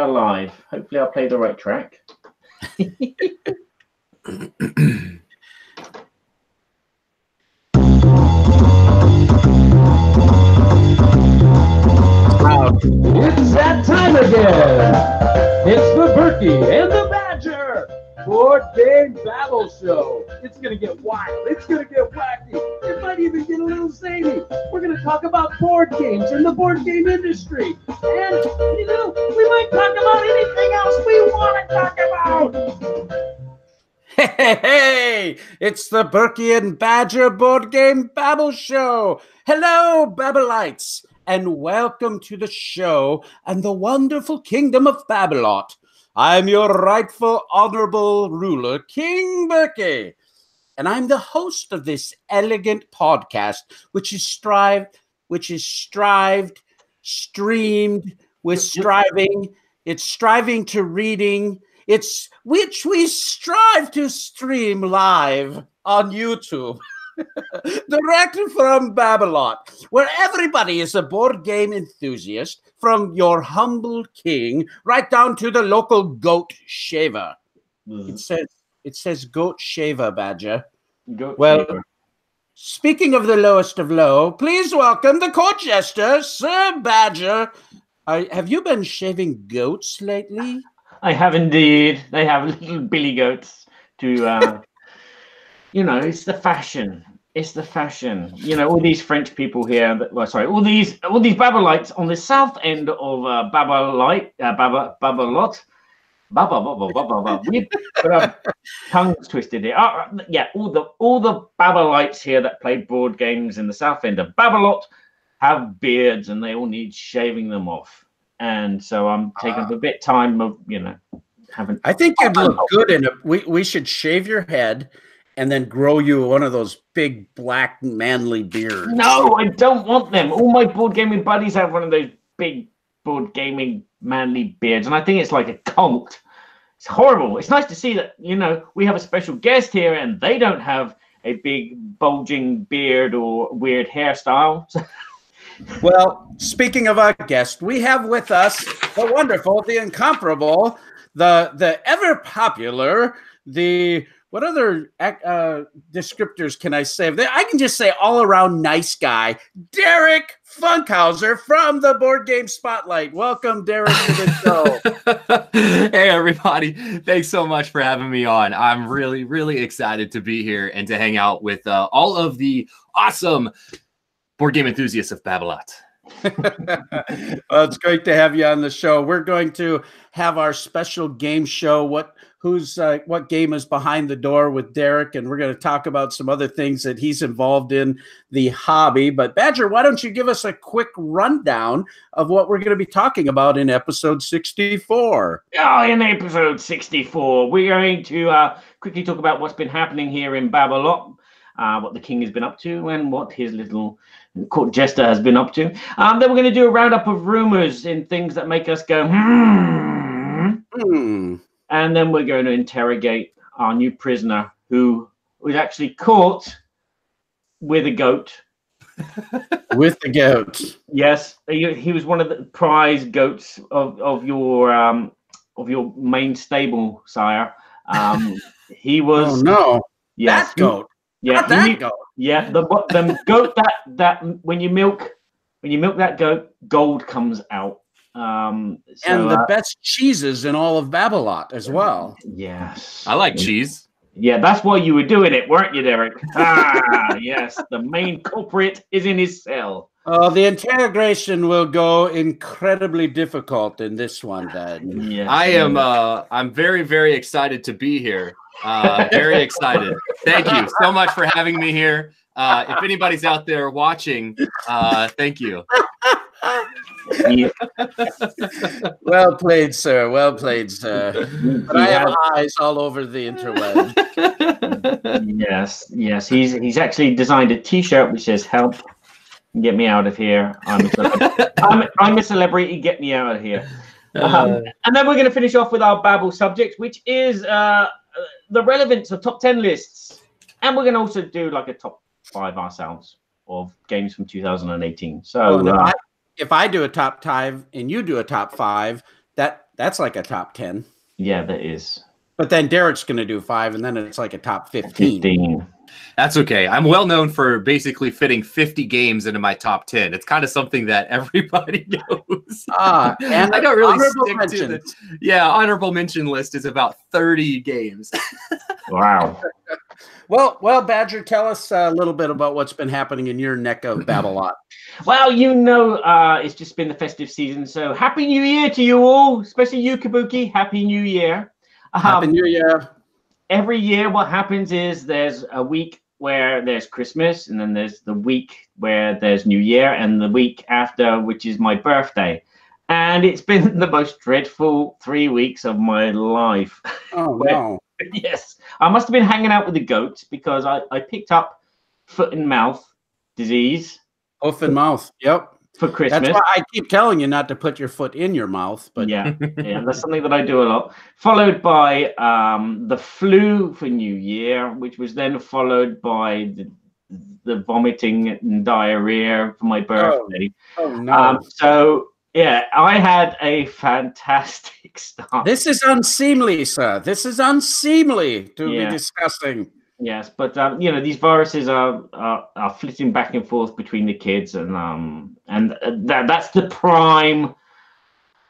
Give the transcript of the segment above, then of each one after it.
are live. Hopefully I'll play the right track. It's that time again. It's the Berkey and the Badger Board Game Babble Show. It's going to get wild. It's going to get wacky. It might even get a little zany. We're going to talk about board games and the board game industry. And, you know, we might talk about anything else we want to talk about. Hey, it's the Berkey and Badger Board Game Babble Show. Hello, Babbleites, and welcome to the show and the wonderful kingdom of Babblot. I'm your rightful honorable ruler, King Berkey, and I'm the host of this elegant podcast, which is streamed with striving. It's striving to reading. It's which we strive to stream live on YouTube, directly from Babblot, where everybody is a board game enthusiast, from your humble king right down to the local goat shaver. It says goat shaver, Badger. Shaver. Speaking of the lowest of low, please welcome the court jester, Sir Badger. Have you been shaving goats lately? I have indeed. They have little billy goats to, you know, it's the fashion. It's the fashion. You know, all these French people here, all these Babblites on the south end of Babblot. We've got our tongues twisted here. Yeah, all the Babblites here that play board games in the south end of Babblot have beards, and they all need shaving them off. And so I'm taking a bit time of, you know, having. I think you'd look good in it. We should shave your head and then grow you one of those big black manly beards. No, I don't want them. All my board gaming buddies have one of those big board gaming manly beards, and I think it's like a cult. It's horrible. It's nice to see that, you know, we have a special guest here and they don't have a big bulging beard or weird hairstyle. Well, speaking of our guest, we have with us the wonderful, the incomparable, the ever popular, what other descriptors can I say? I can just say all around nice guy, Derek Funkhouser from the Board Game Spotlight. Welcome, Derek, to the show. Hey, everybody. Thanks so much for having me on. I'm really, really excited to be here and to hang out with all of the awesome board game enthusiasts of Babblot. Well, it's great to have you on the show. We're going to have our special game show, what game is behind the door with Derek, and we're going to talk about some other things that he's involved in the hobby. But Badger, why don't you give us a quick rundown of what we're going to be talking about in episode 64? Oh, in episode 64, we're going to quickly talk about what's been happening here in Babblot, what the king has been up to, and what his little court jester has been up to. Then we're going to do a roundup of rumors and things that make us go, And then we're going to interrogate our new prisoner who was actually caught with a goat. With the goat. Yes, he was one of the prize goats of your main stable, sire. He was. Oh no! Yes, that goat. Yeah, not that goat. Yeah, the goat that when you milk that goat, gold comes out. And the best cheeses in all of Babblot as well. Yes, I like cheese. Yeah, that's why you were doing it, weren't you, Derek? Yes, the main culprit is in his cell. The interrogation will go incredibly difficult in this one, Dad. Yes, I'm very, very excited to be here. Very excited. Thank you so much for having me here. If anybody's out there watching, thank you. Yeah. Well played, sir. Well played, sir. But I have eyes all over the interweb. Yes. He's actually designed a T-shirt which says "Help, get me out of here. I'm a celebrity. Get me out of here." And then we're going to finish off with our Babble subject, which is the relevance of top 10 lists, and we're going to also do like a top 5 ourselves of games from 2018. So. If I do a top 5 and you do a top 5, that That's like a top 10. Yeah, that is. But then Derek's going to do 5, and then it's like a top 15. That's okay. I'm well known for basically fitting 50 games into my top 10. It's kind of something that everybody knows. And I don't really stick to the honorable mention list is about 30 games. Wow. Well, Badger, tell us a little bit about what's been happening in your neck of Babblot. Well, it's just been the festive season, so Happy New Year to you all, especially you, Kabuki. Happy New Year. Happy New Year. Every year what happens is there's a week where there's Christmas, and then there's the week where there's New Year, and the week after, which is my birthday. And it's been the most dreadful 3 weeks of my life. Oh, no. Yes. I must have been hanging out with the goats because I picked up foot and mouth disease. Hoof and mouth. Yep. For Christmas. That's why I keep telling you not to put your foot in your mouth. But yeah, that's something that I do a lot. Followed by the flu for New Year, which was then followed by the vomiting and diarrhea for my birthday. Oh no. So yeah, I had a fantastic start. This is unseemly, sir. This is unseemly to be discussing. Yes, but these viruses are flitting back and forth between the kids, and that's the prime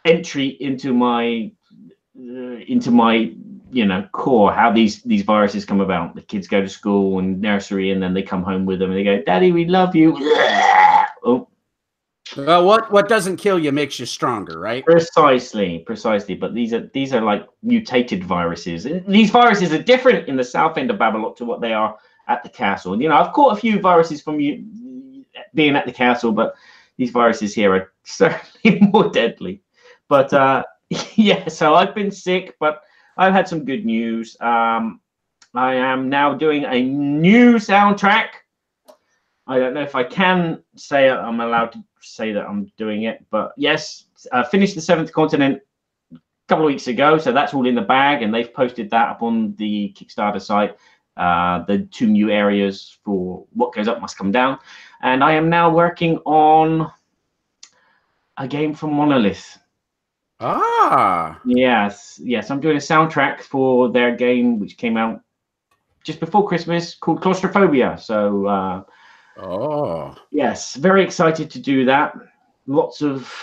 entry into my core. How these viruses come about. The kids go to school and nursery, and then they come home with them, and they go, "Daddy, we love you." Oh. Well, what doesn't kill you makes you stronger, right? Precisely. But these are like mutated viruses. These viruses are different in the south end of Babblot to what they are at the castle. And I've caught a few viruses from you being at the castle, but these viruses here are certainly more deadly. But yeah, so I've been sick, but I've had some good news. I am now doing a new soundtrack. I don't know if I can say I'm allowed to say that I'm doing it, but yes, I finished the Seventh Continent a couple of weeks ago, so that's all in the bag, and they've posted that up on the Kickstarter site. The 2 new areas for What Goes Up Must Come Down, and I am now working on a game from Monolith. Yes, I'm doing a soundtrack for their game which came out just before Christmas called Claustrophobia. So yes, very excited to do that. Lots of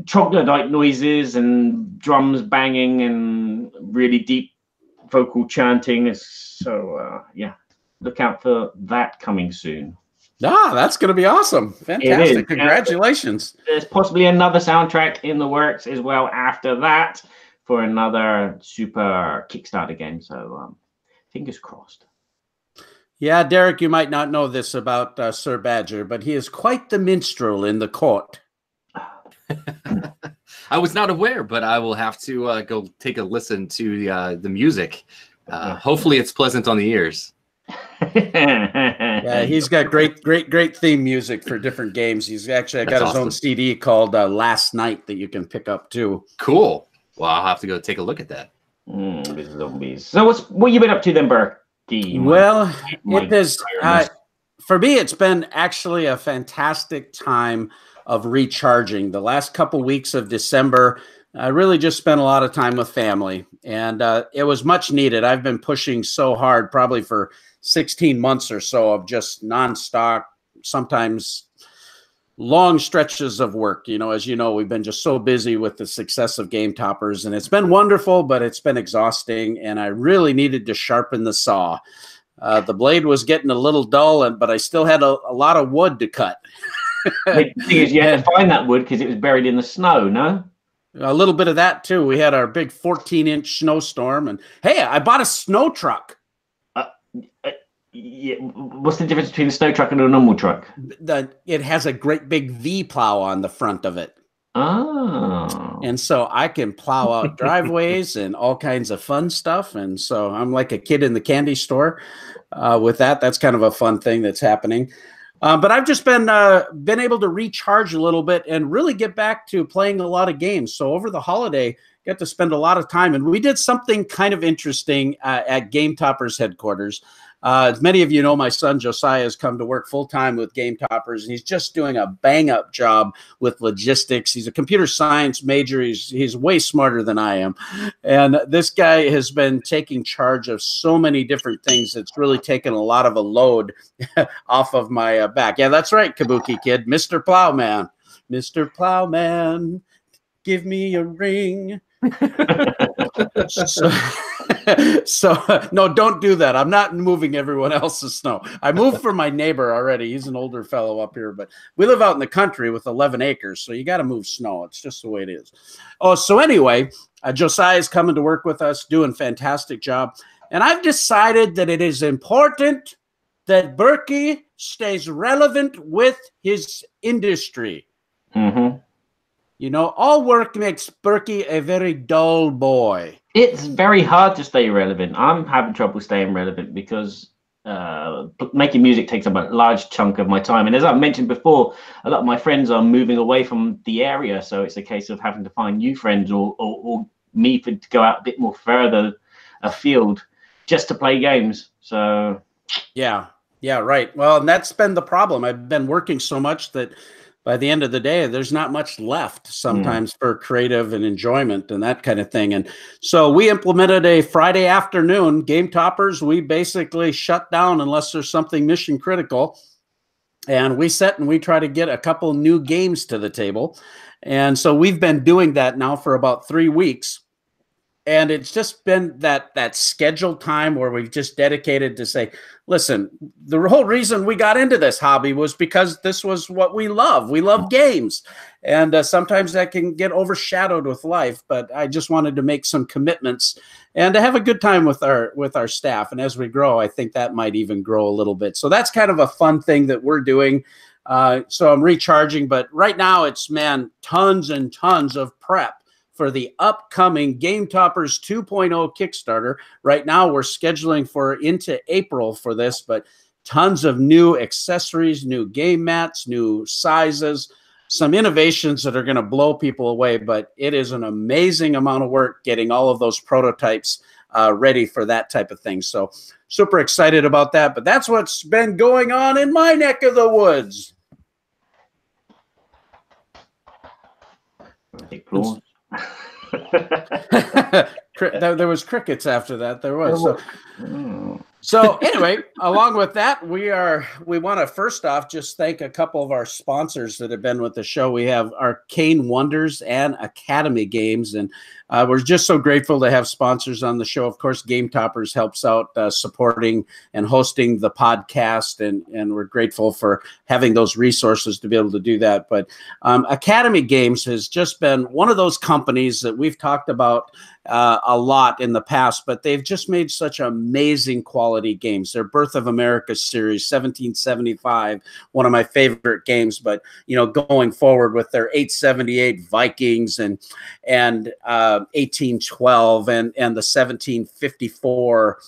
troglodyte noises and drums banging and really deep vocal chanting. So yeah, look out for that coming soon. That's going to be awesome. Fantastic. Congratulations. There's possibly another soundtrack in the works as well after that for another super Kickstarter game. So fingers crossed. Yeah, Derek, you might not know this about Sir Badger, but he is quite the minstrel in the court. I was not aware, but I will have to go take a listen to the music. Hopefully it's pleasant on the ears. Yeah, he's got great theme music for different games. He's actually got his own CD called Last Night that you can pick up too. Cool. Well, I'll have to go take a look at that. Zombies. So what you been up to then, Burke? Well, it is for me. It's been actually a fantastic time of recharging. The last couple weeks of December, I really just spent a lot of time with family, and it was much needed. I've been pushing so hard, probably for 16 months or so, of just nonstop, sometimes long stretches of work. As you know, we've been just so busy with the success of Game Toppers, and it's been wonderful, but it's been exhausting, and I really needed to sharpen the saw. The blade was getting a little dull, but I still had a lot of wood to cut. The thing is, you had to find that wood because it was buried in the snow, no? A little bit of that, too. We had our big 14-inch snowstorm, and hey, I bought a snow truck. Yeah. What's the difference between a snow truck and a normal truck? It has a great big V plow on the front of it. Oh. And so I can plow out driveways and all kinds of fun stuff. And so I'm like a kid in the candy store with that. That's kind of a fun thing that's happening. But I've just been able to recharge a little bit and really get back to playing a lot of games. So over the holiday, got to spend a lot of time, and we did something kind of interesting at Game Toppers headquarters. As many of you know, my son Josiah has come to work full-time with Game Toppers, and he's just doing a bang-up job with logistics. He's a computer science major. He's way smarter than I am. And this guy has been taking charge of so many different things. It's really taken a lot of a load off of my back. Yeah, that's right, Kabuki Kid. Mr. Plowman. Mr. Plowman, give me a ring. So no, don't do that. I'm not moving everyone else's snow. I moved for my neighbor already. He's an older fellow up here, but we live out in the country with 11 acres, so you got to move snow. It's just the way it is. Oh, so anyway, Josiah is coming to work with us, doing a fantastic job, and I've decided that it is important that Berkey stays relevant with his industry. Mm-hmm. You know, all work makes Berkey a very dull boy. It's very hard to stay relevant. I'm having trouble staying relevant because making music takes up a large chunk of my time. And as I've mentioned before, a lot of my friends are moving away from the area. So it's a case of having to find new friends or me to go out a bit more further afield just to play games. So, yeah, right. Well, and that's been the problem. I've been working so much that by the end of the day, there's not much left sometimes for creative and enjoyment and that kind of thing. And so we implemented a Friday afternoon Game Toppers. We basically shut down unless there's something mission critical. And we sit and we try to get a couple new games to the table. And so we've been doing that now for about 3 weeks. And it's just been that scheduled time where we've just dedicated to say, listen, the whole reason we got into this hobby was because this was what we love. We love games. And sometimes that can get overshadowed with life. But I just wanted to make some commitments and to have a good time with our staff. And as we grow, I think that might even grow a little bit. So that's kind of a fun thing that we're doing. So I'm recharging. But right now it's, man, tons and tons of prep for the upcoming Game Toppers 2.0 Kickstarter. Right now, we're scheduling for into April for this, but tons of new accessories, new game mats, new sizes, some innovations that are going to blow people away. But it is an amazing amount of work getting all of those prototypes ready for that type of thing. So super excited about that. But that's what's been going on in my neck of the woods. There was crickets after that. There was. So anyway, along with that, we want to first off just thank a couple of our sponsors that have been with the show. We have Arcane Wonders and Academy Games, and we're just so grateful to have sponsors on the show. Of course, Game Toppers helps out supporting and hosting the podcast, and we're grateful for having those resources to be able to do that. But Academy Games has just been one of those companies that we've talked about a lot in the past, but they've just made such amazing quality games. Their Birth of America series, 1775, one of my favorite games, but going forward with their 878 Vikings and 1812 and the 1754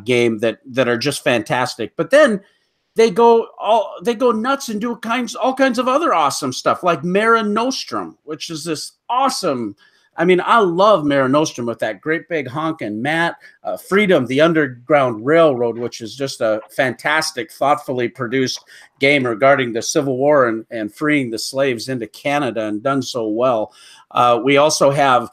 game that are just fantastic. But then they go nuts and do all kinds of other awesome stuff, like Mare Nostrum, which is this awesome. I mean, I love Mare Nostrum with that great big honkin' mat. Freedom, the Underground Railroad, which is just a fantastic, thoughtfully produced game regarding the Civil War and freeing the slaves into Canada, and done so well. We also have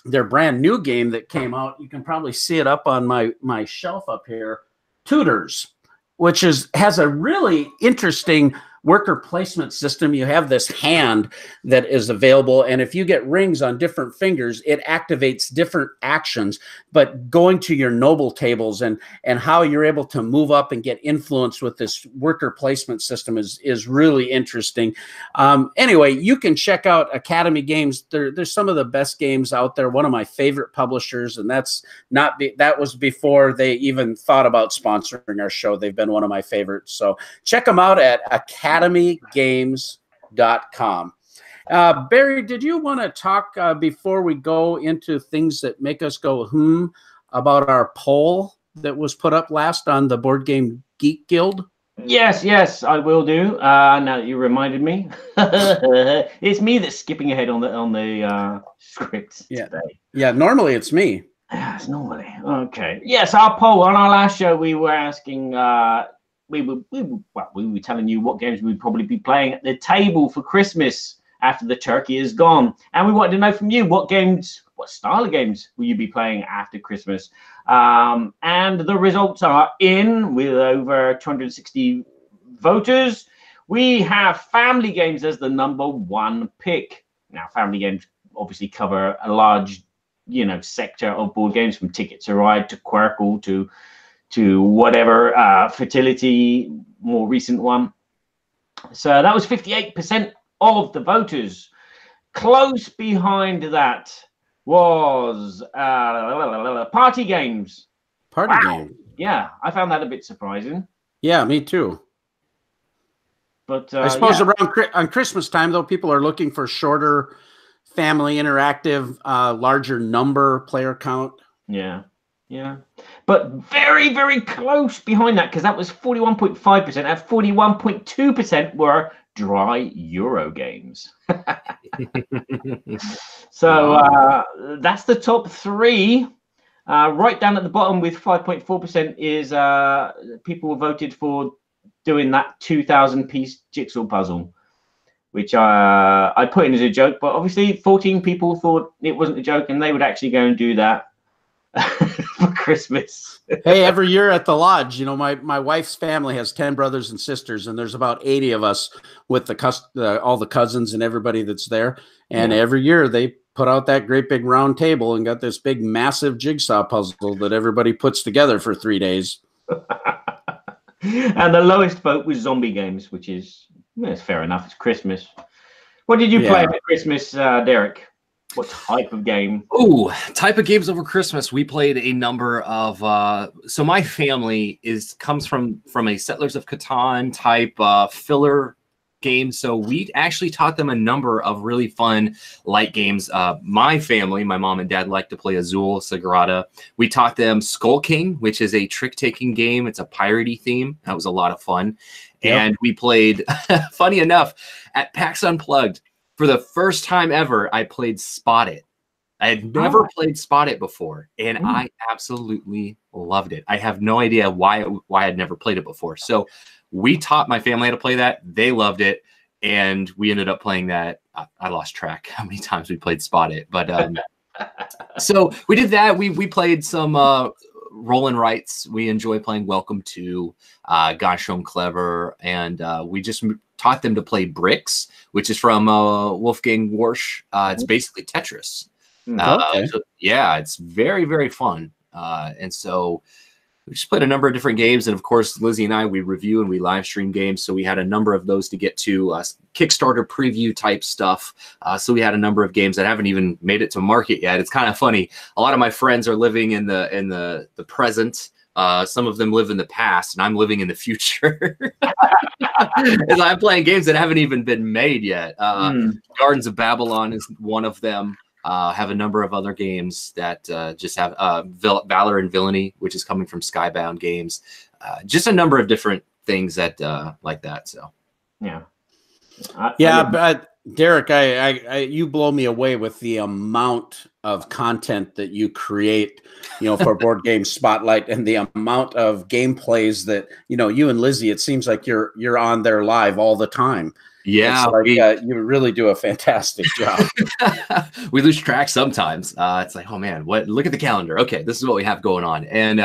their brand new game that came out. You can probably see it up on my shelf up here, Tutors, which has a really interesting worker placement system. You have this hand that is available, and if you get rings on different fingers, it activates different actions. But going to your noble tables and how you're able to move up and get influence with this worker placement system is really interesting. Anyway, you can check out Academy Games. There's some of the best games out there. One of my favorite publishers, and that was before they even thought about sponsoring our show. They've been one of my favorites. So check them out at academygames.com. Barry, did you want to talk before we go into things that make us go about our poll that was put up last on the Board Game Geek Guild? Yes, I will do. Now that you reminded me, it's me that's skipping ahead on the scripts today. Yeah. Normally it's me. Yes, normally. Okay. Yes, our poll on our last show, we were asking, we were telling you what games we'd probably be playing at the table for Christmas after the turkey is gone, and we wanted to know from you what style of games will you be playing after Christmas? And the results are in with over 260 voters. We have family games as the #1 pick. Now, family games obviously cover a large, sector of board games, from Ticket to Ride to Quirkle to whatever, Fertility, more recent one. So that was 58% of the voters. Close behind that was party games. Party game. Yeah, I found that a bit surprising. Yeah, me too. But I suppose on Christmas time, though, people are looking for shorter, family interactive, larger number player count. Yeah. But very, very close behind that, because that was 41.5%. At 41.2% were dry Euro games. So that's the top three. Right down at the bottom with 5.4% is people voted for doing that 2,000-piece jigsaw puzzle, which I put in as a joke, but obviously 14 people thought it wasn't a joke and they would actually go and do that for Christmas. Hey, every year at the lodge, my wife's family has 10 brothers and sisters, and there's about 80 of us with all the cousins and everybody that's there. And every year they put out that great big round table and got this big massive jigsaw puzzle that everybody puts together for 3 days. And the lowest vote was zombie games, which is fair enough. It's Christmas. What did you play at Christmas, Derek? What type of game? Oh, type of games over Christmas. We played a number of. So my family comes from a Settlers of Catan type filler game. So we actually taught them a number of really fun light games. My family, my mom and dad, like to play Azul Sagrada. We taught them Skull King, which is a trick-taking game. It's a piratey theme. That was a lot of fun. Yep. And we played, funny enough, at PAX Unplugged, for the first time ever, I played Spot It. I had never played Spot It before, and I absolutely loved it. I have no idea why I'd never played it before. So we taught my family how to play that. They loved it, and we ended up playing that. I lost track how many times we played Spot It, but so we did that. We played some roll and writes. We enjoy playing Welcome to, Gosh, I'm Clever, and we just taught them to play Bricks, which is from Wolfgang Warsch. It's basically Tetris. Okay. So, yeah, it's very, very fun. And so we just played a number of different games. And of course, Lizzie and I, we review and we live stream games. So we had a number of those to get to, Kickstarter preview type stuff. So we had a number of games that haven't even made it to market yet. It's kind of funny. A lot of my friends are living in the present. Some of them live in the past, and I'm living in the future. And I'm playing games that haven't even been made yet. Gardens of Babylon is one of them. Have a number of other games that just have Valor and Villainy, which is coming from Skybound Games. Just a number of different things that like that. So, yeah. But Derek, you blow me away with the amount of content that you create, for Board Game Spotlight, and the amount of gameplays that, you and Lizzie, it seems like you're on there live all the time. Yeah, like, you really do a fantastic job. We lose track sometimes. It's like, oh man, look at the calendar. Okay, this is what we have going on, and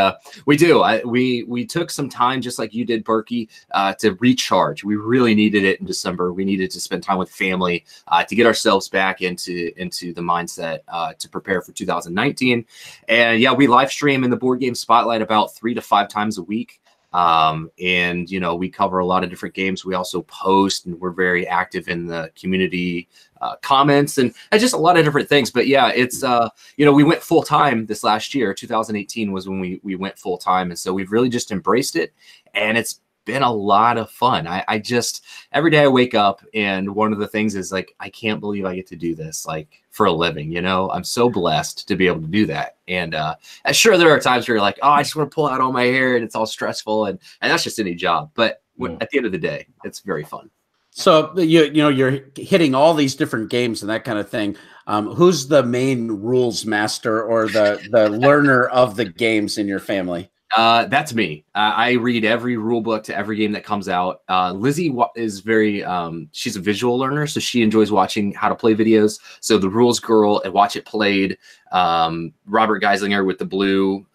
we do. We took some time, just like you did, Berkey, to recharge. We really needed it in December. We needed to spend time with family to get ourselves back into the mindset to prepare for 2019. And yeah, we live stream in the Board Game Spotlight about 3 to 5 times a week. And we cover a lot of different games. We also post, and we're very active in the community comments and just a lot of different things. But yeah, it's we went full time this last year. 2018 was when we went full time, and so we've really just embraced it, and it's been a lot of fun. I just, every day I wake up, and one of the things is like, I can't believe I get to do this like for a living. I'm so blessed to be able to do that. And sure, there are times where you're like, oh, I just want to pull out all my hair and it's all stressful, and that's just any job. But at the end of the day, it's very fun. So you're hitting all these different games and that kind of thing. Who's the main rules master or the learner of the games in your family? That's me. I read every rule book to every game that comes out. Lizzie is very, she's a visual learner, so she enjoys watching how to play videos. So the rules girl and Watch It Played. Robert Geislinger with the blue.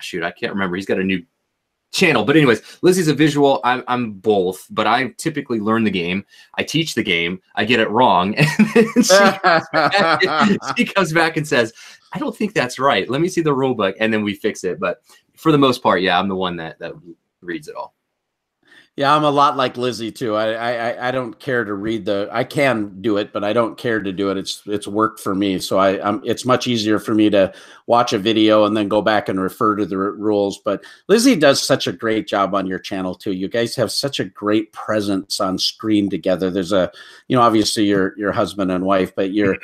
Shoot, I can't remember. He's got a new channel. But anyways, Lizzie's a visual. I'm both, but I typically learn the game. I teach the game. I get it wrong. And then she comes back and says, I don't think that's right. Let me see the rule book. And then we fix it. But for the most part, yeah, I'm the one that reads it all. Yeah, I'm a lot like Lizzie too. I don't care to read I can do it, but I don't care to do it. It's work for me. So it's much easier for me to watch a video and then go back and refer to the rules. But Lizzie does such a great job on your channel too. You guys have such a great presence on screen together. There's obviously your husband and wife, but your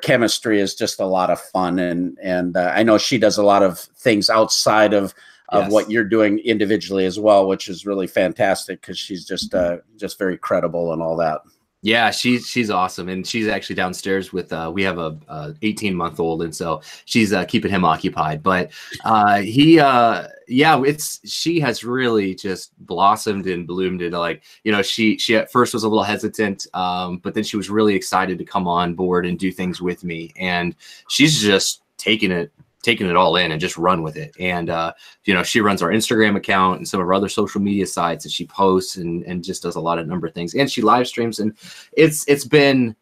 chemistry is just a lot of fun. And I know she does a lot of things outside of what you're doing individually as well, which is really fantastic because she's just very credible and all that. Yeah, she's awesome, and she's actually downstairs with we have a 18-month-old, and so she's keeping him occupied. But she has really just blossomed and bloomed into, like, she at first was a little hesitant, but then she was really excited to come on board and do things with me, and she's just taking it all in and just run with it. And she runs our Instagram account and some of our other social media sites, and she posts and just does a number of things, and she live streams. And it's been,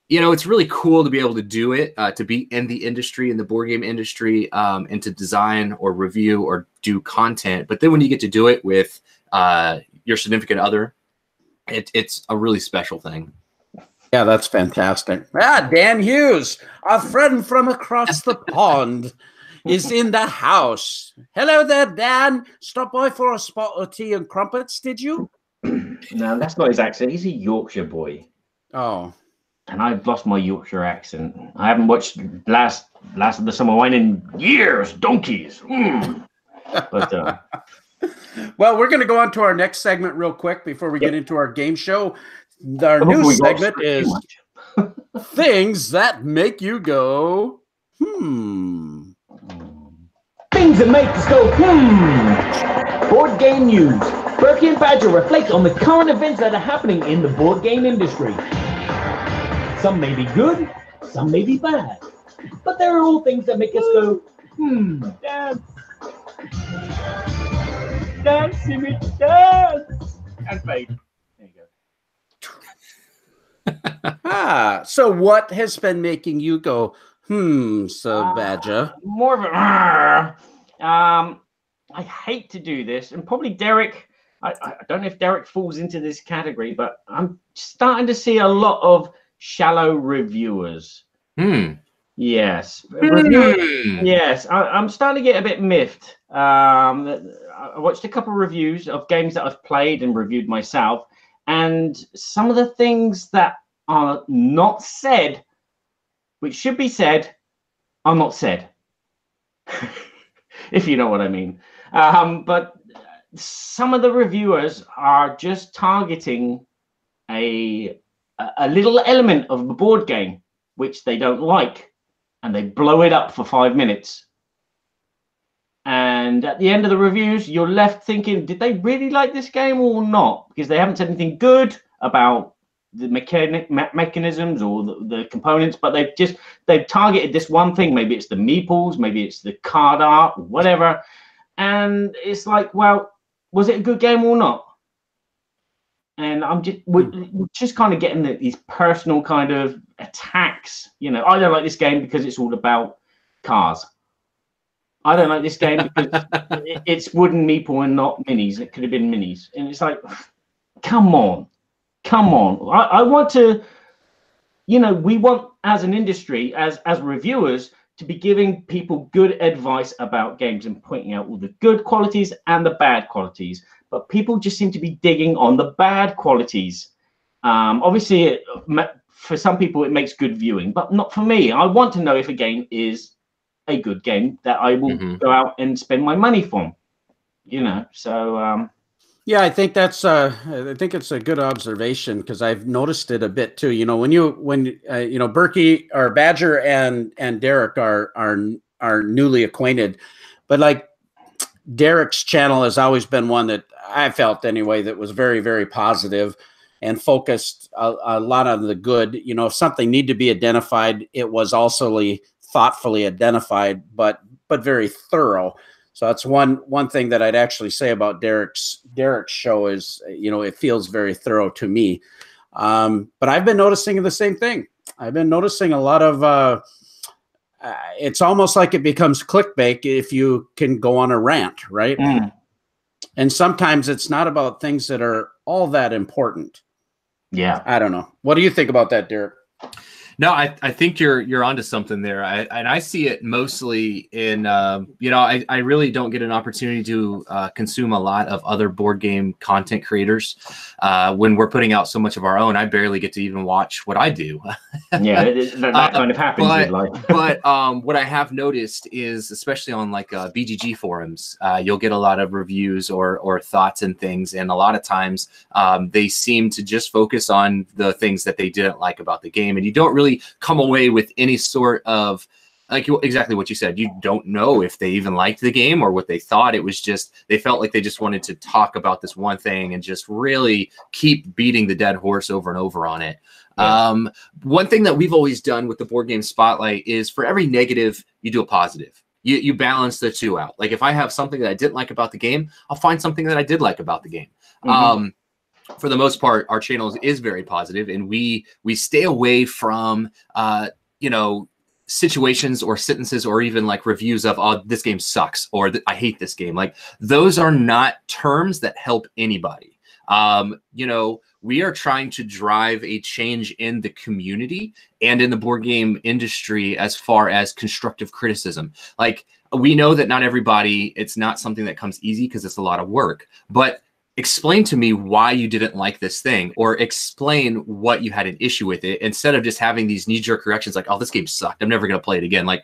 it's really cool to be able to do it, to be in the industry, in the board game industry, and to design or review or do content. But then when you get to do it with your significant other, it's a really special thing. Yeah, that's fantastic. Dan Hughes, a friend from across the pond, is in the house. Hello there, Dan. Stop by for a spot of tea and crumpets, did you? No, that's not his accent. He's a Yorkshire boy. Oh. And I've lost my Yorkshire accent. I haven't watched Last of the Summer Wine in years. Donkeys. But well, we're going to go on to our next segment real quick before we get into our game show. Our new segment is Things That Make You Go, Things that make us go, Board game news. Berkey and Badger reflect on the current events that are happening in the board game industry. Some may be good, some may be bad. But there are all things that make us go, dance. Dance, Jimmy, dance. And fade. So what has been making you go, Sir Badger? More of a, I hate to do this, and probably Derek, I don't know if Derek falls into this category, but I'm starting to see a lot of shallow reviewers. Yes. Yes, I'm starting to get a bit miffed. I watched a couple of reviews of games that I've played and reviewed myself, and some of the things that are not said, which should be said, are not said. If you know what I mean. But some of the reviewers are just targeting a little element of the board game which they don't like, and they blow it up for 5 minutes. And at the end of the reviews, you're left thinking, did they really like this game or not? Because they haven't said anything good about the mechanisms or the components, but they've targeted this one thing. Maybe it's the meeples, maybe it's the card art, whatever. And it's like, well, was it a good game or not? And we're just kind of getting these personal kind of attacks. I don't like this game because it's all about cars. I don't like this game because it's wooden meeple and not minis. It could have been minis. And it's like, come on. I want to, we want as an industry, as reviewers, to be giving people good advice about games and pointing out all the good qualities and the bad qualities. But people just seem to be digging on the bad qualities. Obviously, for some people, it makes good viewing, but not for me. I want to know if a game is a good game that I will go out and spend my money for. So Yeah, I think that's I think it's a good observation because I've noticed it a bit too. You know, when you know, Berkey or Badger and Derek are newly acquainted, but like Derek's channel has always been one that I felt anyway that was very, very positive and focused a lot on the good. You know, if something needed to be identified, it was also thoughtfully identified, but very thorough. So that's one thing that I'd actually say about Derek's show is, you know, it feels very thorough to me. But I've been noticing the same thing. I've been noticing a lot of it's almost like it becomes clickbait if you can go on a rant, right? Mm. And sometimes it's not about things that are all that important. Yeah. I don't know. What do you think about that, Derek? No, I think you're onto something there. I see it mostly in, you know, I really don't get an opportunity to consume a lot of other board game content creators. When we're putting out so much of our own, I barely get to even watch what I do. Yeah, that kind of happens with life. But what I have noticed is, especially on like BGG forums, you'll get a lot of reviews or thoughts and things. And a lot of times they seem to just focus on the things that they didn't like about the game. And you don't really come away with any sort of, like, exactly what you said. You don't know if they even liked the game or what they thought. It was just, they felt like they just wanted to talk about this one thing and just really keep beating the dead horse over and over on it. Yeah. One thing that we've always done with the Board Game Spotlight is for every negative, you do a positive. You balance the two out. Like if I have something that I didn't like about the game, I'll find something that I did like about the game. Mm-hmm. For the most part, our channel is very positive, and we stay away from, you know, situations or sentences or even like reviews of, oh, this game sucks or I hate this game. Like those are not terms that help anybody. You know, we are trying to drive a change in the community and in the board game industry as far as constructive criticism. Like we know that not everybody, it's not something that comes easy because it's a lot of work, but explain to me why you didn't like this thing, or explain what you had an issue with it, instead of just having these knee-jerk reactions like, oh, this game sucked, I'm never going to play it again. Like,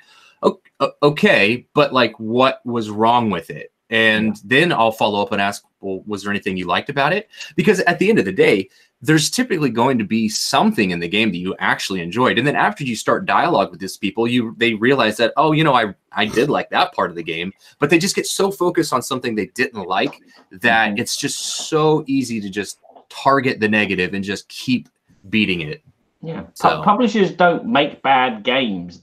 okay, but like what was wrong with it? And then I'll follow up and ask, well, was there anything you liked about it? Because at the end of the day, there's typically going to be something in the game that you actually enjoyed. And then after you start dialogue with these people, they realize that, oh, you know, I did like that part of the game, but they just get so focused on something they didn't like that it's just so easy to just target the negative and just keep beating it. Yeah. So publishers don't make bad games.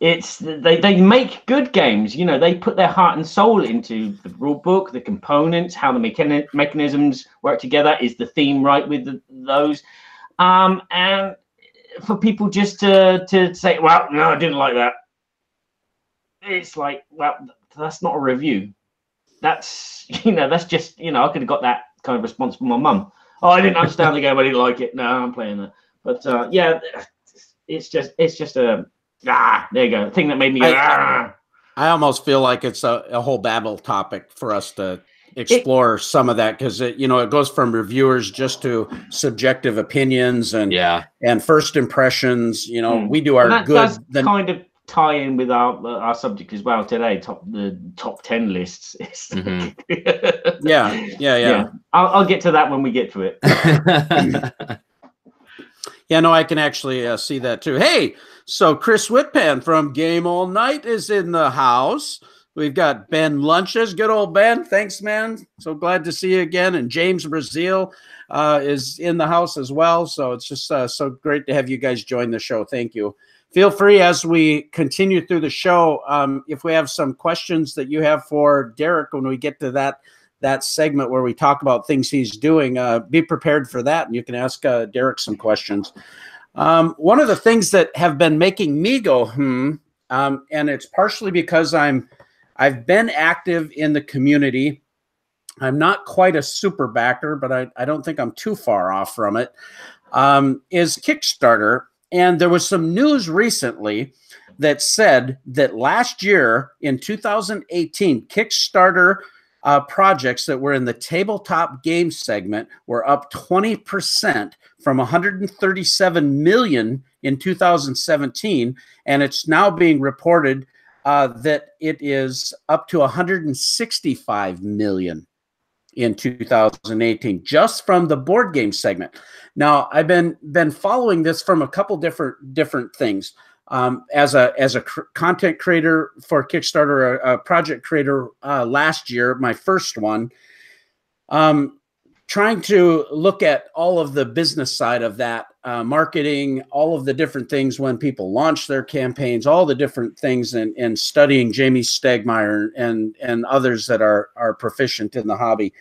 They make good games. You know, they put their heart and soul into the rule book, the components, how the mechanisms work together. Is the theme right with those? And for people just to say, well, no, I didn't like that. It's like, well, that's not a review. That's, you know, that's just, you know, I could have got that kind of response from my mum. Oh, I didn't understand the game. I didn't like it. No, I'm playing that. But yeah, it's just a, there you go. Thing that made me go, I almost feel like it's a whole Babble topic for us to explore some of that, because you know, it goes from reviewers just to subjective opinions and first impressions. You know, we do our Does kind of tie in with our subject as well today. The top 10 lists. Yeah. I'll get to that when we get to it. Yeah, no, I can actually see that too. Hey, so Chris Whitpan from Game All Night is in the house. We've got Ben Lunches. Good old Ben. Thanks, man. So glad to see you again. And James Brazil is in the house as well. So it's just so great to have you guys join the show. Thank you. Feel free as we continue through the show, if we have some questions that you have for Derek when we get to that segment where we talk about things he's doing, be prepared for that, and you can ask Derek some questions. One of the things that have been making me go, and it's partially because I've been active in the community. I'm not quite a super backer, but I don't think I'm too far off from it, is Kickstarter. And there was some news recently that said that last year in 2018, Kickstarter projects that were in the tabletop game segment were up 20% from 137 million in 2017, and it's now being reported that it is up to 165 million in 2018, just from the board game segment. Now, I've been following this from a couple different things. As a content creator for Kickstarter, a project creator last year, my first one, trying to look at all of the business side of that, marketing, all of the different things when people launch their campaigns, all the different things, and studying Jamie Stegmaier and others that are proficient in the hobby.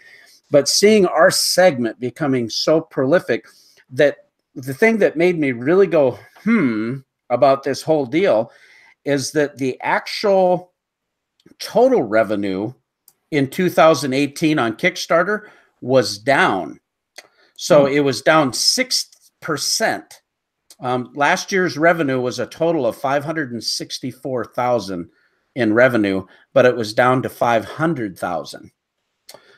But seeing our segment becoming so prolific, that the thing that made me really go, about this whole deal is that the actual total revenue in 2018 on Kickstarter was down. So it was down 6%. Last year's revenue was a total of $564,000 in revenue, but it was down to $500,000.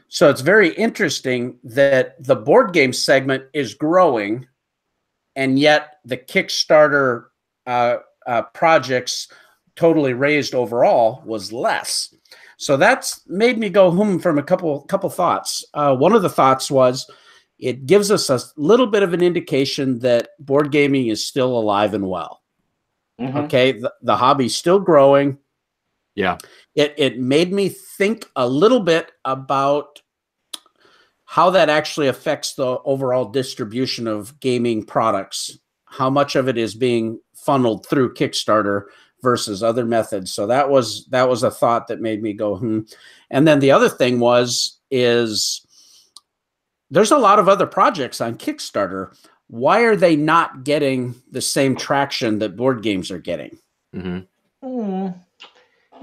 So it's very interesting that the board game segment is growing, and yet the Kickstarter projects totally raised overall was less. So that's made me go from a couple thoughts. One of the thoughts was it gives us a little bit of an indication that board gaming is still alive and well. Okay, the hobby's still growing. Yeah. It made me think a little bit about how that actually affects the overall distribution of gaming products. How much of it is being funneled through Kickstarter versus other methods. So that was a thought that made me go, And then the other thing is there's a lot of other projects on Kickstarter. Why are they not getting the same traction that board games are getting? Yeah,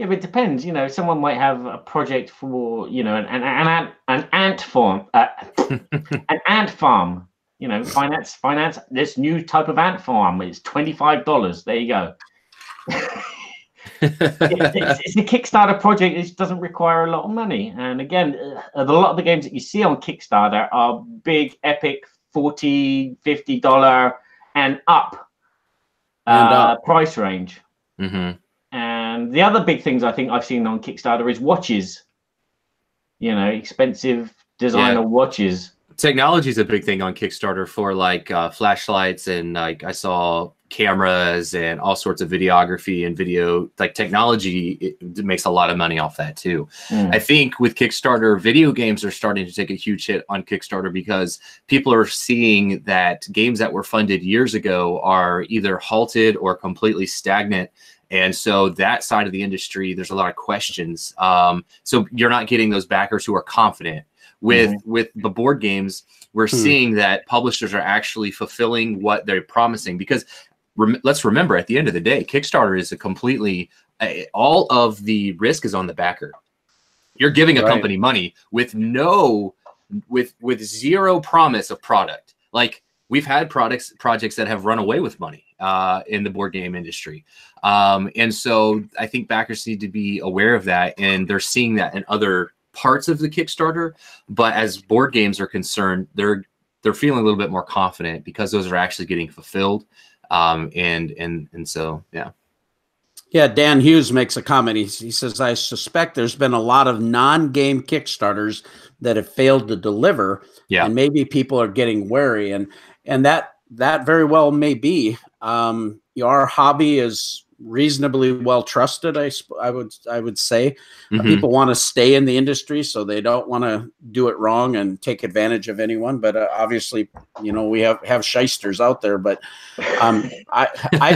but it depends. You know, someone might have a project for, you know, an ant farm, an ant farm. You know, finance this new type of ant farm. It's $25. There you go. It's a Kickstarter project. It doesn't require a lot of money. And again, a lot of the games that you see on Kickstarter are big, epic, $40, $50 and up price range. And the other big things I think I've seen on Kickstarter is watches. You know, expensive designer watches. Technology is a big thing on Kickstarter for like flashlights, and like I saw cameras and all sorts of videography and video. Like technology, it makes a lot of money off that too. I think with Kickstarter, video games are starting to take a huge hit on Kickstarter because people are seeing that games that were funded years ago are either halted or completely stagnant. And so that side of the industry, there's a lot of questions. So you're not getting those backers who are confident. With the board games, we're seeing that publishers are actually fulfilling what they're promising. Because let's remember, at the end of the day, Kickstarter is a completely all of the risk is on the backer. You're giving a company money with zero promise of product. Like we've had projects that have run away with money in the board game industry. And so I think backers need to be aware of that, and they're seeing that in other parts of the Kickstarter. But as board games are concerned, they're feeling a little bit more confident because those are actually getting fulfilled. And so, yeah. Yeah, Dan Hughes makes a comment. He says, I suspect there's been a lot of non-game Kickstarters that have failed to deliver. Yeah. And maybe people are getting wary. And that very well may be. Our hobby is reasonably well trusted, I would say. People want to stay in the industry, so they don't want to do it wrong and take advantage of anyone. But obviously, you know, we have shysters out there. But I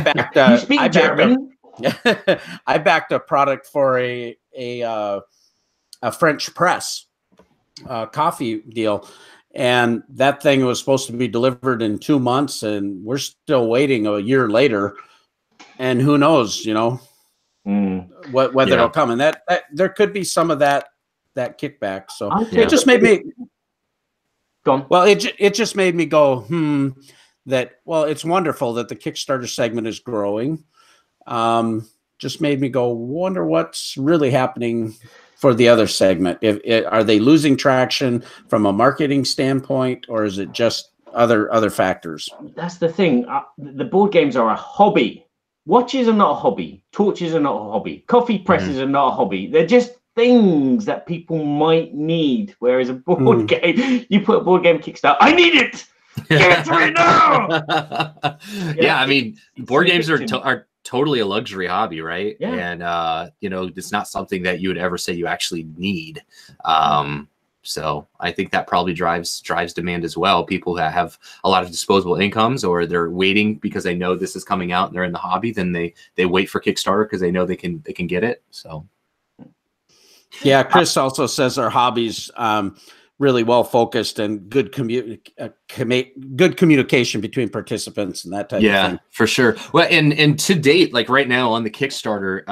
backed I backed a product for a French press coffee deal, and that thing was supposed to be delivered in 2 months, and we're still waiting a year later. And who knows, you know, whether it'll come. And that there could be some of that kickback. So it just made me go on. Well, it just made me go, it's wonderful that the Kickstarter segment is growing. Just made me go, wonder what's really happening for the other segment. Are they losing traction from a marketing standpoint, or is it just other factors? That's the thing. The board games are a hobby. Watches are not a hobby. Torches are not a hobby. Coffee presses are not a hobby. They're just things that people might need. Whereas a board game, you put a board game Kickstarter, I need it. Get to it now. Yeah, I mean, board games are totally a luxury hobby, right? Yeah. And you know, it's not something that you would ever say you actually need. So I think that probably drives demand as well. People that have a lot of disposable incomes, or they're waiting because they know this is coming out and they're in the hobby, then they wait for Kickstarter because they know they can get it. So yeah, Chris also says our hobbies really well focused and good communication between participants and that type of thing. Yeah, for sure. Well, and to date, like right now on the Kickstarter,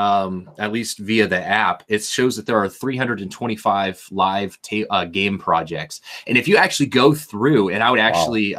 at least via the app, it shows that there are 325 live game projects. And if you actually go through, and I would actually,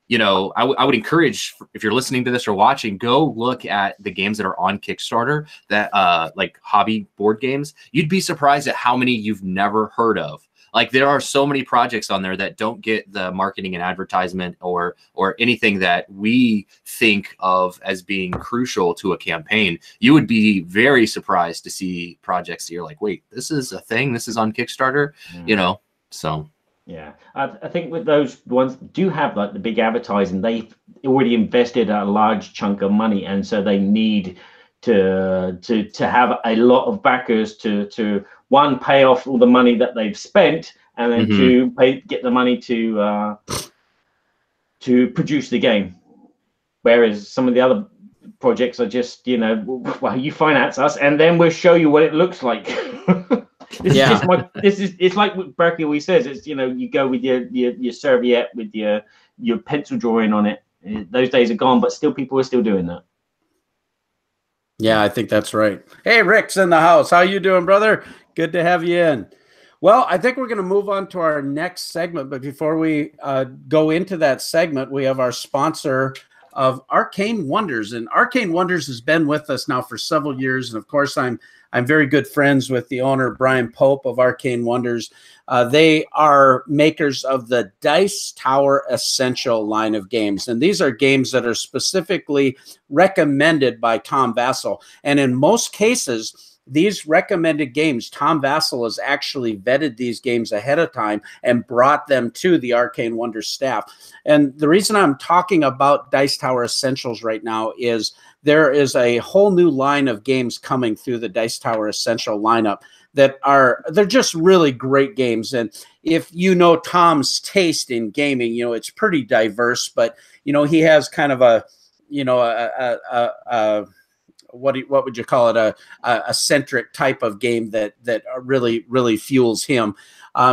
you know, I would encourage, if you're listening to this or watching, go look at the games that are on Kickstarter, that like hobby board games. You'd be surprised at how many you've never heard of. Like, there are so many projects on there that don't get the marketing and advertisement or anything that we think of as being crucial to a campaign. You would be very surprised to see projects that you're like, wait, this is a thing, this is on Kickstarter, you know, so. Yeah, I think with those ones do have like the big advertising, they've already invested a large chunk of money, and so they need to have a lot of backers to one, pay off all the money that they've spent, and then two, get the money to produce the game. Whereas some of the other projects are just, you know, well, you finance us and then we'll show you what it looks like. It's like what Berkey always says, it's, you know, you go with your serviette with your pencil drawing on it. Those days are gone, but still people are still doing that. Yeah, I think that's right. Hey, Rick's in the house. How you doing, brother? Good to have you in. Well, I think we're going to move on to our next segment. But before we go into that segment, we have our sponsor of Arcane Wonders. And Arcane Wonders has been with us now for several years. And, of course, I'm very good friends with the owner, Brian Pope of Arcane Wonders. They are makers of the Dice Tower Essential line of games. And these are games that are specifically recommended by Tom Vassell. And in most cases, these recommended games, Tom Vassell has actually vetted these games ahead of time and brought them to the Arcane Wonders staff. And the reason I'm talking about Dice Tower Essentials right now is there is a whole new line of games coming through the Dice Tower Essential lineup that they're just really great games. And if you know Tom's taste in gaming, you know, it's pretty diverse, but, you know, he has kind of a, you know, what would you call it? A centric type of game that really fuels him.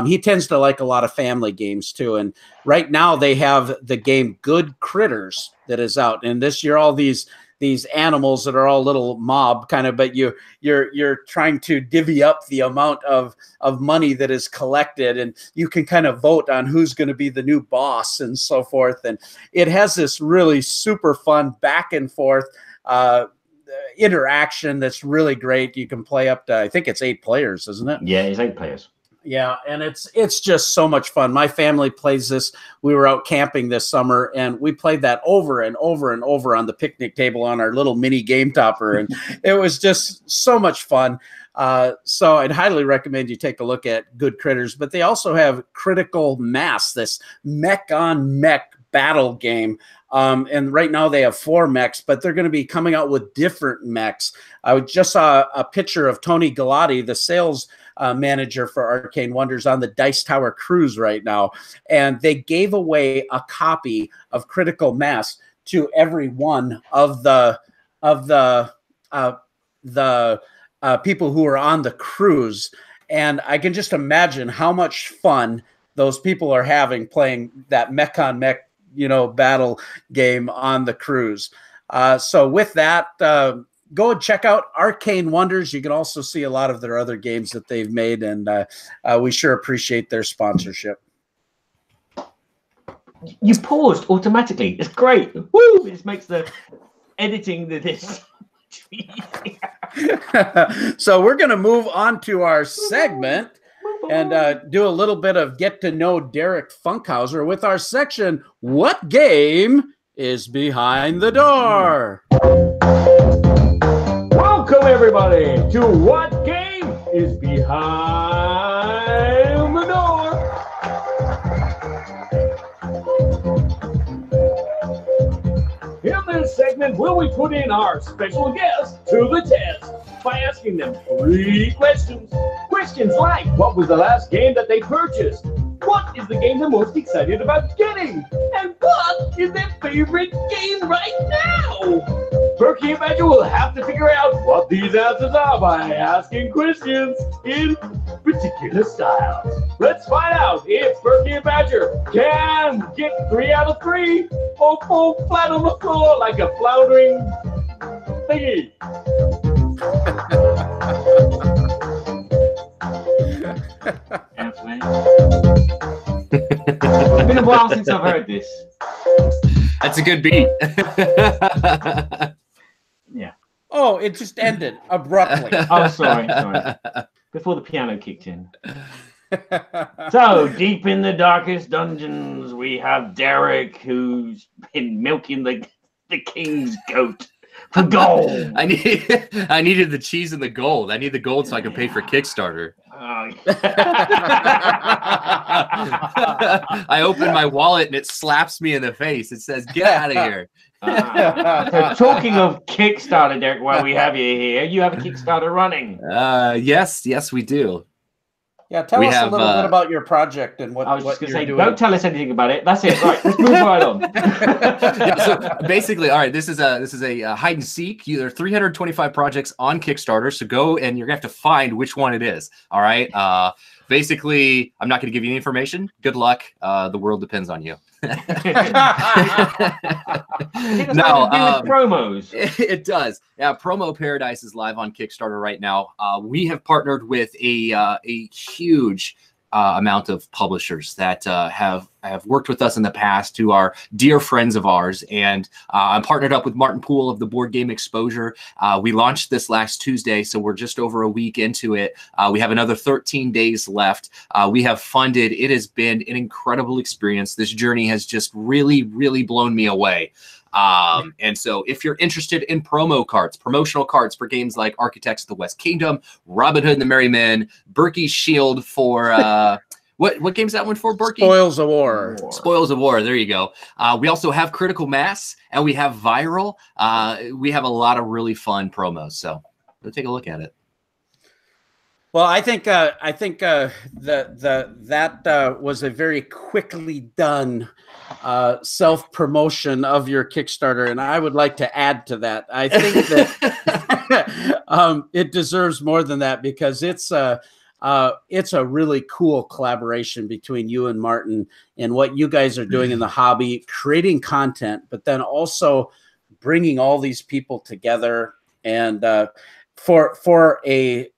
He tends to like a lot of family games too. And right now they have the game Good Critters that is out. And this year, all these animals that are all little mob kind of, but you're trying to divvy up the amount of money that is collected, and you can kind of vote on who's going to be the new boss and so forth. And it has this really super fun back and forth interaction that's really great. You can play up to, I think it's 8 players, isn't it? Yeah, it's 8 players. Yeah, and it's just so much fun. My family plays this. We were out camping this summer, and we played that over and over and over on the picnic table on our little mini game topper, and it was just so much fun. So I'd highly recommend you take a look at Good Critters. But they also have Critical Mass, this mech-on-mech battle game. And right now they have 4 mechs, but they're going to be coming out with different mechs. I just saw a picture of Tony Galati, the sales manager for Arcane Wonders, on the Dice Tower cruise right now. And they gave away a copy of Critical Mass to every one of the people who are on the cruise. And I can just imagine how much fun those people are having playing that mech-on-mech, you know, battle game on the cruise. So with that, go and check out Arcane Wonders. You can also see a lot of their other games that they've made, and we sure appreciate their sponsorship. You paused automatically. It's great. Woo! It makes the editing this easier. So we're going to move on to our segment and do a little bit of get to know Derek Funkhouser with our section, What Game is Behind the Door? Welcome, everybody, to What Game is behind the door. In this segment, will we put in our special guest to the test by asking them 3 questions. Questions like, what was the last game that they purchased? What is the game they're most excited about getting? And what is their favorite game right now? Berkey and Badger will have to figure out what these answers are by asking questions in particular styles. Let's find out if Berkey and Badger can get 3 out of 3 or fall flat on the floor like a floundering thingy. It's been a while since I've heard this. That's a good beat. Yeah. Oh, it just ended abruptly. Oh, sorry. Before the piano kicked in. So, deep in the darkest dungeons, we have Derek, who's been milking the king's goat for gold. I needed the cheese and the gold. I need the gold so I can pay for Kickstarter. I open my wallet and it slaps me in the face. It says, "Get out of here." So talking of Kickstarter, Derek, while we have you here, you have a Kickstarter running. Yes, we do. Yeah, tell us a little bit about your project and what I was just you're going to say, doing. don't tell us anything about it. That's it. Right, let's move right on. Yeah, so basically, all right, this is a hide and seek. There are 325 projects on Kickstarter, so go and you're gonna have to find which one it is. All right. Basically, I'm not going to give you any information. Good luck. The world depends on you. No, promos. It does. Yeah, Promo Paradise is live on Kickstarter right now. We have partnered with a huge amount of publishers that have worked with us in the past, who are dear friends of ours, and I'm partnered up with Martin Poole of the Board Game Exposure. We launched this last Tuesday, so we're just over a week into it. We have another 13 days left. We have funded. It has been an incredible experience. This journey has just really, really blown me away. And so if you're interested in promotional cards for games like Architects of the West Kingdom, Robin Hood and the Merry Men, Berkey's Shield for what game's that one for, Berkey? Spoils of War. Spoils of War. There you go. We also have Critical Mass and we have Viral. We have a lot of really fun promos. So go take a look at it. Well, I think that was a very quickly done self-promotion of your Kickstarter, and I would like to add to that. I think that it deserves more than that, because it's a really cool collaboration between you and Martin and what you guys are doing in the hobby, creating content, but then also bringing all these people together. And for a,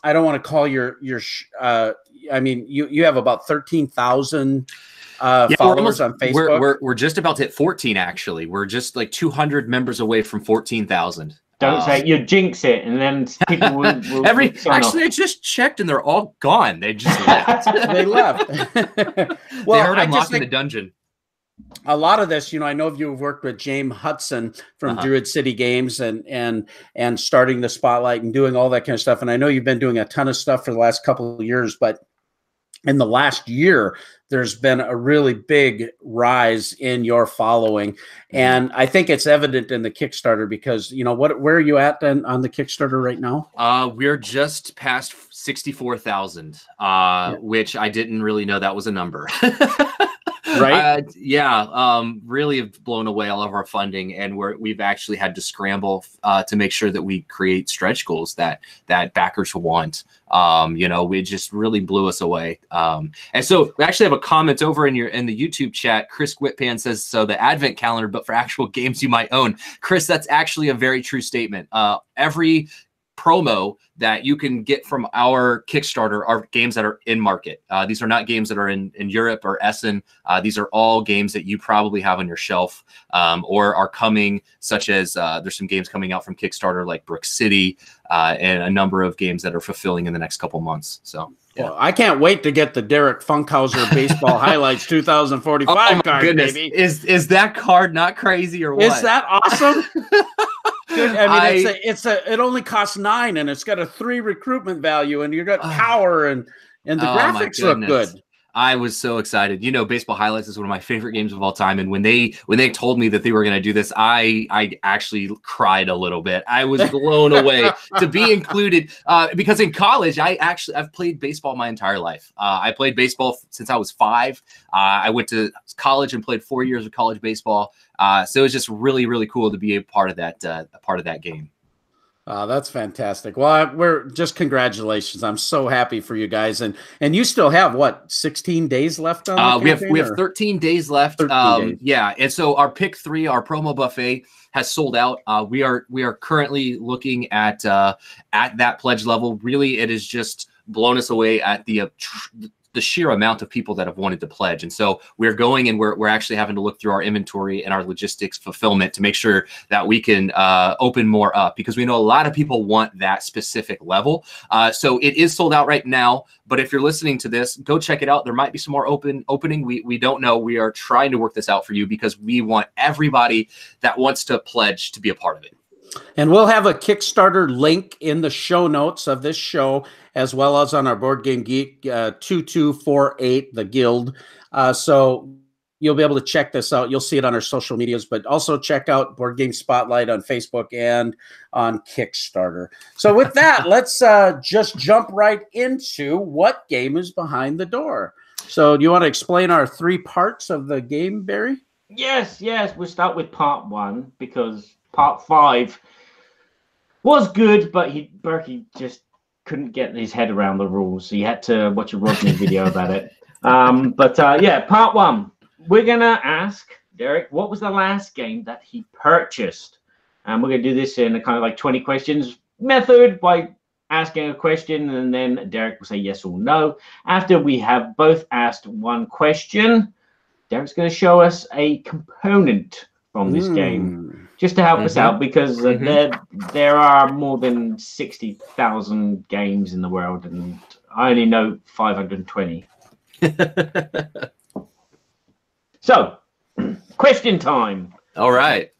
I don't want to call your I mean, you have about 13,000 followers on Facebook. We're just about to hit 14, actually. We're just like 200 members away from 14,000. Don't say you jinx it, and then people will actually, I just checked and they're all gone. They just left. They left. Well, they heard I'm locked in the dungeon. A lot of this, I know you've worked with James Hudson from Druid City Games and starting the Spotlight and doing all that kind of stuff. And I know you've been doing a ton of stuff for the last couple of years, but in the last year, there's been a really big rise in your following. And I think it's evident in the Kickstarter, because, where are you at then on the Kickstarter right now? We're just past 64,000, which I didn't really know that was a number. Right. Really have blown away all of our funding, and we've actually had to scramble to make sure that we create stretch goals that backers want. It just really blew us away. And so we actually have a comment over in the YouTube chat. Chris Whitpan says, so the advent calendar, but for actual games you might own. Chris, that's actually a very true statement. Every promo that you can get from our Kickstarter are games that are in market. These are not games that are in Europe or Essen. These are all games that you probably have on your shelf or are coming, such as there's some games coming out from Kickstarter like Brook City and a number of games that are fulfilling in the next couple months. So yeah. Well, I can't wait to get the Derek Funkhouser Baseball Highlights 2045 card, goodness. baby. Is that card not crazy or what? Is that awesome? Good. I mean, it only costs 9, and it's got a 3 recruitment value, and you got power, and the graphics look good. I was so excited. You know, Baseball Highlights is one of my favorite games of all time. And when they told me that they were going to do this, I actually cried a little bit. I was blown away to be included because in college, I've played baseball my entire life. I played baseball since I was 5. I went to college and played 4 years of college baseball. So it was just really, really cool to be a part of that game. That's fantastic. Well, we're just congratulations. I'm so happy for you guys. And you still have what, 16 days left on the campaign, we have 13 days left. 13 days. Yeah. And so our pick 3, our promo buffet has sold out. We are currently looking at that pledge level. Really, it has just blown us away at the sheer amount of people that have wanted to pledge. And so we're going and we're actually having to look through our inventory and our logistics fulfillment to make sure that we can open more up, because we know a lot of people want that specific level. So it is sold out right now, but if you're listening to this, go check it out. There might be some more opening. We don't know. We are trying to work this out for you because we want everybody that wants to pledge to be a part of it. And we'll have a Kickstarter link in the show notes of this show, as well as on our Board Game Geek 2248, the Guild. So you'll be able to check this out. You'll see it on our social medias, but also check out Board Game Spotlight on Facebook and on Kickstarter. So with that, let's just jump right into what game is behind the door. So do you want to explain our 3 parts of the game, Barry? Yes. We'll start with part 1 because part 5 was good, but Berkey just couldn't get his head around the rules. So he had to watch a Rodney video about it. Yeah, part 1. We're going to ask Derek, what was the last game that he purchased? And we're going to do this in a kind of like 20 questions method by asking a question, and then Derek will say yes or no. After we have both asked one question, Derek's going to show us a component from this game, just to help us out, because there are more than 60,000 games in the world, and I only know 520. So, question time. All right.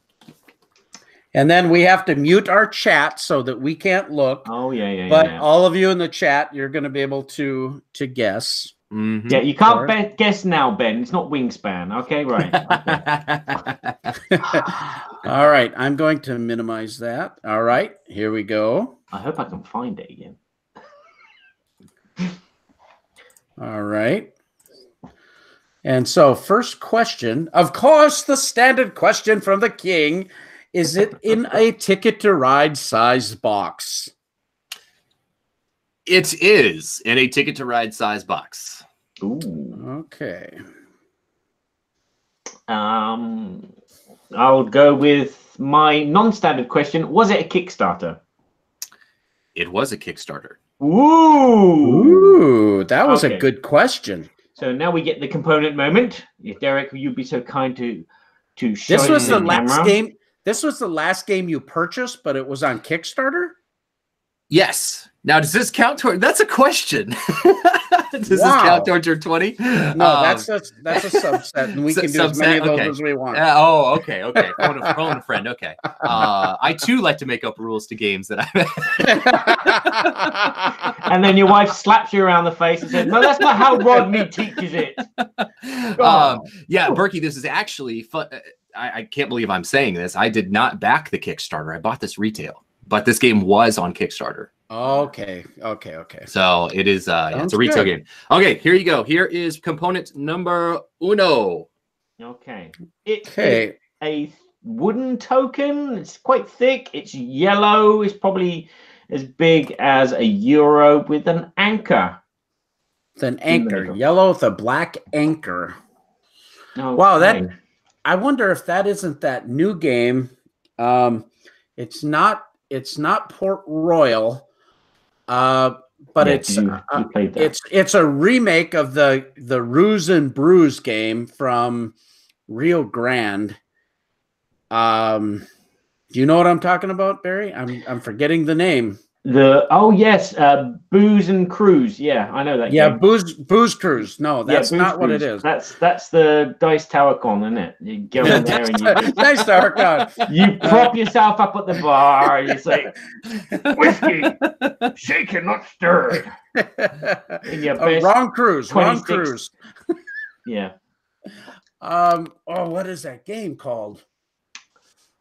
And then we have to mute our chat so that we can't look. Oh, yeah. But all of you in the chat, you're going to be able to guess. Mm-hmm. Yeah, you can't guess now, Ben. It's not Wingspan. Okay, right. Okay. All right, I'm going to minimize that. All right, here we go. I hope I can find it again. All right. And so first question, of course, the standard question from the king, is it in a Ticket to Ride size box? It is in a Ticket to Ride size box. Ooh. Okay. I'll go with my non-standard question. Was it a Kickstarter? It was a Kickstarter. Ooh, that was a good question. So now we get the component moment. If Derek, you'd be so kind to show this was the last camera. game. This was the last game you purchased, but it was on Kickstarter? Yes. Now, does this count toward? That's a question. Does this count towards your 20? No, that's a subset, and we can do as many of those as we want. Okay. Phone a friend. Okay. I too like to make up rules to games that I. And then your wife slaps you around the face and says, "No, that's not how Rodney teaches it." Yeah, Berkey, this is actually fun. I can't believe I'm saying this. I did not back the Kickstarter. I bought this retail, but this game was on Kickstarter. Okay. So it is, it's a retail game. Okay, here you go. Here is component number 1. Okay. It's a wooden token. It's quite thick. It's yellow. It's probably as big as a euro with an anchor. It's an anchor. Yellow with a black anchor. Okay. Wow, I wonder if that isn't that new game. It's not Port Royal. But it's a remake of the Ruse and Brews game from Rio Grande. Do you know what I'm talking about, Barry? I'm forgetting the name. Oh yes, Booze and Cruise. Yeah, I know that. Yeah, game. Booze Cruise. No, that's not what it is. That's the Dice Tower Con, isn't it? You go in there and you Dice Tower Con. You prop yourself up at the bar. You say, "Whiskey, shaken, not stirred." Wrong cruise. Wrong cruise. Yeah. Oh, what is that game called?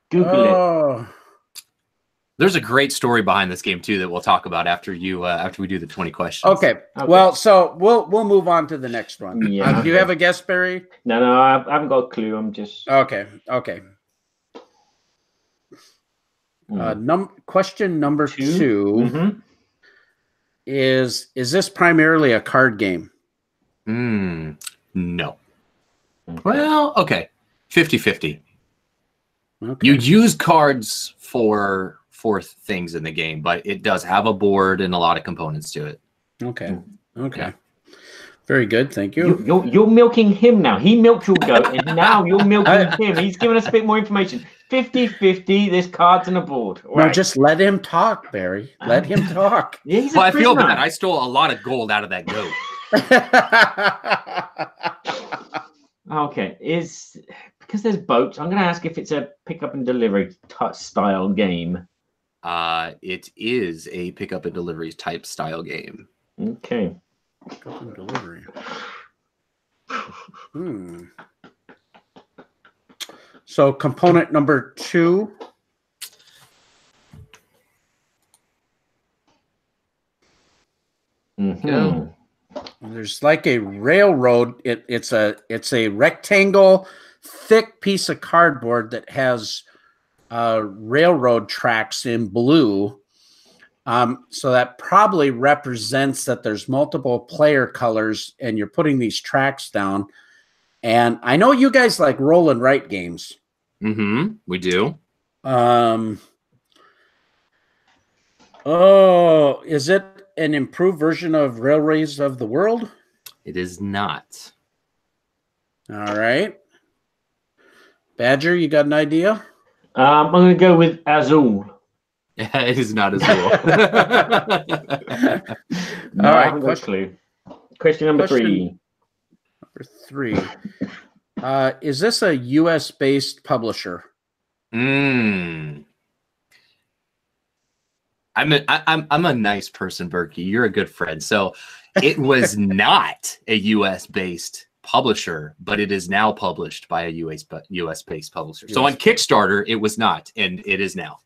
Google it. There's a great story behind this game too that we'll talk about after we do the 20 questions. Okay. Well, so we'll move on to the next one. Yeah. Do you have a guess, Barry? No, I haven't got a clue. I'm just okay. Question number two is this primarily a card game? No. Well, okay. 50-50. Okay. You use cards for things in the game, but it does have a board and a lot of components to it. Okay. Very good. Thank you. You're milking him now. He milked your goat, and now you're milking him. He's giving us a bit more information. 50-50, there's cards and a board. Right. No, just let him talk, Barry. Let him talk. Yeah, well, I feel bad. I stole a lot of gold out of that goat. Okay, because there's boats, I'm going to ask if it's a pick-up and delivery style game. It is a pick-up and delivery type style game. Okay. Pick-up and delivery. So component number 2. There's like a railroad. It's a rectangle, thick piece of cardboard that has railroad tracks in blue. So that probably represents that there's multiple player colors, and you're putting these tracks down. And I know you guys like roll and write games. We do. Oh, is it an improved version of Railways of the World? It is not. All right. Badger, you got an idea? I'm going to go with Azul. It is not Azul. No, I haven't got a clue. Question number 3. Number 3. Is this a U.S.-based publisher? I'm a nice person, Berkey. You're a good friend. So it was not a U.S.-based publisher, but it is now published by a U.S.-based publisher. So on Kickstarter, it was not, and it is now.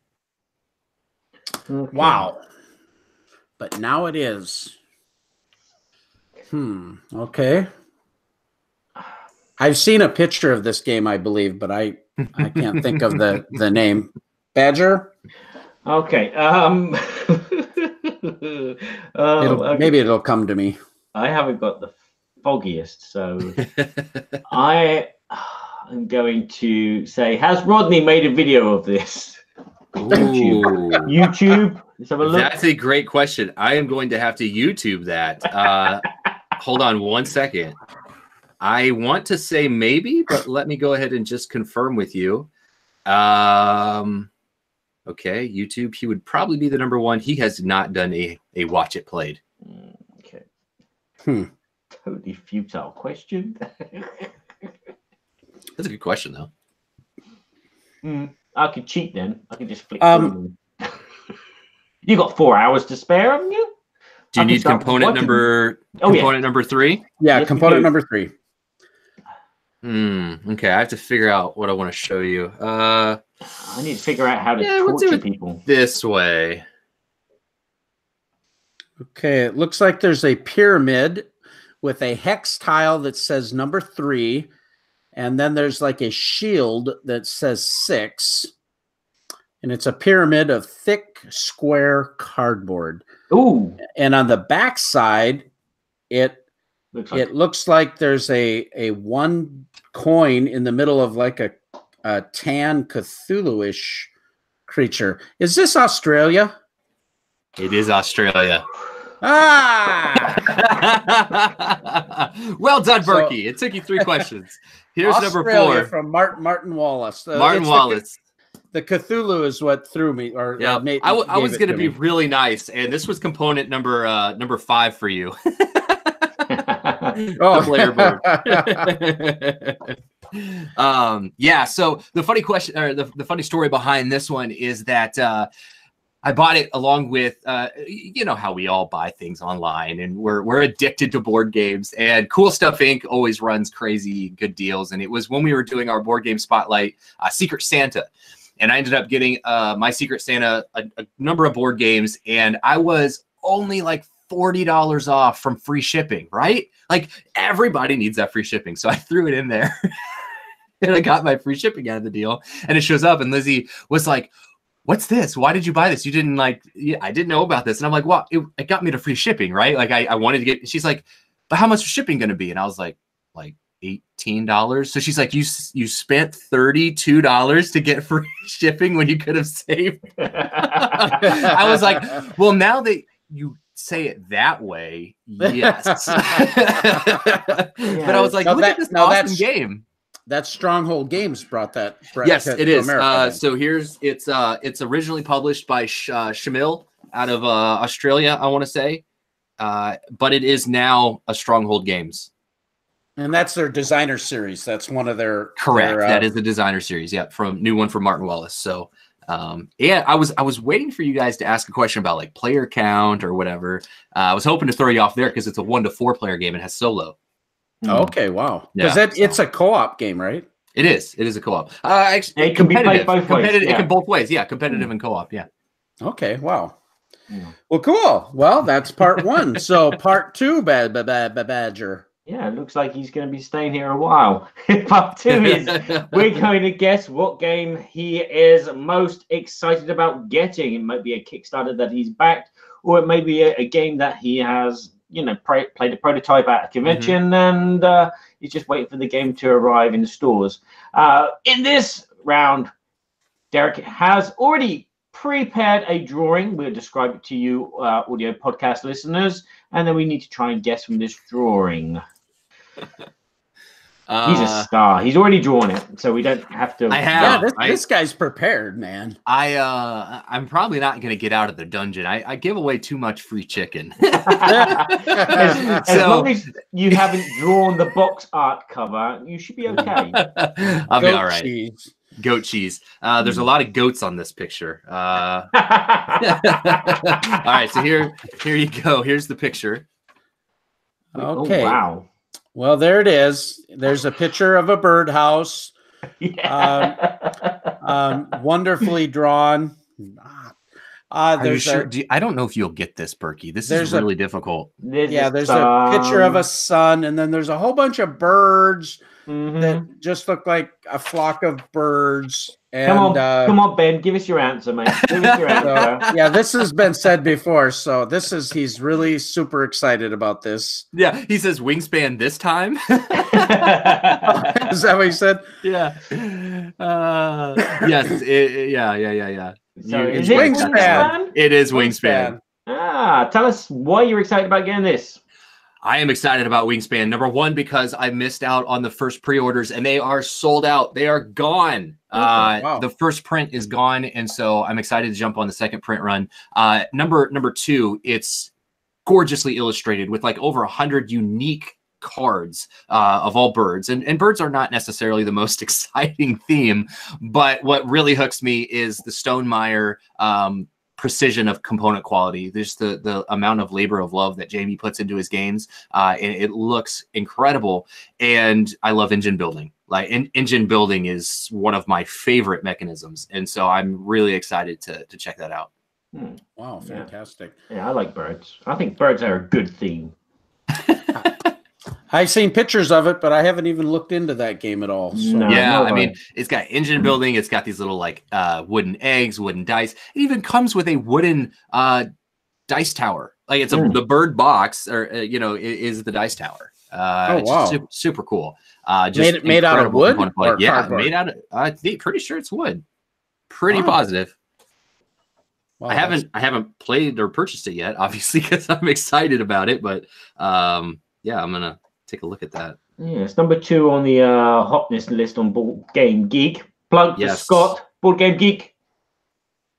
Wow. But now it is. Okay. I've seen a picture of this game, I believe, but I can't think of the name. Badger? Okay. Maybe it'll come to me. I haven't got the foggiest, so I am going to say, has Rodney made a video of this? YouTube. Let's have a look. That's a great question. I am going to have to YouTube that. Hold on one second. I want to say maybe, but let me go ahead and just confirm with you. Okay, YouTube. He would probably be the number one. He has not done a watch it played. Okay. Totally futile question. That's a good question, though. I could cheat then. I could just flick through them. You got 4 hours to spare, haven't you? Do you need component number number 3? Yeah, yes, component number 3. Okay, I have to figure out what I want to show you. I need to figure out how to torture people. This way. Okay, it looks like there's a pyramid with a hex tile that says number 3, and then there's like a shield that says 6, and it's a pyramid of thick square cardboard. Ooh! And on the back side, it looks like there's a 1 coin in the middle of like a tan Cthulhu-ish creature. Is this Australia? It is Australia. Ah! Well done, Berkey. It took you 3 questions. Here's Australia number 4 from Martin Wallace. Martin Wallace. The Cthulhu is what threw me. Or yeah, I was going to be really nice, and this was component number 5 for you. Oh, the player board. Yeah. So the funny question, or the funny story behind this one is that I bought it along with, you know how we all buy things online, and we're addicted to board games. And Cool Stuff Inc. always runs crazy good deals. And it was when we were doing our board game spotlight, Secret Santa, and I ended up getting my Secret Santa a number of board games, and I was only like $40 off from free shipping, right? Like everybody needs that free shipping. So I threw it in there and I got my free shipping out of the deal, and it shows up, and Lizzie was like, "What's this? Why did you buy this? You didn't I didn't know about this." And I'm like, "Well, it got me to free shipping, right? Like I wanted to get," she's like, "But how much is shipping going to be?" And I was like $18. So she's like, you spent $32 to get free shipping when you could have saved. I was like, well, now that you say it that way, yes. But I was like, look at this awesome game. That Stronghold Games brought that. Yes, it is. So it's originally published by Shamil out of Australia, I want to say, but it is now a Stronghold Games. And that's their designer series. That's one of their correct. That is the designer series. Yeah, from new one from Martin Wallace. So yeah, I was waiting for you guys to ask a question about like player count or whatever. I was hoping to throw you off there because it's a 1 to 4 player game. It has solo. Okay, wow. Because it's a co-op game, right? It is. It is a co-op. Actually, it can be played both ways. Yeah. It can both ways. Yeah, competitive and co-op. Yeah. Okay. Wow. Yeah. Well, cool. Well, that's part 1. So part 2, Badger. Yeah, it looks like he's going to be staying here a while. Part 2 is we're going to guess what game he is most excited about getting. It might be a Kickstarter that he's backed, or it may be a game that he has, played a prototype at a convention, and he's just waiting for the game to arrive in the stores. In this round, Derek has already prepared a drawing. We'll describe it to you, audio podcast listeners, and then we need to try and guess from this drawing. He's a star. He's already drawn it, so we don't have to. I have. Yeah, this guy's prepared, man. I'm probably not going to get out of the dungeon. I give away too much free chicken. As long as you haven't drawn the box art cover, you should be okay. I'll be all right. Cheese. Goat cheese. There's a lot of goats on this picture. All right, so here you go. Here's the picture. Okay. Oh, wow. Well, there it is. There's a picture of a birdhouse. Wonderfully drawn. Are you sure? I don't know if you'll get this, Berkey. This is really difficult. There's a picture of a sun, and then there's a whole bunch of birds that just look like a flock of birds. And, come on, Ben, give us your answer, mate. Give us your answer. Yeah, this has been said before, so he's really super excited about this. Yeah, he says wingspan this time. Is that what he said? Yeah. Yes. Yeah. So is it Wingspan? It is Wingspan. Tell us why you're excited about getting this. I am excited about Wingspan. Number 1, because I missed out on the first pre-orders and they are sold out. They are gone. Wow. The first print is gone, and so I'm excited to jump on the second print run. Number 2, it's gorgeously illustrated with like over 100 unique cards of all birds, and birds are not necessarily the most exciting theme, but what really hooks me is the Stonemaier precision of component quality. There's the amount of labor of love that Jamie puts into his games. It looks incredible, and I love engine building. Like engine building is one of my favorite mechanisms, and so I'm really excited to check that out. Wow, fantastic! Yeah, I like birds. I think birds are a good theme. I've seen pictures of it, but I haven't even looked into that game at all. So. I mean, it's got engine building. It's got these little like wooden eggs, wooden dice. It even comes with a wooden dice tower. Like it's the bird box, or is the dice tower. It's super cool. Just made out of wood. Or cardboard? Made out of. I'm pretty sure it's wood. Pretty positive. Wow, I haven't played or purchased it yet, obviously, because I'm excited about it. But I'm gonna take a look at that. Yeah, it's number 2 on the hotness list on Board Game Geek. Plug for Scott, Board Game Geek.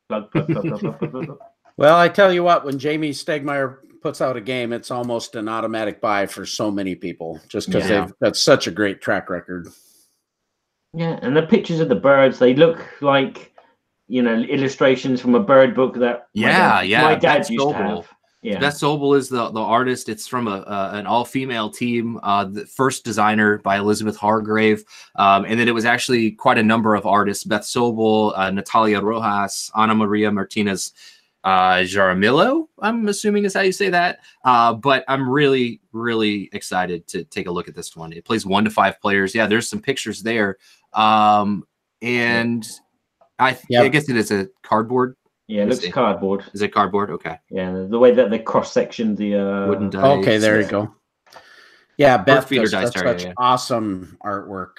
Plug, plug, plug, plug, plug, plug, plug, plug. Well, I tell you what, when Jamie Stegmaier puts out a game, it's almost an automatic buy for so many people, just because they've got such a great track record. Yeah, and the pictures of the birds, they look like, you know, illustrations from a bird book that my dad used to have. Yeah. Beth Sobel is the artist. It's from an all-female team, the first designer by Elizabeth Hargrave. And then it was actually quite a number of artists: Beth Sobel, Natalia Rojas, Ana Maria Martinez, Jaramillo, I'm assuming is how you say that. But I'm really, really excited to take a look at this one. It plays 1 to 5 players. Yeah, there's some pictures there. And I guess it is a cardboard. Yeah, it looks cardboard. Is it cardboard? Okay. Yeah, the way that they cross-section the wooden dice. Okay, there you go. Yeah, Beth does such awesome artwork.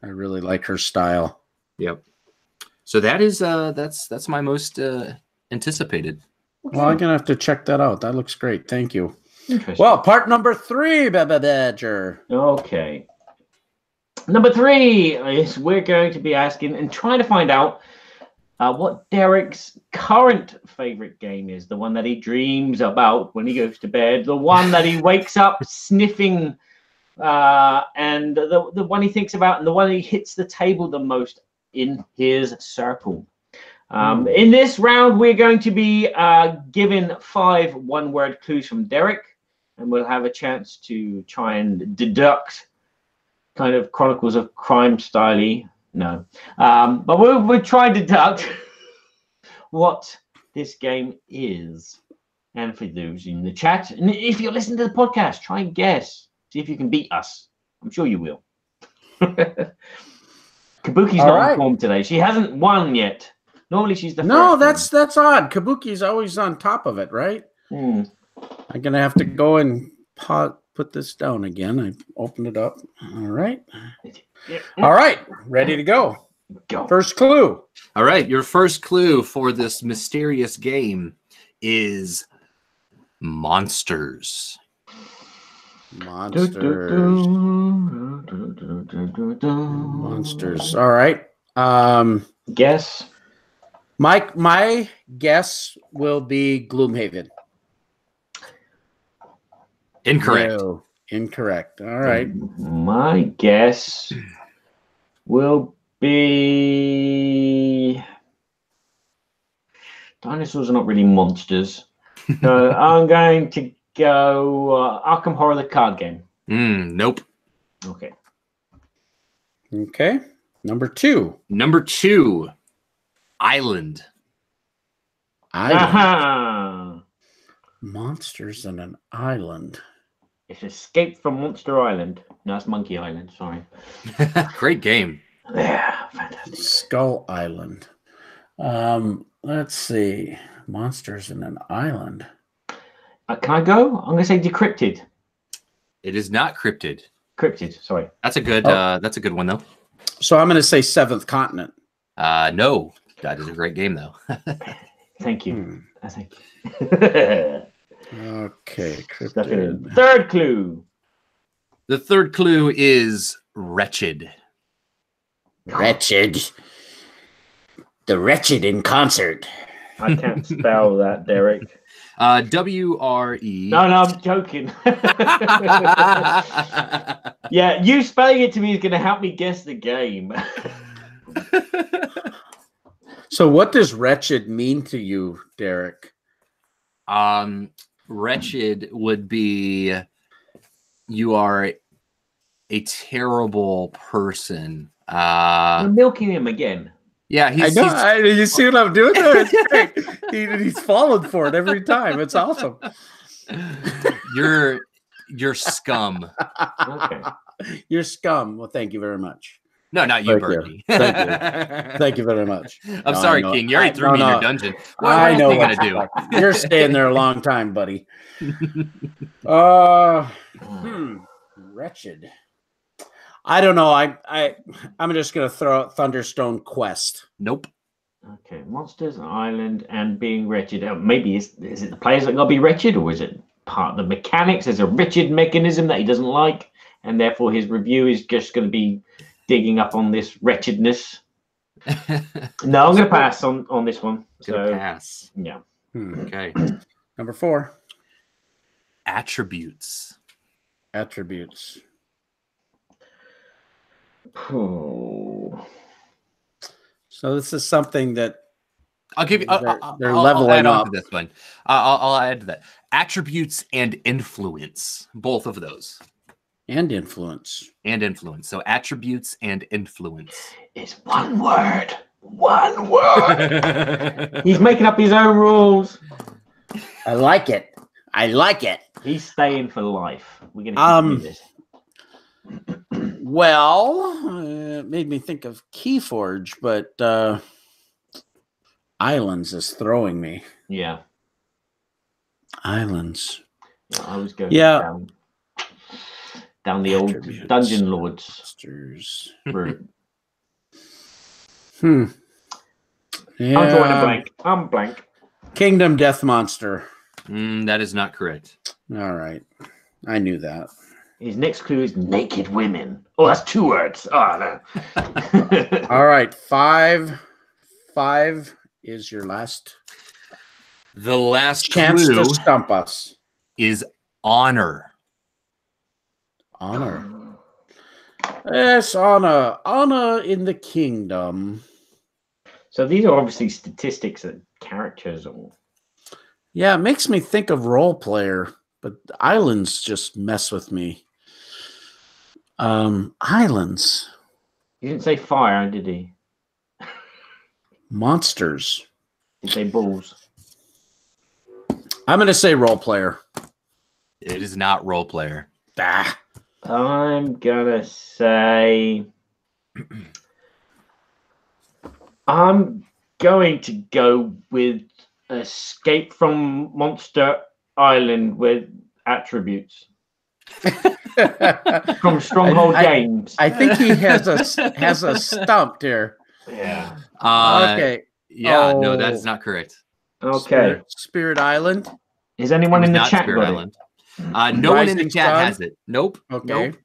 I really like her style. Yep. So that is that's my most anticipated. Well, I'm gonna have to check that out. That looks great. Thank you. Well, part number 3, Badger. Okay. Number 3 is we're going to be asking and trying to find out what Derek's current favorite game is, the one that he dreams about when he goes to bed, the one that he wakes up sniffing, and the one he thinks about, and the one he hits the table the most in his circle. In this round, we're going to be given 5 one-word clues from Derek, and we'll have a chance to try and deduct kind of Chronicles of Crime style-y. No, but we'll try and deduct what this game is. And for those in the chat, and if you're listening to the podcast, try and guess. See if you can beat us. I'm sure you will. Kabuki's not on form today. She hasn't won yet. Normally she's the first. That's odd. Kabuki's always on top of it, right? I'm gonna have to go and put this down again. I opened it up. All right. All right, ready to go. First clue. All right, your first clue for this mysterious game is monsters. Monsters. All right. Guess. My guess will be Gloomhaven. Incorrect. No, incorrect. All right. My guess will be dinosaurs are not really monsters. So I'm going to go Arkham Horror, the card game. Nope. Okay. Okay. Number 2. Number 2. Island. Monsters in an island. It's Escape from Monster Island. No, it's Monkey Island. Sorry. Great game. Yeah, fantastic. Skull Island. Let's see. Monsters in an island. Can I go? I'm going to say Decrypted. It is not cryptid. Cryptid. Sorry. That's a good. That's a good one though. So I'm going to say Seventh Continent. No, that is a great game though. Thank you. Thank you. Okay. Cryptid. Third clue. The third clue is wretched. Wretched. The Wretched in concert. I can't spell that, Derek. W-R-E. No, I'm joking. Yeah, you spelling it to me is going to help me guess the game. So what does wretched mean to you, Derek? Wretched would be you are a terrible person. You're milking him again. Yeah, I know. You see what I'm doing there? It's great. He's falling for it every time. It's awesome. You're scum. Okay. You're scum. Well, thank you very much. No, not you, Bertie. Thank you. Thank you very much. I'm sorry, King. You already threw me in your dungeon. What I know what you what to do. You're staying there a long time, buddy. Wretched. I don't know. I'm just gonna throw out Thunderstone Quest. Nope. Okay, monsters, island, and being wretched. Maybe is it the players that gotta be wretched, or is it part of the mechanics? There's a wretched mechanism that he doesn't like, and therefore his review is just going to be digging up on this wretchedness. No, I'm going to pass on this one. Gonna So pass. yeah. Okay. Number 4. Attributes. Attributes. Oh. So this is something that I'll give you. they're I'll leveling add on up. to this one. I'll add to that. Attributes and influence. Both of those. And influence. And influence. So attributes and influence. It's one word. One word. He's making up his own rules. I like it. I like it. He's staying for life. We're going to keep this. Well, it made me think of Keyforge, but Islands is throwing me. Yeah. Islands. Yeah, I was going down the old Attributes. Dungeon Lords Monsters. route. Yeah. I'm drawing a blank. I'm blank. Kingdom Death Monster. That is not correct. All right. I knew that. His next clue is naked women. Oh, that's 2 words. Oh, no. All right. 5 is your last The last chance clue to stump us. is honor. Honor. Yes, honor. Honor in the kingdom. So these are obviously statistics and characters. Or Yeah, it makes me think of role player, but islands just mess with me. Islands. he didn't say fire, did he? Monsters. He say bulls. I'm going to say role player. It is not role player. Ah. I'm gonna say I'm going to go with Escape from Monster Island with attributes from Stronghold Games. I think he has a stump here. Yeah. Okay. Yeah, no, that is not correct. Okay. Spirit Island. Is anyone in the Not chat Spirit got Island. No one in the Rising chat Sun? has it. Nope. Okay. Nope.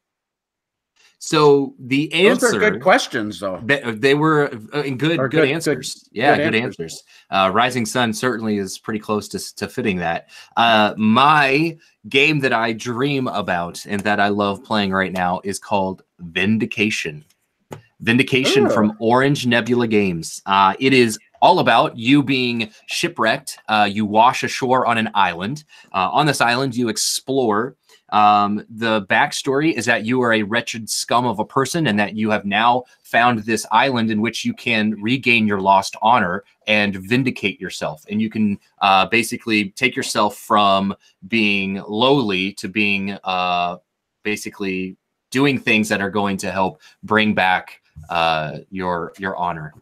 So the answer. Those are good questions, though. They were good answers. Yeah, good good answers. Rising Sun certainly is pretty close to fitting that. My game that I dream about and that I love playing right now is called Vindication. Vindication from Orange Nebula Games. It is all about you being shipwrecked. You wash ashore on an island. On this island, you explore. The backstory is that you are a wretched scum of a person and that you have now found this island in which you can regain your lost honor and vindicate yourself. And you can basically take yourself from being lowly to being basically doing things that are going to help bring back your honor.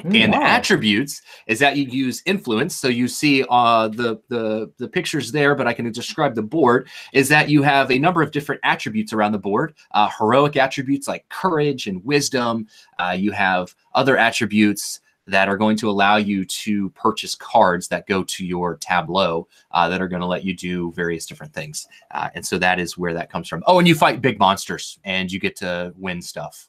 And attributes is that you use influence. So you see the pictures there, but I can describe the board, is that you have a number of different attributes around the board. Heroic attributes like courage and wisdom. You have other attributes that are going to allow you to purchase cards that go to your tableau that are going to let you do various different things. And so that is where that comes from. Oh, and you fight big monsters and you get to win stuff.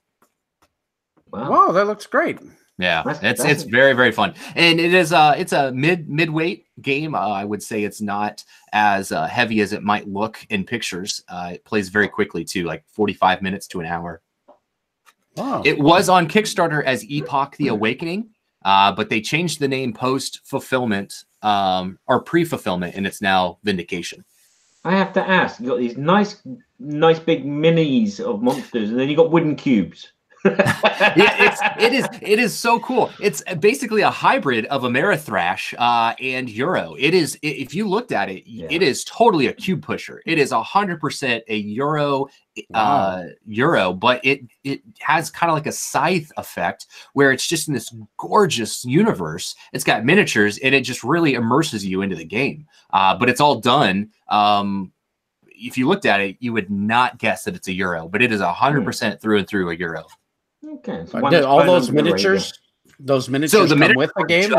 Wow, that looks great. Yeah, it's very, very fun, and it is it's a midweight game. I would say it's not as heavy as it might look in pictures. It plays very quickly too, like 45 minutes to an hour. Wow! It was on Kickstarter as Epoch: The Awakening, but they changed the name post fulfillment or pre fulfillment, and it's now Vindication. I have to ask. You got these nice big minis of monsters, and then you got wooden cubes. Yeah, it is so cool. It's basically a hybrid of Amerithrash and Euro. It is, if you looked at it, it is totally a cube pusher. It is 100% a Euro Euro, but it has kind of like a scythe effect where it's just in this gorgeous universe. It's got miniatures and it just really immerses you into the game. But it's all done. If you looked at it, you would not guess that it's a Euro, but it is 100% through and through a Euro. Okay. So all those miniatures, come with the game?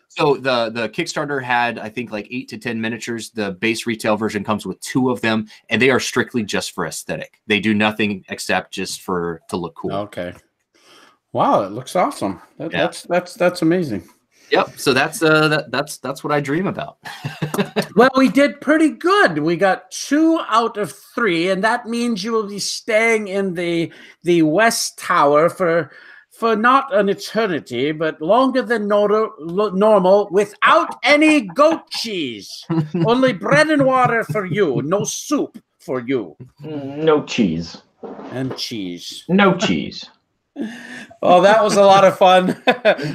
So the Kickstarter had, I think, like 8 to 10 miniatures. The base retail version comes with 2 of them, and they are strictly just for aesthetic. They do nothing except just to look cool. Okay. Wow, it looks awesome. That's amazing. Yep. So that's what I dream about. Well, we did pretty good. We got 2 out of 3, and that means you will be staying in the West Tower for not an eternity, but longer than normal, without any goat cheese. Only bread and water for you. No soup for you. No cheese. And cheese. No cheese. Oh, that was a lot of fun.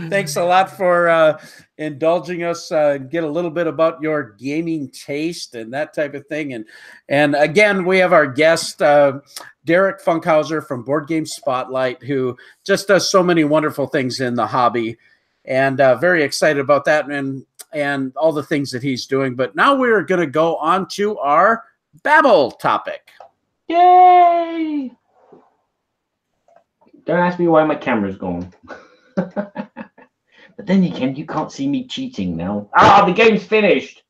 Thanks a lot for indulging us, get a little bit about your gaming taste and that type of thing. And again, we have our guest, Derek Funkhouser from Board Game Spotlight, who just does so many wonderful things in the hobby, and very excited about that and all the things that he's doing. But now we're going to go on to our Babble topic. Yay! Don't ask me why my camera's gone. But then again, you can't see me cheating now. The game's finished.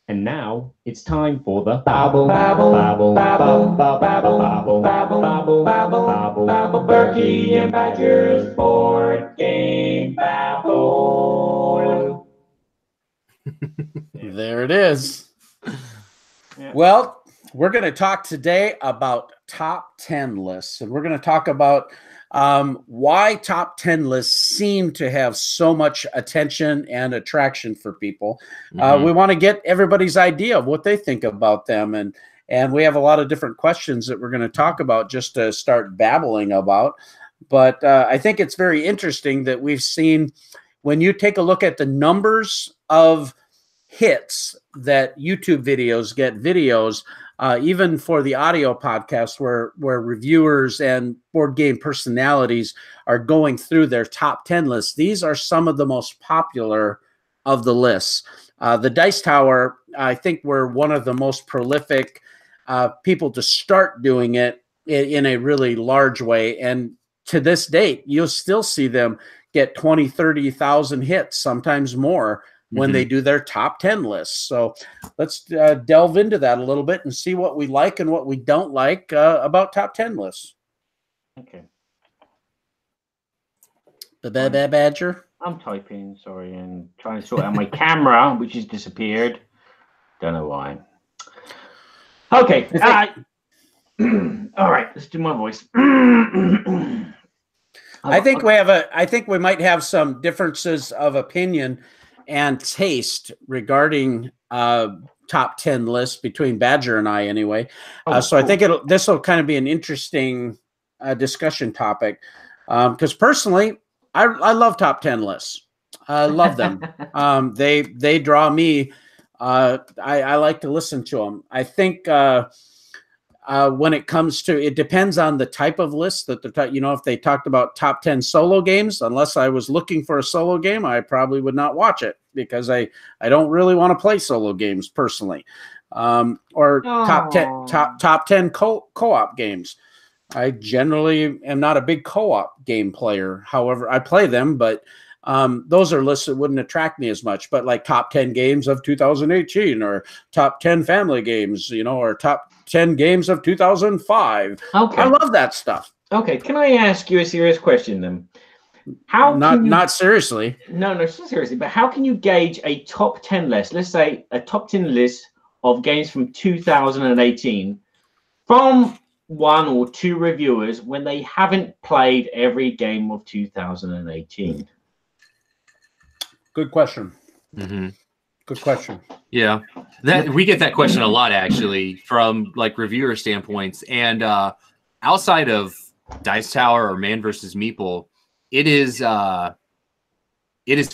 And now it's time for the Babble, Babble, Babble, Babble, Babble, Babble, Babble, Babble, Babble, Babble, Berkey and Badger's Board Game Babble. There it is. Yeah. Well, we're going to talk today about top 10 lists, and we're going to talk about why top 10 lists seem to have so much attention and attraction for people. We want to get everybody's idea of what they think about them, and we have a lot of different questions that we're going to talk about just to start babbling about. But I think it's very interesting that we've seen, when you take a look at the numbers of hits that YouTube videos get, even for the audio podcast, where reviewers and board game personalities are going through their top 10 lists, these are some of the most popular of the lists. The Dice Tower, I think, were one of the most prolific people to start doing it in a really large way. And to this date, you'll still see them get 20, 30,000 hits, sometimes more, when they do their top 10 lists. So let's delve into that a little bit and see what we like and what we don't like about top 10 lists. Okay. The Badger? I'm typing, sorry, and trying to sort out my camera, which has disappeared. Don't know why. Okay. All right, let's do my voice. I think we might have some differences of opinion and taste regarding top 10 lists between Badger and I, anyway. So cool. I think this will kind of be an interesting discussion topic, because personally, I love top 10 lists. I love them. They draw me. I like to listen to them. I think when it comes to, it depends on the type of list that if they talked about top 10 solo games, unless I was looking for a solo game, I probably would not watch it, because I don't really want to play solo games personally. Or top 10 co-op games. I generally am not a big co-op game player. However, I play them, but those are lists that wouldn't attract me as much. But like top 10 games of 2018, or top 10 family games, or top 10 games of 2005. Okay. I love that stuff. Okay. Can I ask you a serious question then? Not seriously. No, not seriously. But how can you gauge a top 10 list? Let's say a top 10 list of games from 2018 from 1 or 2 reviewers when they haven't played every game of 2018? Good question. Good question. Yeah, we get that question a lot, actually, from like reviewer standpoints. And outside of Dice Tower or Man vs. Meeple, it is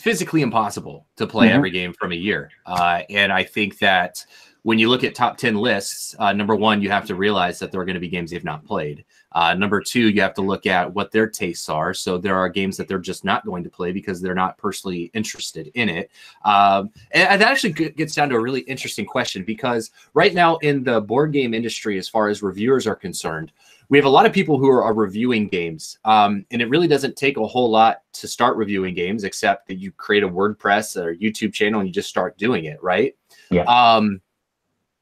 physically impossible to play every game from a year. And I think that when you look at top 10 lists, number one, you have to realize that there are going to be games they've not played. Number two, you have to look at what their tastes are. So there are games that they're just not going to play because they're not personally interested in it. And that actually gets down to a really interesting question, because right now in the board game industry, as far as reviewers are concerned, we have a lot of people who are reviewing games. And it really doesn't take a whole lot to start reviewing games, except that you create a WordPress or YouTube channel and you just start doing it, right? Yeah.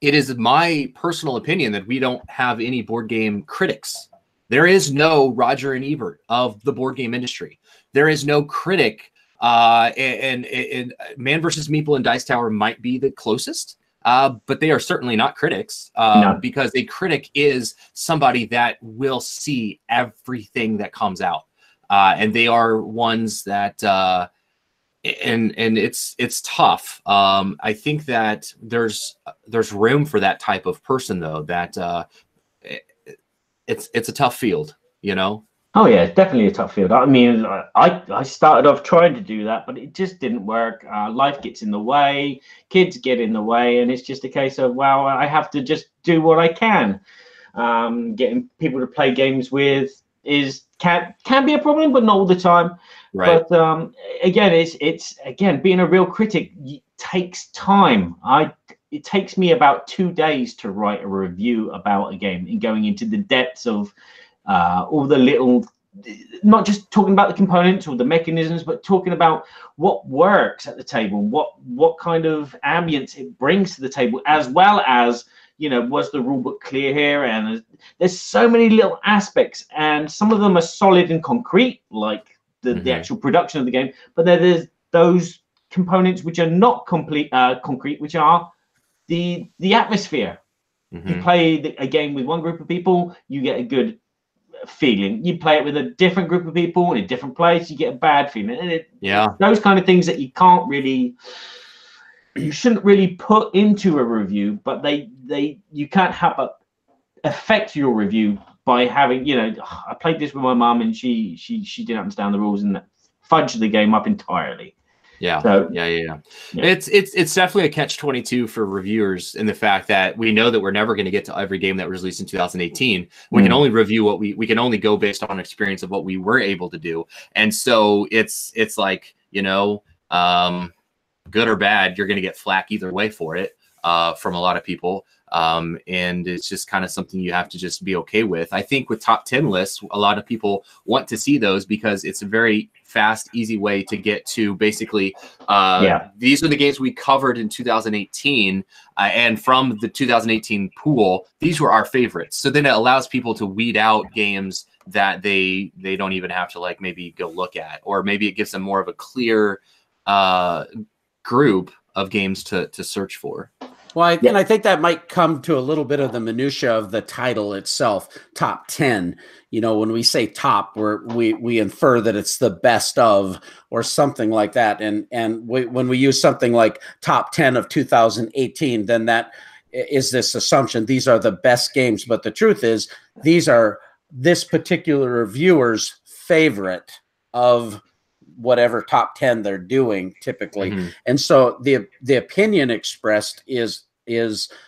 It is my personal opinion that we don't have any board game critics There is no Roger and Ebert of the board game industry. There is no critic. And Man vs. Meeple and Dice Tower might be the closest, but they are certainly not critics, No. because a critic is somebody that will see everything that comes out, and they are ones that and it's tough. I think that there's room for that type of person, though. That it's a tough field, you know. Oh yeah, it's definitely a tough field. I mean, I started off trying to do that, but it just didn't work. Life gets in the way, kids get in the way, and it's just a case of, well, I have to just do what I can. Getting people to play games with can be a problem, but not all the time. Right. But again, it's again, being a real critic takes time. It takes me about 2 days to write a review about a game and going into the depths of all the little, not just talking about the components or the mechanisms, but talking about what works at the table, what kind of ambience it brings to the table, as well as, you know, was the rule book clear here? And there's so many little aspects, and some of them are solid and concrete, like the actual production of the game, but there's those components which are not concrete, which are the atmosphere. You play a game with one group of people, you get a good feeling. You play it with a different group of people in a different place, you get a bad feeling. And those kind of things that you shouldn't really put into a review, but you can't help but affect your review by having, you know, I played this with my mum and she didn't understand the rules and fudged the game up entirely. Yeah. So, yeah. It's definitely a catch-22 for reviewers, in the fact that we know that we're never going to get to every game that was released in 2018. We can only review what we can only go based on experience of what we were able to do. And so it's like, you know, good or bad, you're going to get flack either way for it, from a lot of people. And it's just kind of something you have to just be okay with. I think with top 10 lists, a lot of people want to see those because it's a very fast, easy way to get to basically, these are the games we covered in 2018, and from the 2018 pool, these were our favorites. So then it allows people to weed out games that they don't even have to, like, maybe go look at, or maybe it gives them more of a clear group of games to search for. Well, and I think that might come to a little bit of the minutia of the title itself, top 10. You know, when we say top, we infer that it's the best of or something like that. And when we use something like top 10 of 2018, then that is this assumption these are the best games. But the truth is, these are this particular reviewer's favorite of whatever top 10 they're doing typically. And so the opinion expressed is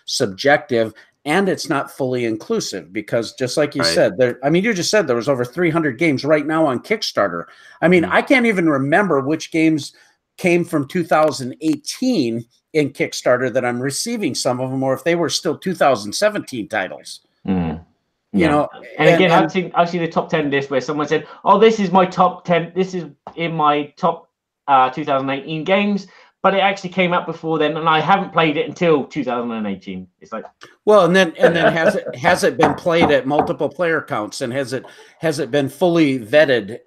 subjective, and it's not fully inclusive, because just like you said, you just said there was over 300 games right now on Kickstarter. I mean, I can't even remember which games came from 2018 in Kickstarter that I'm receiving some of them, or if they were still 2017 titles. You know, and again, I've seen the top 10 list where someone said, "Oh, this is my top 10. This is in my top 2018 games," but it actually came out before then, and I haven't played it until 2018. It's like, well, and then has it been played at multiple player counts, and has it been fully vetted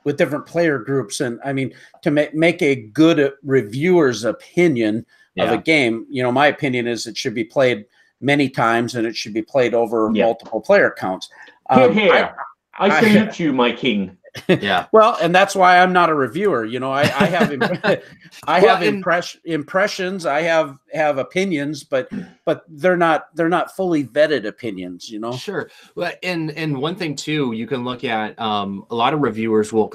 with different player groups? And I mean, to make a good reviewer's opinion of a game, you know, my opinion is it should be played many times, and it should be played over multiple player counts. Here. I salute you, my king. Well, and that's why I'm not a reviewer. You know, I have impressions. I have opinions, but they're not fully vetted opinions. You know. Sure. Well, and one thing too, you can look at a lot of reviewers will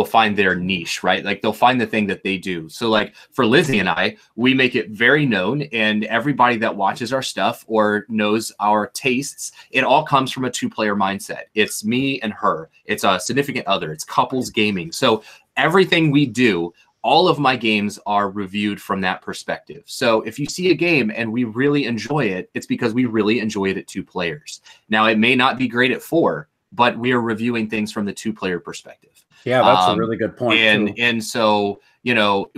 find their niche, right? Like they'll find the thing that they do. So like for Lizzie and I, we make it very known, and everybody that watches our stuff or knows our tastes, it all comes from a two-player mindset. It's me and her. It's a significant other. It's couples gaming. So everything we do, all of my games are reviewed from that perspective. So if you see a game and we really enjoy it, it's because we really enjoy it at 2 players. Now, it may not be great at 4, but we are reviewing things from the 2-player perspective. Yeah, that's a really good point. And so, you know,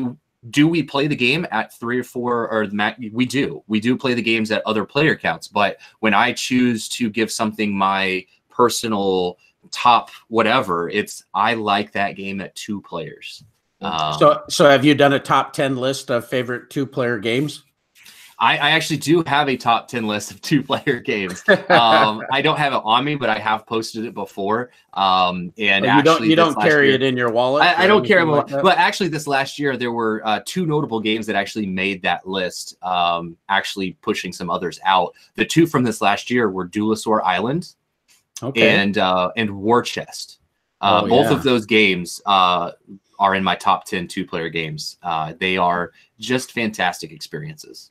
do we play the game at 3 or 4 or we do play the games at other player counts, but when I choose to give something my personal top whatever, I like that game at 2 players. So have you done a top 10 list of favorite 2-player games? I actually do have a top 10 list of 2-player games. I don't have it on me, but I have posted it before. And you don't carry it in your wallet? I don't carry it, but actually this last year there were 2 notable games that actually made that list, actually pushing some others out. The 2 from this last year were Duelosaur Island and War Chest. Both of those games are in my top 10 2-player games. They are just fantastic experiences.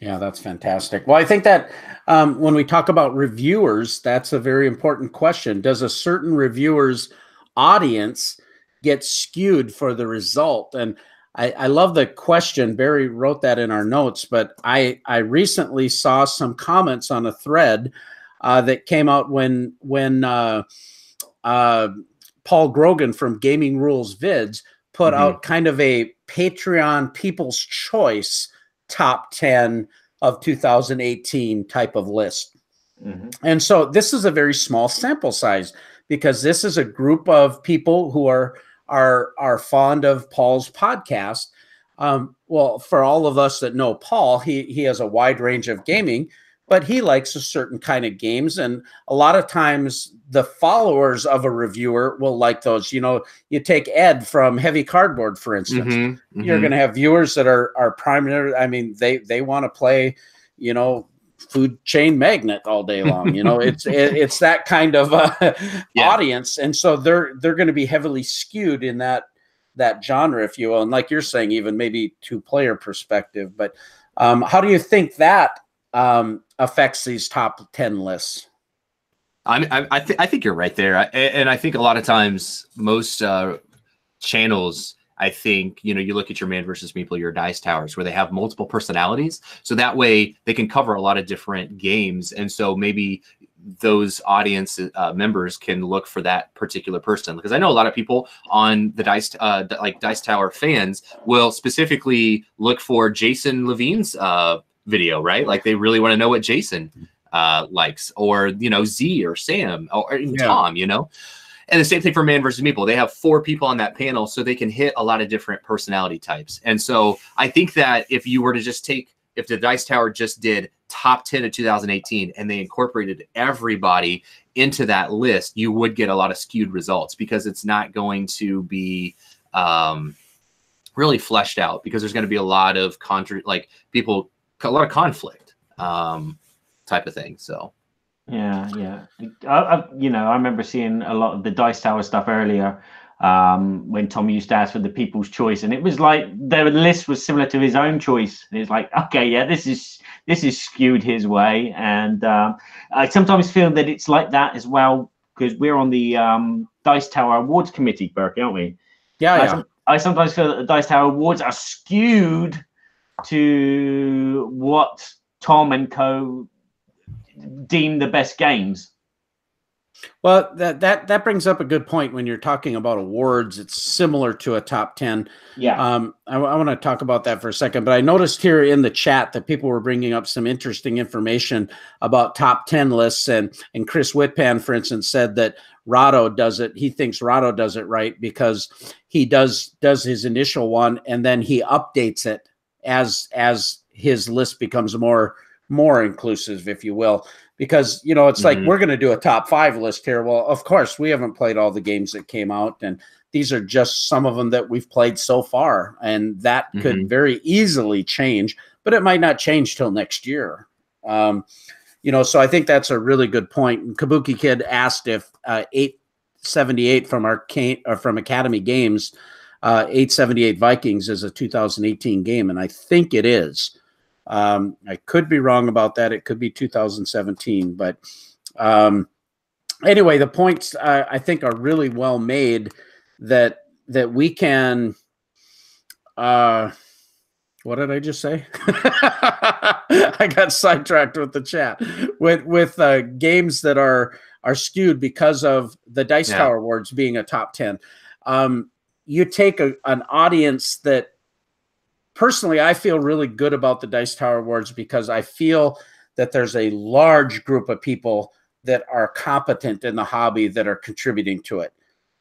Yeah, that's fantastic. Well, I think that when we talk about reviewers, that's a very important question. Does a certain reviewer's audience get skewed for the result? And I love the question. Barry wrote that in our notes, but I recently saw some comments on a thread that came out when Paul Grogan from Gaming Rules Vids put out kind of a Patreon People's Choice top 10 of 2018 type of list. And so this is a very small sample size because this is a group of people who are fond of Paul's podcast. Well, for all of us that know Paul, he has a wide range of gaming, but he likes a certain kind of games. And a lot of times the followers of a reviewer will like those. You know, you take Ed from Heavy Cardboard, for instance. You're going to have viewers that are primarily, I mean, they want to play, you know, Food Chain Magnet all day long. You know, it's that kind of audience. And so they're going to be heavily skewed in that genre, if you will. And like you're saying, even maybe 2-player perspective. But how do you think that affects these top 10 lists? I think you're right there, and I think a lot of times most channels, I think, you know, you look at your Man versus Meeple, your Dice Towers, where they have multiple personalities, so that way they can cover a lot of different games, and so maybe those audience members can look for that particular person. Because I know a lot of people on the Dice Dice Tower fans will specifically look for Jason Levine's video, right? Like they really want to know what Jason likes, or you know, Z or Sam or Tom, you know. And the same thing for Man versus Meeple. They have 4 people on that panel, so they can hit a lot of different personality types. And so I think that if you were to just if the Dice Tower just did top 10 of 2018 and they incorporated everybody into that list, you would get a lot of skewed results because it's not going to be really fleshed out, because there's going to be a lot of a lot of conflict type of thing. So yeah. I remember seeing a lot of the Dice Tower stuff earlier when Tom used to ask for the People's Choice, and it was like the list was similar to his own choice. It's like, okay, yeah, this is skewed his way, and I sometimes feel that it's like that as well, because we're on the Dice Tower Awards committee, Berkey, aren't we? Yeah. I sometimes feel that the Dice Tower Awards are skewed to what Tom and co deem the best games. Well, that brings up a good point when you're talking about awards. It's similar to a top 10. Yeah. I want to talk about that for a second, but I noticed here in the chat that people were bringing up some interesting information about top 10 lists, and Chris Whitpan, for instance, said that Rahdo does it. He thinks Rahdo does it right because he does his initial one and then he updates it as his list becomes more inclusive, if you will. Because, you know, it's like, we're going to do a top 5 list here. Well, of course, we haven't played all the games that came out, and these are just some of them that we've played so far. And that could very easily change, but it might not change till next year. You know, so I think that's a really good point. And Kabuki Kid asked if 878 from Arcane or from Academy Games, 878 Vikings is a 2018 game, and I think it is. I could be wrong about that. It could be 2017, but anyway, the points I think are really well made that we can. What did I just say? I got sidetracked with the chat with games that are skewed because of the Dice Tower Awards being a top 10. You take an audience that personally, I feel really good about the Dice Tower Awards because I feel that there's a large group of people that are competent in the hobby that are contributing to it.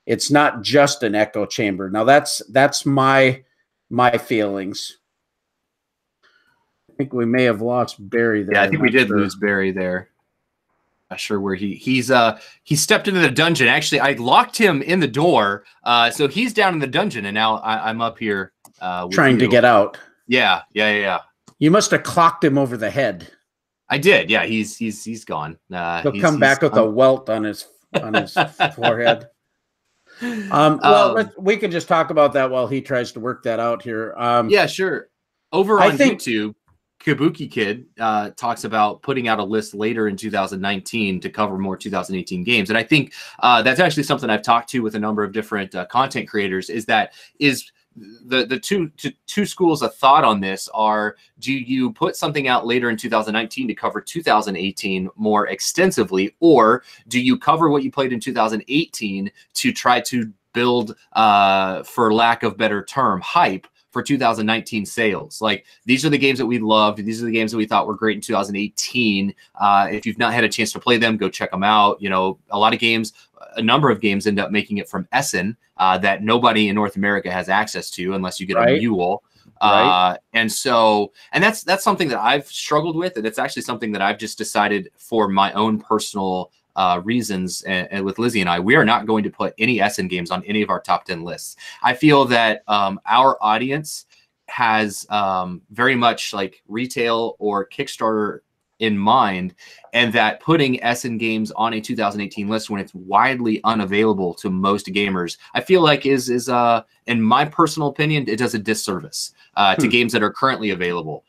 It's not just an echo chamber. Now that's my feelings. I think we may have lost Barry there. Yeah, I think we did lose Barry there. Not sure where he stepped into the dungeon. Actually, I locked him in the door, so he's down in the dungeon, and now I'm up here trying to get out. Yeah. You must have clocked him over the head. I did. Yeah, he's gone. He'll come back with a welt on his forehead. Well, we can just talk about that while he tries to work that out here. Yeah, sure. Over on YouTube, Kabuki Kid talks about putting out a list later in 2019 to cover more 2018 games, and I think that's actually something I've talked to with a number of different content creators. Is the two schools of thought on this are: do you put something out later in 2019 to cover 2018 more extensively, or do you cover what you played in 2018 to try to build, for lack of better term, hype for 2019 sales? Like, these are the games that we loved. These are the games that we thought were great in 2018. If you've not had a chance to play them, go check them out. You know, a number of games end up making it from Essen that nobody in North America has access to unless you get a mule. And that's something that I've struggled with, and it's actually something that I've just decided for my own personal reasons, and with Lizzie and I, we are not going to put any Essen games on any of our top 10 lists. I feel that our audience has very much like retail or Kickstarter in mind, and that putting Essen games on a 2018 list when it's widely unavailable to most gamers, I feel like is in my personal opinion, it does a disservice to games that are currently available.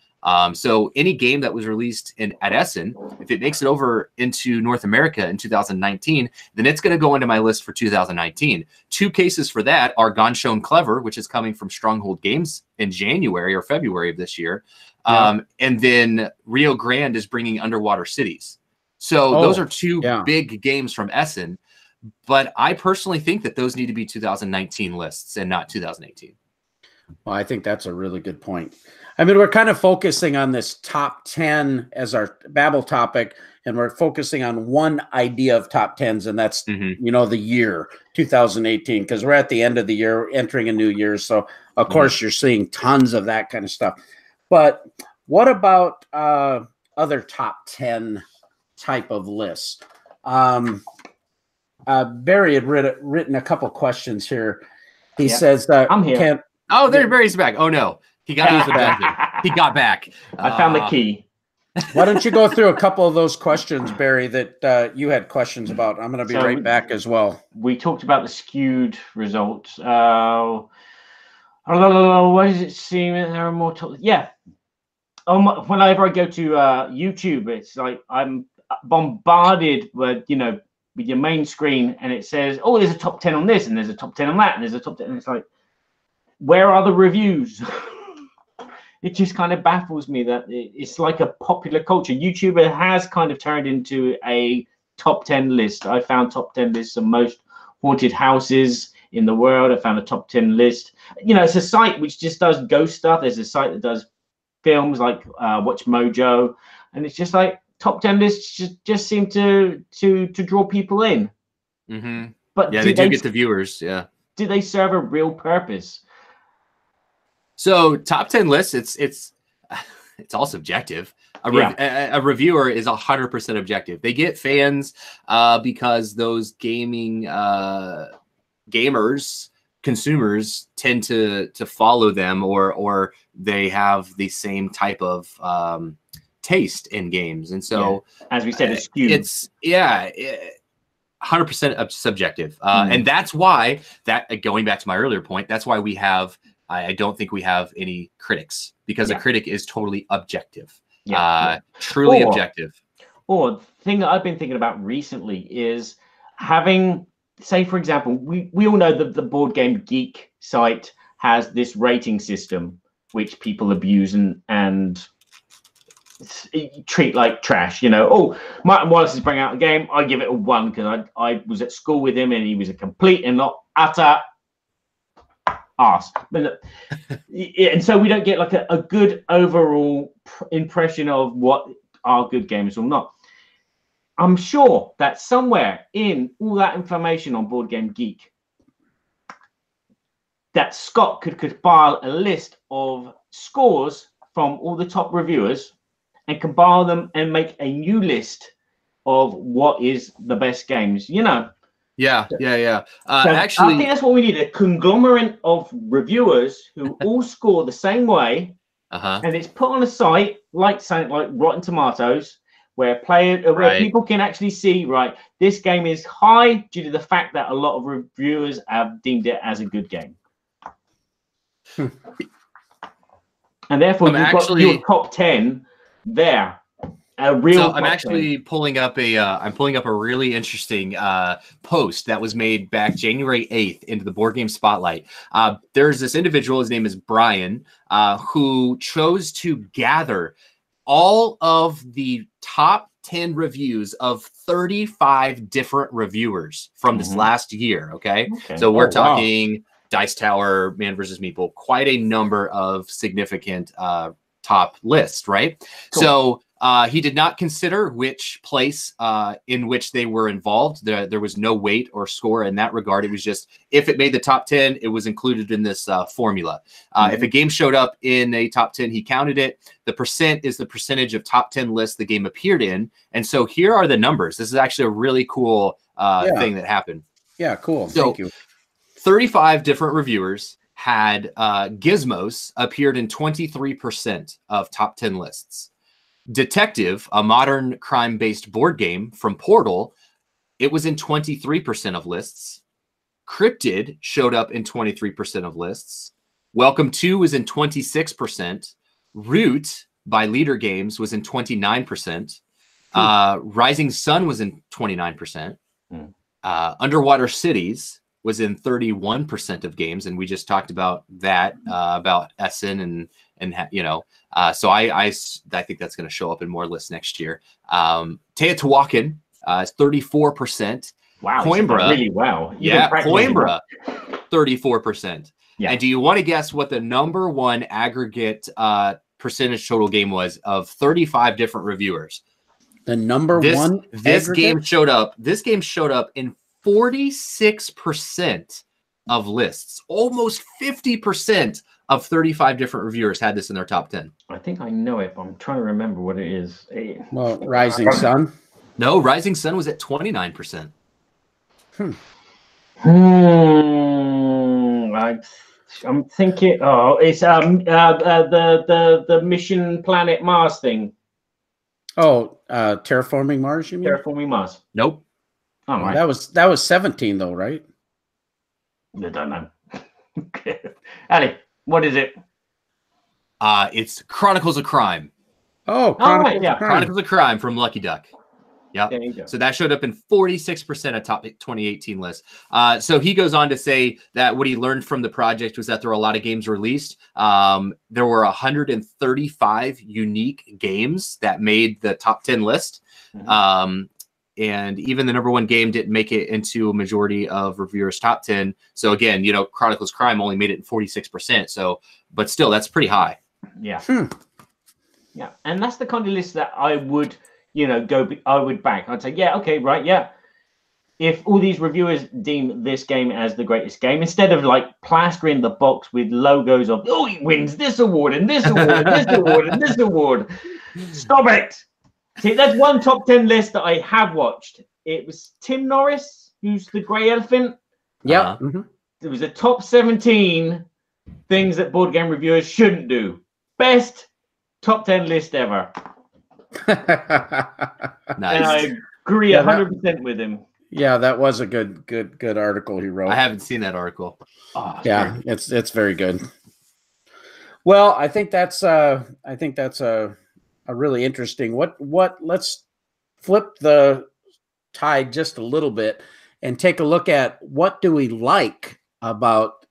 So any game that was released at Essen, if it makes it over into North America in 2019, then it's going to go into my list for 2019. Two cases for that are Gone Shown Clever, which is coming from Stronghold Games in January or February of this year. And then Rio Grande is bringing Underwater Cities. So those are two big games from Essen. But I personally think that those need to be 2019 lists and not 2018. Well, I think that's a really good point. I mean, we're kind of focusing on this top 10 as our Babble topic, and we're focusing on one idea of top 10s, and that's, you know, the year 2018, because we're at the end of the year, entering a new year. So, of course, you're seeing tons of that kind of stuff. But what about other top 10 type of lists? Barry had written a couple questions here. He says, I'm here. There, Barry's back. Oh, no. He got out of the dungeon. He got back. I found the key. Why don't you go through a couple of those questions, Barry, that you had questions about? I'm going to be right back as well. We talked about the skewed results. What does it seem? There are more. Whenever I go to YouTube, it's like I'm bombarded with, with your main screen, and it says, "Oh, there's a top 10 on this, and there's a top 10 on that, and there's a top 10." And it's like, where are the reviews? It just kind of baffles me that it's like a popular culture. YouTube has kind of turned into a top 10 list. I found top 10 lists of most haunted houses in the world. I found a top 10 list. It's a site which just does ghost stuff. There's a site that does films like Watch Mojo, and it's just like top 10 lists just seem to draw people in. But yeah, they do get the viewers. Yeah. Do they serve a real purpose? So top 10 lists, it's all subjective. A reviewer is 100% objective. They get fans because those consumers tend to follow them, or they have the same type of taste in games. And so, as we said, it's skewed. It's 100% subjective. And that's why going back to my earlier point, that's why we have, I don't think we have any critics, because a critic is totally objective, truly objective. Or the thing that I've been thinking about recently is having, say, for example, we all know that the Board Game Geek site has this rating system which people abuse and treat like trash. Martin Wallace is bringing out a game, I give it a 1 because I was at school with him and he was a complete and not utter us. But look, and so we don't get like a good overall impression of what are good games or not. I'm sure that somewhere in all that information on Board Game Geek, that Scott could compile a list of scores from all the top reviewers and compile them and make a new list of what is the best games, you know. Yeah. So Actually, I think that's what we need, a conglomerate of reviewers who all score the same way, and it's put on a site like something like Rotten Tomatoes, where people can actually see, right, this game is high due to the fact that a lot of reviewers have deemed it as a good game. And therefore, you've got your top 10 there. I'm actually pulling up a really interesting post that was made back January 8th into the Board Game Spotlight. There's this individual, his name is Brian, who chose to gather all of the top 10 reviews of 35 different reviewers from this last year. Okay. So we're talking Dice Tower, Man vs. Meeple, quite a number of significant top lists, right? Cool. So he did not consider which place in which they were involved. There was no weight or score in that regard. It was just, if it made the top 10, it was included in this formula. If a game showed up in a top 10, he counted it. The percent is the percentage of top 10 lists the game appeared in. And so here are the numbers. This is actually a really cool thing that happened. Yeah, cool. So, thank you. 35 different reviewers had Gizmos appeared in 23% of top 10 lists. Detective, a modern crime-based board game from Portal, it was in 23% of lists. Cryptid showed up in 23% of lists. Welcome 2 was in 26%. Root by Leader Games was in 29%. Rising Sun was in 29%. Underwater Cities was in 31% of games, and we just talked about that, about Essen and you know, so I think that's going to show up in more lists next year. Teotihuacan is 34%. Wow, Coimbra, really well. Coimbra, 34%. Yeah. And do you want to guess what the number one aggregate percentage total game was of 35 different reviewers? The number one. This game showed up. This game showed up in 46% of lists. Almost 50% of 35 different reviewers had this in their top 10. I think I know it, but I'm trying to remember what it is. Well, Rising Sun? No, Rising Sun was at 29%. I'm thinking, it's the Mission Planet Mars thing. Oh, Terraforming Mars, you mean? Terraforming Mars. Nope. All right. That was 17 though, right? I don't know. Ali, what is it? It's Chronicles of Crime. Oh, Chronicles of Crime from Lucky Duck. Yep. There you go. So that showed up in 46% of top 2018 lists. So he goes on to say that what he learned from the project was that there were a lot of games released. There were 135 unique games that made the top 10 list. And even the number one game didn't make it into a majority of reviewers' top 10. So again, you know, Chronicles of Crime only made it in 46%. So, but still, that's pretty high. Yeah. Yeah. And that's the kind of list that I would, you know, I would back. I'd say, yeah, okay, right, yeah. If all these reviewers deem this game as the greatest game, instead of like plastering the box with logos of, oh, he wins this award and this award and this award and this award. Stop it. See, that's one top 10 list that I have watched. It was Tim Norris, who's the grey elephant. Yeah. It was a top 17 things that board game reviewers shouldn't do. Best top 10 list ever. Nice. And I agree 100% with him. Yeah, that was a good article he wrote. I haven't seen that article. Oh, yeah, it's very good. Well, I think that's a really interesting. Let's flip the tide just a little bit and take a look at what do we like about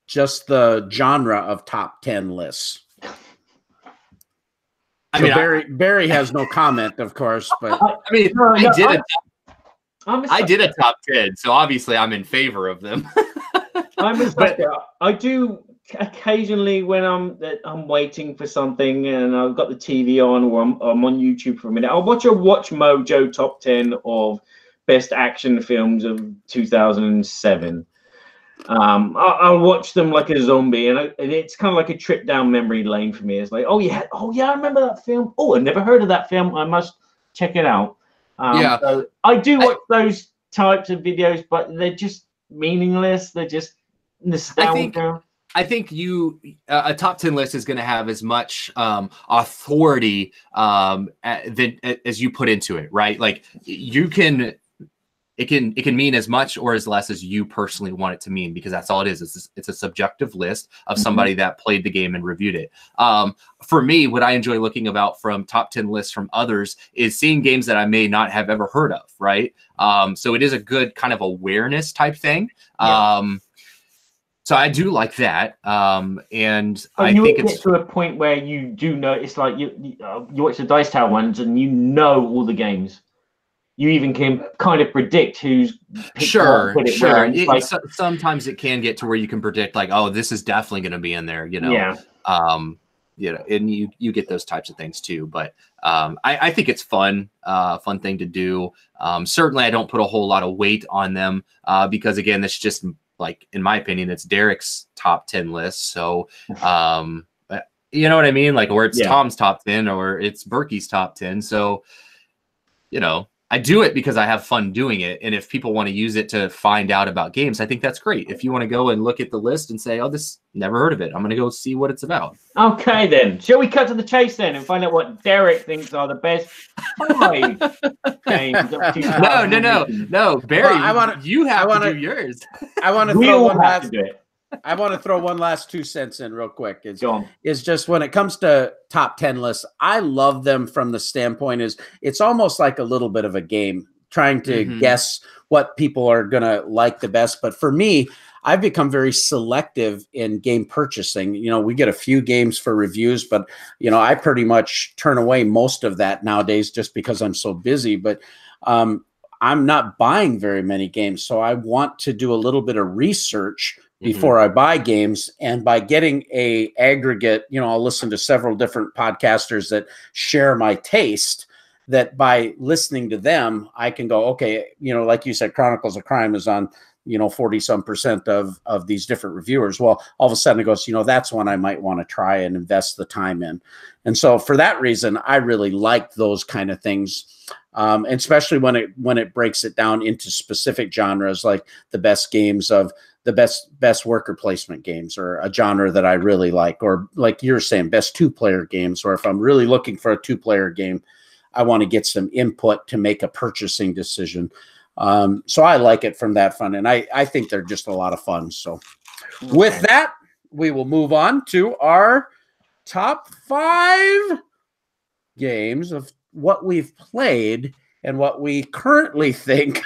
just the genre of top 10 lists. I mean, Barry has no comment, of course, but I mean, I did a top 10, so obviously I'm in favor of them. I'm a sucker. I do occasionally when I'm waiting for something and I've got the TV on, or I'm on YouTube for a minute. I'll watch a Watch Mojo top 10 of best action films of 2007. I'll watch them like a zombie, and it's kind of like a trip down memory lane for me. It's like, oh yeah, I remember that film. Oh, I've never heard of that film. I must check it out. Yeah, so I do watch those types of videos, but they're just meaningless. They're just nostalgia. I think a top 10 list is going to have as much authority as you put into it, right? Like it can mean as much or as less as you personally want it to mean, because that's all it is. It's a subjective list of somebody that played the game and reviewed it. For me, what I enjoy looking about from top 10 lists from others is seeing games that I may not have ever heard of, right? So it is a good kind of awareness type thing. So I do like that, and I think it's to a point where you do know. It's like you watch the Dice Tower ones, and you know all the games. You even can kind of predict who's sure. Like, sometimes it can get to where you can predict, like, oh, this is definitely going to be in there, you know. Yeah. And you get those types of things too. But I think it's fun thing to do. Certainly, I don't put a whole lot of weight on them because, again, that's just, like, in my opinion, it's Derek's top 10 list. So, you know what I mean? Like, or it's Tom's top 10 or it's Berkey's top 10. So, you know, I do it because I have fun doing it. And if people want to use it to find out about games, I think that's great. If you want to go and look at the list and say, oh, this, never heard of it, I'm going to go see what it's about. Okay, then. Shall we cut to the chase then and find out what Derek thinks are the best 5 games of 2018? No, Barry, you have to do yours. I want to throw one last. I want to throw one last 2 cents in real quick. Is just when it comes to top 10 lists, I love them from the standpoint is it's almost like a little bit of a game, trying to guess what people are going to like the best. But for me, I've become very selective in game purchasing. You know, we get a few games for reviews, but, you know, I pretty much turn away most of that nowadays just because I'm so busy. But I'm not buying very many games. So I want to do a little bit of research before I buy games. And by getting a aggregate, you know, I'll listen to several different podcasters that share my taste, that by listening to them, I can go, okay, you know, like you said, Chronicles of Crime is on, you know, 40-some% of these different reviewers. Well, all of a sudden it goes, you know, that's one I might want to try and invest the time in. And so for that reason, I really like those kind of things. And especially when it breaks it down into specific genres, like the best games of the best worker placement games, or a genre that I really like, or like you're saying, best 2-player games, or if I'm really looking for a 2-player game, I want to get some input to make a purchasing decision. So I like it from that fun, and I think they're just a lot of fun. So with that, we will move on to our top 5 games of what we've played and what we currently think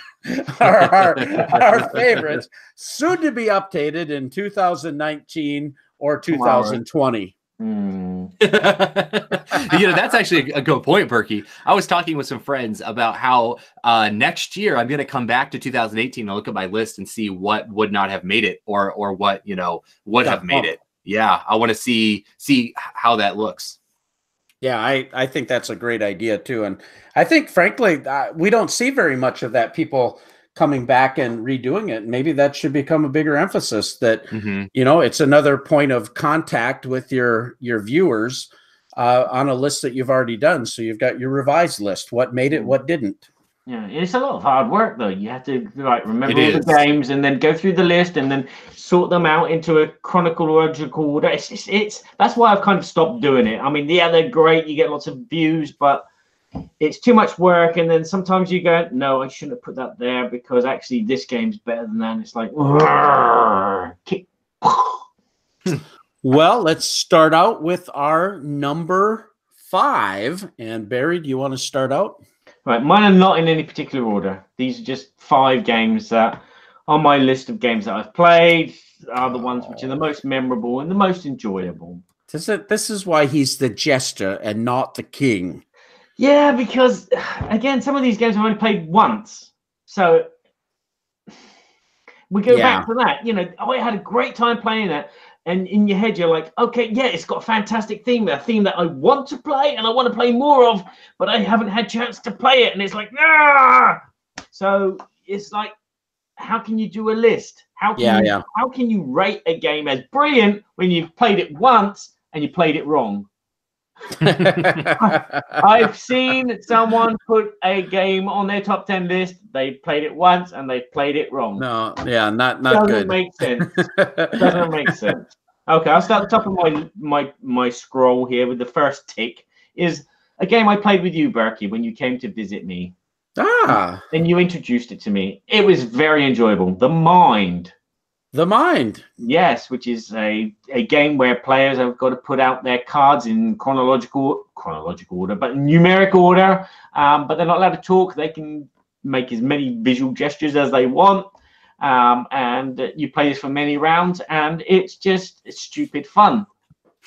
are our favorites, soon to be updated in 2019 or 2020. You know, that's actually a good point, Berkey. I was talking with some friends about how next year I'm going to come back to 2018 and look at my list and see what would not have made it, or what, you know, would have made it. Yeah, I want to see how that looks. Yeah, I think that's a great idea too. And I think, frankly, we don't see very much of that, people coming back and redoing it. Maybe that should become a bigger emphasis, that, you know, it's another point of contact with your viewers on a list that you've already done. So you've got your revised list, what made it, what didn't. Yeah, it's a lot of hard work though. You have to remember all the games and then go through the list and then sort them out into a chronological order. It's that's why I've kind of stopped doing it. I mean, yeah, they're great. You get lots of views, but it's too much work. And then sometimes you go, no, I shouldn't have put that there because actually this game's better than that. And it's like, well, let's start out with our number 5. And Barry, do you want to start out? Right, mine are not in any particular order. These are just 5 games that on my list of games that I've played are the ones which are the most memorable and the most enjoyable. This is why he's the jester and not the king. Yeah, because again, some of these games I've only played once. So We go back to that. You know, I had a great time playing that. And in your head, you're like, okay, yeah, it's got a fantastic theme, a theme that I want to play and I want to play more of, but I haven't had a chance to play it. And it's like, nah. So it's like, how can you do a list? How can you rate a game as brilliant when you've played it once and you played it wrong? I've seen someone put a game on their top 10 list. They played it once and they played it wrong. No, yeah, not Doesn't good. make sense. Doesn't make sense. Okay, I'll start at the top of my scroll here with the first tick. Is a game I played with you, Berkey, when you came to visit me. And you introduced it to me. It was very enjoyable. The Mind. The Mind. Yes, which is a game where players have got to put out their cards in chronological order, but numeric order. But they're not allowed to talk. They can make as many visual gestures as they want. And you play this for many rounds, and it's just stupid fun.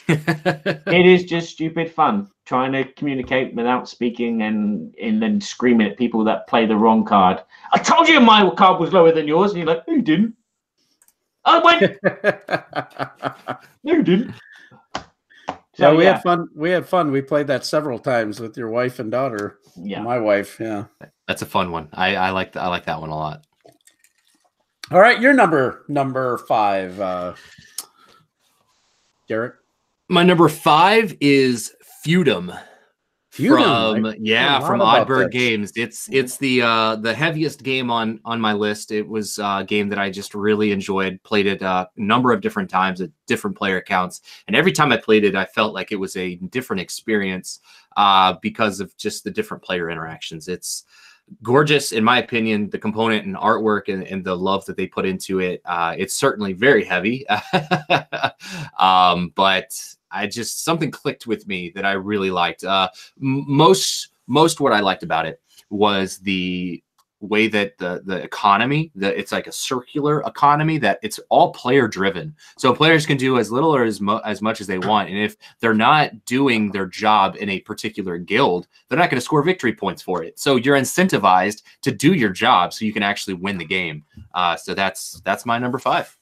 It is just stupid fun trying to communicate without speaking and then screaming at people that play the wrong card. I told you my card was lower than yours, and you're like, no, you didn't. I went. No, you didn't. So, we had fun. We had fun. We played that several times with your wife and daughter. Yeah, my wife. Yeah, that's a fun one. I like that one a lot. All right, your number 5, Derek. My number 5 is Feudum. From Oddbird Games. It's the heaviest game on my list. It was a game that I just really enjoyed. Played it a number of different times at different player counts, and every time I played it, I felt like it was a different experience because of just the different player interactions. It's gorgeous, in my opinion. The component and artwork and the love that they put into it. It's certainly very heavy, but something clicked with me that I really liked. Most what I liked about it was the way that the economy, it's like a circular economy, that it's all player driven. So players can do as little or as much as they want. And if they're not doing their job in a particular guild, they're not going to score victory points for it. So you're incentivized to do your job so you can actually win the game. So that's my number 5.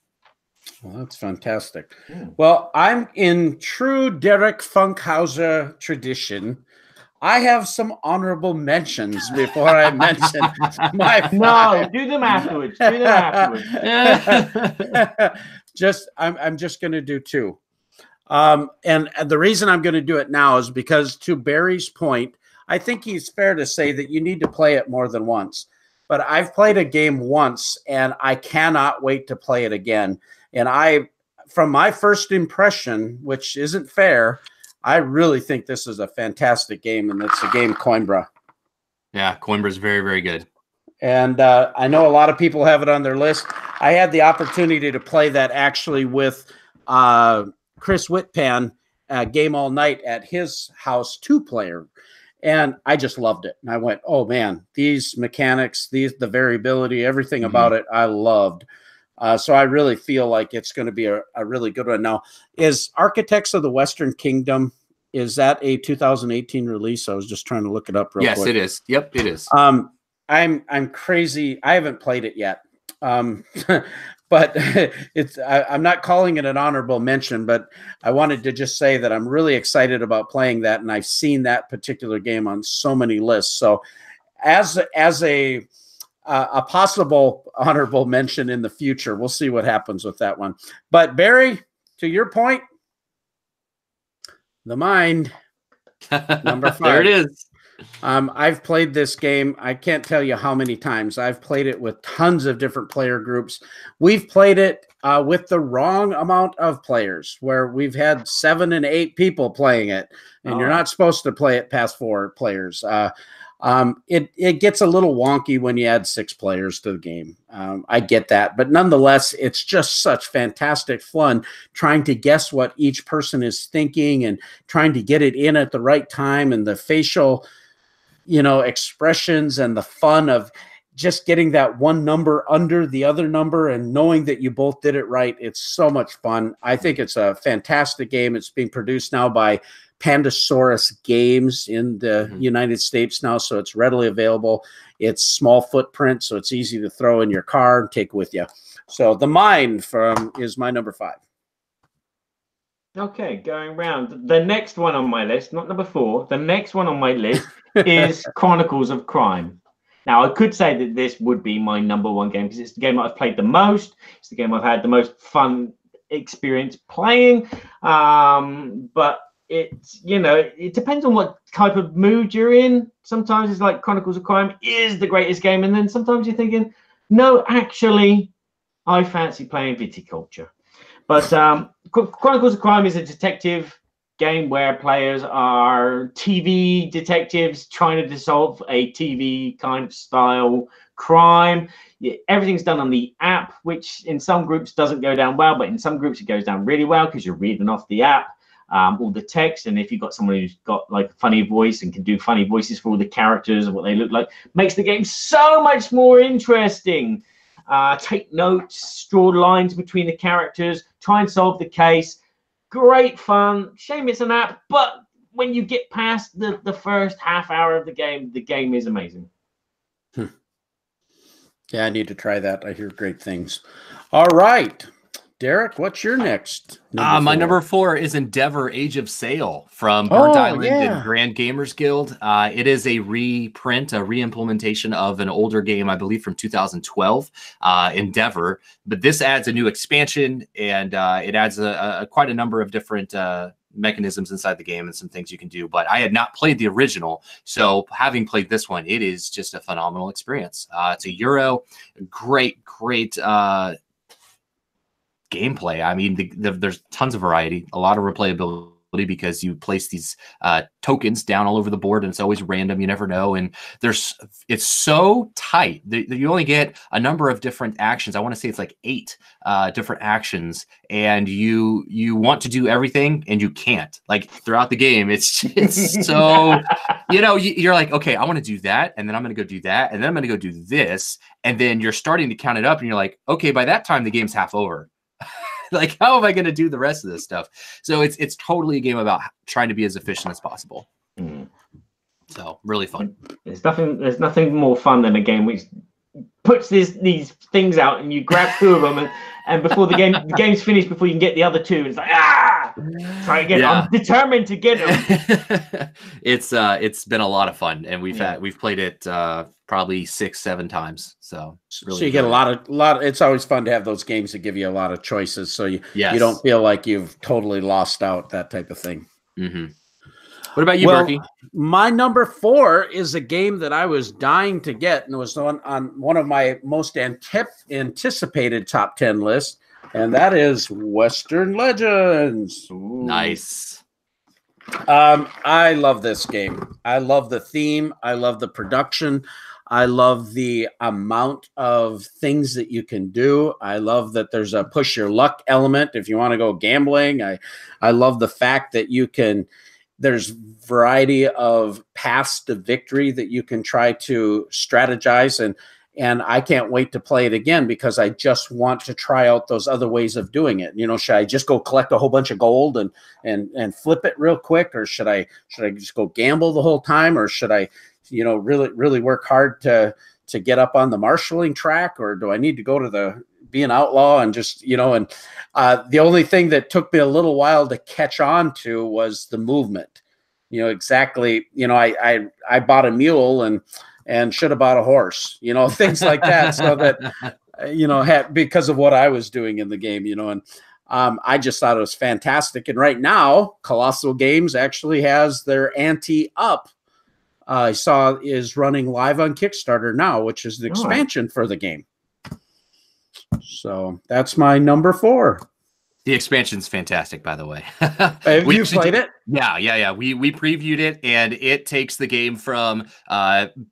Well, that's fantastic. Well, I'm in true Derek Funkhouser tradition. I have some honorable mentions before I mention my 5. No, do them afterwards. I'm just going to do 2. And the reason I'm going to do it now is because, to Barry's point, I think he's fair to say that you need to play it more than once. But I've played a game once, and I cannot wait to play it again. And from my first impression, which isn't fair, I really think this is a fantastic game, and it's the game Coimbra. Yeah, Coimbra is very, very good. And I know a lot of people have it on their list. I had the opportunity to play that actually with Chris Whitpan, Game All Night at his house, 2-player. And I just loved it. And I went, oh, man, these mechanics, the variability, everything about it, I loved. So I really feel like it's going to be a really good one. Now, is Architects of the Western Kingdom, is that a 2018 release? I was just trying to look it up real quick. Yes, it is. Yep, it is. I'm crazy. I haven't played it yet. But I'm not calling it an honorable mention, but I wanted to just say that I'm really excited about playing that, and I've seen that particular game on so many lists. So as a possible honorable mention in the future, we'll see what happens with that one. But Barry, to your point, The Mind, number 5. There it is. I've played this game. I can't tell you how many times. I've played it with tons of different player groups. We've played it with the wrong amount of players, where we've had 7 and 8 people playing it, and you're not supposed to play it past 4 players. It gets a little wonky when you add 6 players to the game. I get that, but nonetheless, it's just such fantastic fun trying to guess what each person is thinking and trying to get it in at the right time, and the facial expressions and the fun of just getting that one number under the other number and knowing that you both did it right. It's so much fun. I think it's a fantastic game. It's being produced now by Pandasaurus Games in the United States now, so it's readily available. It's small footprint, so it's easy to throw in your car and take with you. So the Mind is my number 5. Okay, going round. The next one on my list, not number 4, the next one on my list is Chronicles of Crime. Now, I could say that this would be my number 1 game because it's the game I've played the most. It's the game I've had the most fun experience playing. But it's, you know, it depends on what type of mood you're in. Sometimes it's like Chronicles of Crime is the greatest game. And then sometimes you're thinking, no, actually, I fancy playing Viticulture. But Chronicles of Crime is a detective game where players are TV detectives trying to solve a TV kind of style crime. Everything's done on the app, which in some groups doesn't go down well, but in some groups it goes down really well because you're reading off the app, all the text. And if you've got someone who's got like a funny voice and can do funny voices for all the characters and what they look like, makes the game so much more interesting. Take notes, draw lines between the characters, try and solve the case. Great fun. Shame it's an app, but when you get past the first half hour of the game is amazing. Yeah, I need to try that. I hear great things. All right. Derek, what's your next? My number 4 is Endeavor Age of Sail from Burnt Island and Grand Gamers Guild. It is a reprint, a re-implementation of an older game, I believe from 2012, Endeavor. But this adds a new expansion, and it adds quite a number of different mechanisms inside the game and some things you can do. But I had not played the original, so having played this one, it is just a phenomenal experience. It's a Euro, great gameplay. I mean, there's tons of variety, a lot of replayability because you place these tokens down all over the board and it's always random. You never know. And it's so tight that you only get a number of different actions. I want to say it's like 8 different actions, and you want to do everything and you can't. Like throughout the game, it's so, you know, you're like, okay, I want to do that. And then I'm going to go do that. And then I'm going to go do this. And then you're starting to count it up and you're like, okay, by that time the game's half over. Like, how am I going to do the rest of this stuff? So it's totally a game about trying to be as efficient as possible. So really fun. There's nothing more fun than a game which puts these things out and you grab 2 of them and before the game's finished, before you can get the other 2, it's like, try again. Yeah. I'm determined to get them. It's been a lot of fun, and we've played it probably 6-7 times. So really, so you get a lot of. It's always fun to have those games that give you a lot of choices, so you don't feel like you've totally lost out, that type of thing. What about you, Berkey? My number 4 is a game that I was dying to get, and it was on one of my most anticipated top 10 lists, and that is Western Legends. Ooh. Nice. I love this game. I love the theme. I love the production. I love the amount of things that you can do. I love that there's a push your luck element if you want to go gambling. I love the fact that there's variety of paths to victory that you can try to strategize, and I can't wait to play it again because I just want to try out those other ways of doing it. You know, should I just go collect a whole bunch of gold and flip it real quick, or should I just go gamble the whole time, or should I, you know, really work hard to get up on the marshalling track, or do I need to go to be an outlaw and just, you know, and the only thing that took me a little while to catch on to was the movement. You know, exactly, you know, I bought a mule and should have bought a horse, you know, things like that. So that, you know, because of what I was doing in the game, you know, and I just thought it was fantastic. And right now, Colossal Games actually has their ante up. I saw is running live on Kickstarter now, which is the expansion for the game. So that's my number 4. The expansion's fantastic, by the way. Have you played it? Yeah. We previewed it, and it takes the game from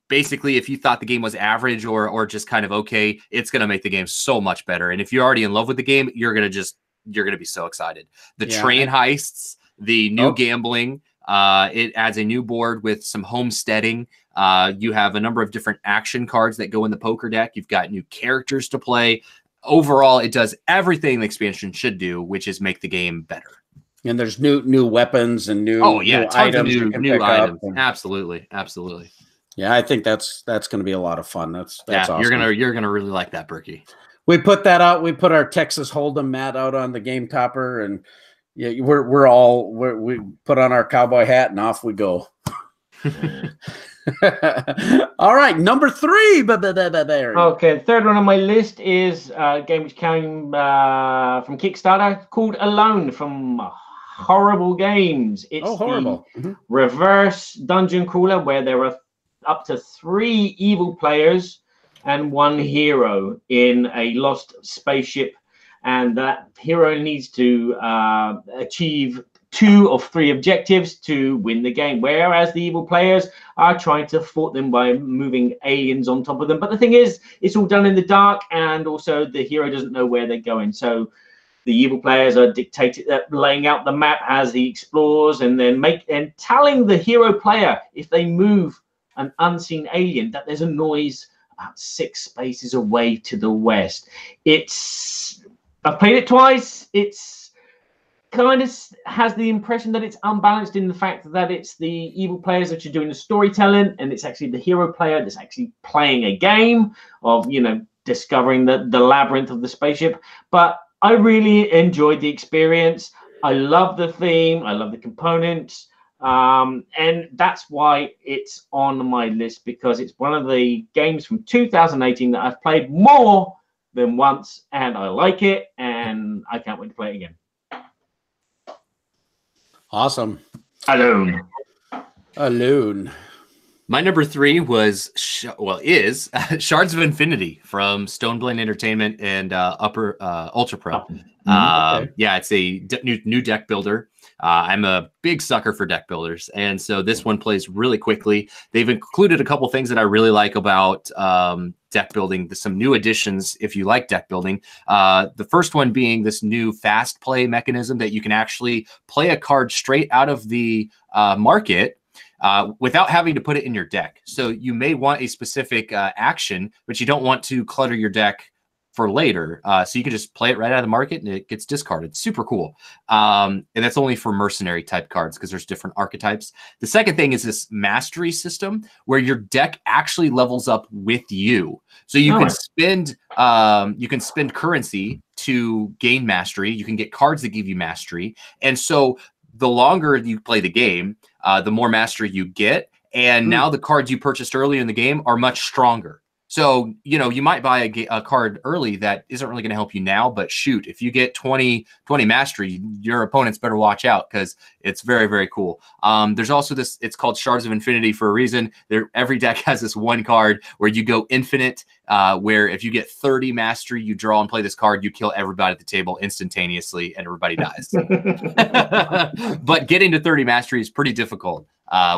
basically, if you thought the game was average or just kind of okay, it's going to make the game so much better. And if you're already in love with the game, you're going to be so excited. The train heists, the new gambling, it adds a new board with some homesteading. You have a number of different action cards that go in the poker deck. You've got new characters to play. Overall, it does everything the expansion should do, which is make the game better. And there's new weapons and new items. New items. Absolutely. Yeah, I think that's going to be a lot of fun. That's awesome. You're gonna really like that, Berkey. We put that out. We put our Texas Hold'em mat out on the Game Topper, and yeah, we put on our cowboy hat and off we go. All right, number 3. Barry. Okay, the third one on my list is a game which came from Kickstarter called Alone from Horrible Games. It's horrible. the reverse dungeon crawler where there are up to 3 evil players and 1 hero in a lost spaceship, and that hero needs to achieve 2 of 3 objectives to win the game, whereas the evil players are trying to thwart them by moving aliens on top of them. But the thing is, it's all done in the dark, and also the hero doesn't know where they're going. So the evil players are laying out the map as he explores, and then telling the hero player if they move an unseen alien that there's a noise about 6 spaces away to the west. I've played it twice. It's kind of has the impression that it's unbalanced in the fact that it's the evil players that are doing the storytelling, and it's actually the hero player that's actually playing a game of, discovering the labyrinth of the spaceship. But I really enjoyed the experience. I love the theme. I love the components. And that's why it's on my list, because it's one of the games from 2018 that I've played more than once, and I like it, and I can't wait to play it again. Awesome. Alone. My number 3 was is Shards of Infinity from Stoneblade Entertainment and Ultra Pro. Okay. Yeah, it's a new deck builder. I'm a big sucker for deck builders, and so this one plays really quickly. They've included a couple things that I really like about deck building. Some new additions if you like deck building. The first one being this new fast play mechanism that you can actually play a card straight out of the market without having to put it in your deck. So you may want a specific action, but you don't want to clutter your deck for later. So you can just play it right out of the market and it gets discarded. Super cool. And that's only for mercenary type cards because there's different archetypes. The second thing is this mastery system where your deck actually levels up with you. So you can spend currency to gain mastery. You can get cards that give you mastery. And so the longer you play the game, the more mastery you get. And now the cards you purchased earlier in the game are much stronger. So, you might buy a card early that isn't really going to help you now, but shoot, if you get 20 mastery, your opponents better watch out because it's very, very cool. There's also this, it's called Shards of Infinity for a reason. Every deck has this one card where you go infinite, where if you get 30 mastery, you draw and play this card, you kill everybody at the table instantaneously and everybody dies. But getting to 30 mastery is pretty difficult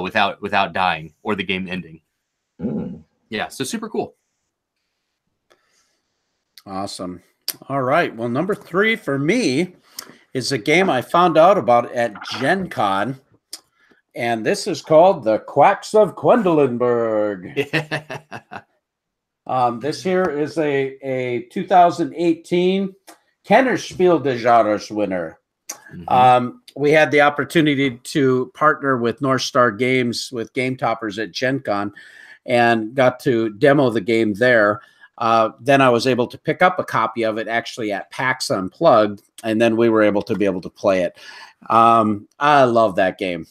without dying or the game ending. Yeah, so super cool. Awesome. All right. Well, number 3 for me is a game I found out about at Gen Con, and this is called The Quacks of Quedlinburg. This here is a 2018 Kennerspiel des Jahres winner. We had the opportunity to partner with North Star Games with Game Toppers at Gen Con and got to demo the game there. Then I was able to pick up a copy of it actually at PAX Unplugged, and then we were able to play it. I love that game.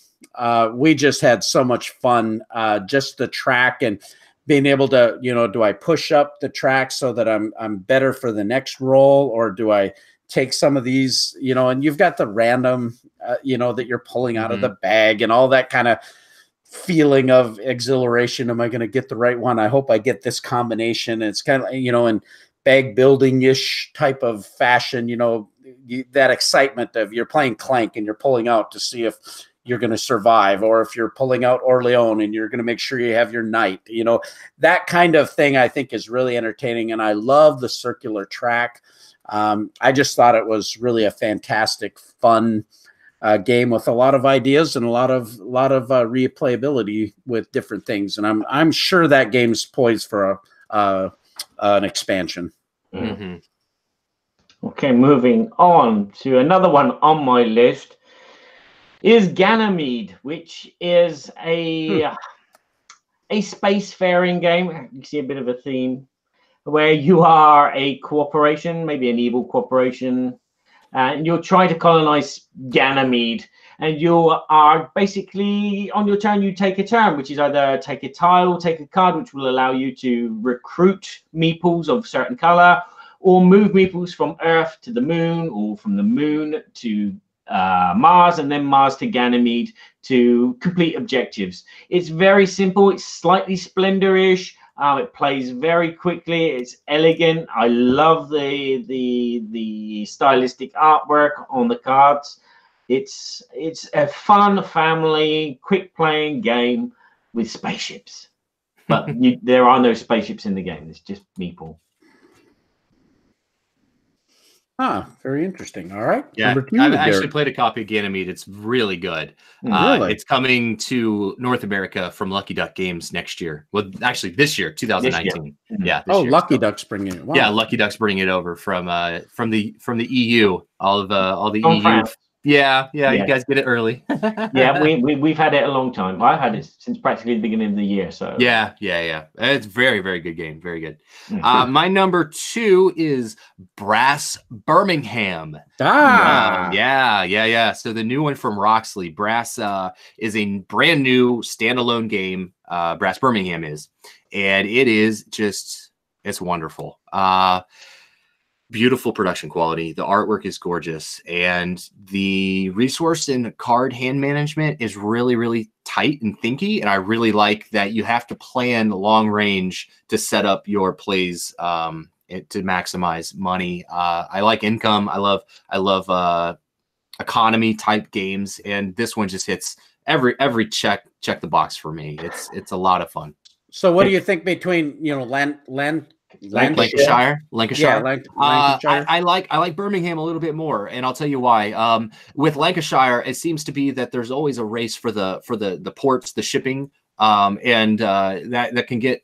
We just had so much fun, just the track and being able to, do I push up the track so that I'm better for the next roll, or do I take some of these, and you've got the random, that you're pulling out of the bag and all that kind of feeling of exhilaration. Am I going to get the right one? I hope I get this combination. It's kind of, in bag building-ish type of fashion, that excitement of you're playing Clank and you're pulling out to see if you're going to survive, or if you're pulling out Orleans and you're going to make sure you have your knight, that kind of thing I think is really entertaining. And I love the circular track. I just thought it was really a fantastic, fun game with a lot of ideas and a lot of replayability with different things, and I'm sure that game's poised for an expansion. Okay, moving on to another one on my list is Ganymede, which is a spacefaring game. You see a bit of a theme. where you are a corporation, maybe an evil corporation, and you're trying to colonize Ganymede. And you are basically, on your turn, you take a turn, which is either take a tile, take a card, which will allow you to recruit meeples of certain color, or move meeples from Earth to the moon, or from the moon to Mars, and then Mars to Ganymede to complete objectives. It's very simple. It's slightly Splendor-ish. It plays very quickly. It's elegant. I love the stylistic artwork on the cards. It's a fun family, quick playing game with spaceships, but there are no spaceships in the game. It's just meeple. Very interesting. All right. Yeah, Number 2, I've actually played a copy of Ganymede. It's really good. Really? It's coming to North America from Lucky Duck Games next year. Well, actually, this year, 2019. Yeah. This year. Lucky Duck's bringing it. Wow. Yeah, Lucky Duck's bringing it over from the EU. All the EU. France. Yeah, you guys get it early. Yeah, we've had it a long time. I've had it since practically the beginning of the year. So yeah. It's very, very good game. Very good. My number 2 is Brass Birmingham. Yeah. So the new one from Roxley. Brass is a brand new standalone game. Brass Birmingham is, and it is just, it's wonderful. Beautiful production quality. The artwork is gorgeous, and the resource and card hand management is really, really tight and thinky. And I really like that you have to plan long range to set up your plays to maximize money. I like income. I love economy type games, and this one just hits every check the box for me. It's a lot of fun. So what do you think between Lancashire. Yeah, Lancashire. I like Birmingham a little bit more, and I'll tell you why. With Lancashire, it seems to be that there's always a race for the ports, the shipping, and that can get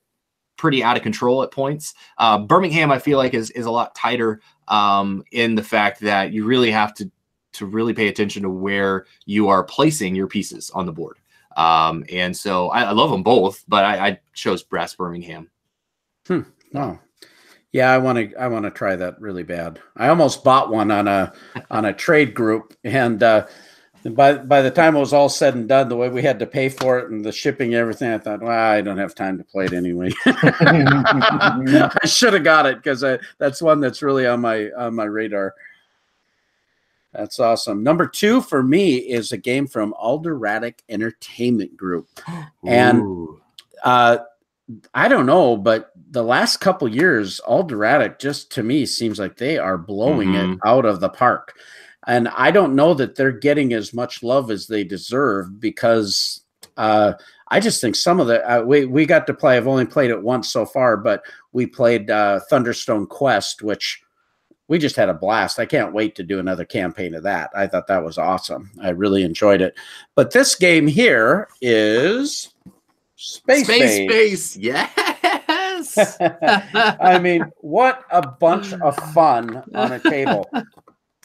pretty out of control at points. Birmingham, I feel like is a lot tighter in the fact that you really have to really pay attention to where you are placing your pieces on the board. And so I love them both, but I chose Brass Birmingham. Oh, yeah, I want to try that really bad. I almost bought one on a trade group, and by the time it was all said and done, the way we had to pay for it and the shipping and everything, I thought, well, I don't have time to play it anyway. I should have got it because that's one that's really on my radar. That's awesome. Number 2 for me is a game from Alderatic Entertainment Group, and I don't know, but the last couple years, Alderatic just to me seems like they are blowing it out of the park. And I don't know that they're getting as much love as they deserve, because I just think some of the we got to play. I've only played it once so far, but we played Thunderstone Quest, which we just had a blast. I can't wait to do another campaign of that. I thought that was awesome. I really enjoyed it. But this game here is Space. Yes. I mean, what a bunch of fun on a table.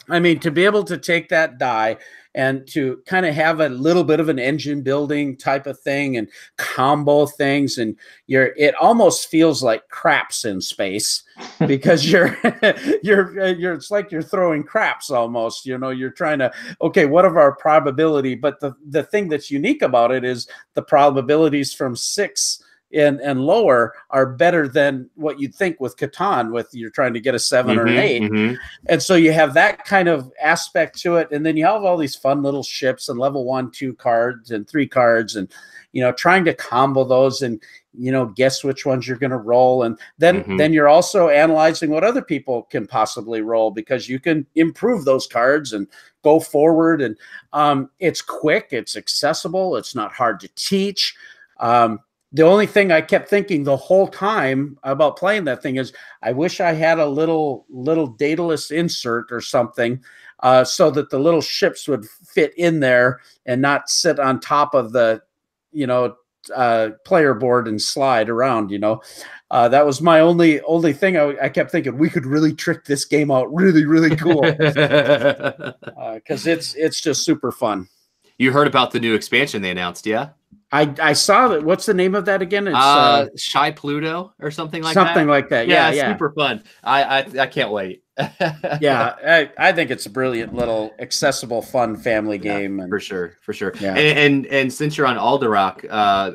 I mean, to be able to take that die and to kind of have a little bit of an engine building type of thing and combo things, and it almost feels like craps in space, because it's like you're throwing craps almost. You're trying to, okay, what are our probability? But the thing that's unique about it is the probabilities from 6 and lower are better than what you'd think with Catan, with you're trying to get a 7 or an 8. And so you have that kind of aspect to it. And then you have all these fun little ships and level 1, 2 cards and 3 cards, and, trying to combo those and, guess which ones you're going to roll. And then you're also analyzing what other people can possibly roll, because you can improve those cards and go forward. And it's quick, it's accessible, it's not hard to teach. The only thing I kept thinking the whole time about playing that thing is, I wish I had a little Daedalus insert or something, so that the little ships would fit in there and not sit on top of the, player board and slide around. That was my only thing. I kept thinking we could really trick this game out really, really cool, because it's just super fun. You heard about the new expansion they announced, yeah? I saw that. What's the name of that again? It's Shy Pluto or something like something that. like that. Yeah, yeah. Super fun. I can't wait. Yeah, I think it's a brilliant little accessible, fun family game. And, for sure. Yeah. And since you're on Alderock,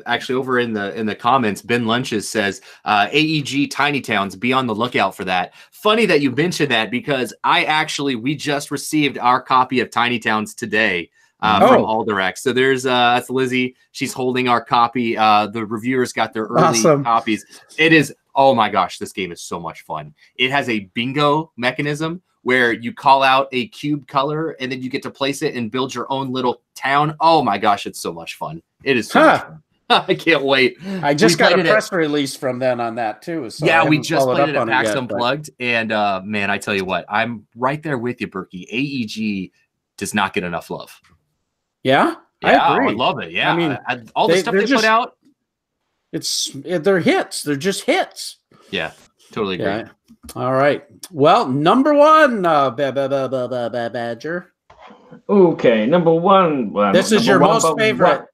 actually over in the comments, Ben Lunches says AEG Tiny Towns, be on the lookout for that. Funny that you mentioned that because we just received our copy of Tiny Towns today. From Alderac. So there's that's Lizzie. She's holding our copy. The reviewers got their early copies. It is, oh my gosh, this game is so much fun. It has a bingo mechanism where you call out a cube color and then you get to place it and build your own little town. Oh my gosh, it's so much fun. It is so much fun. I can't wait. I just got a press release from them on that too. So yeah, we just played it at PAX Unplugged. And man, I tell you what, I'm right there with you, Berkey. AEG does not get enough love. Yeah, I agree. I love it. Yeah, I mean, all the stuff they put out, they're hits. They're just hits. Yeah, totally agree. Yeah. All right. Well, number one, Badger. Okay, number one. Well, this is your most favorite.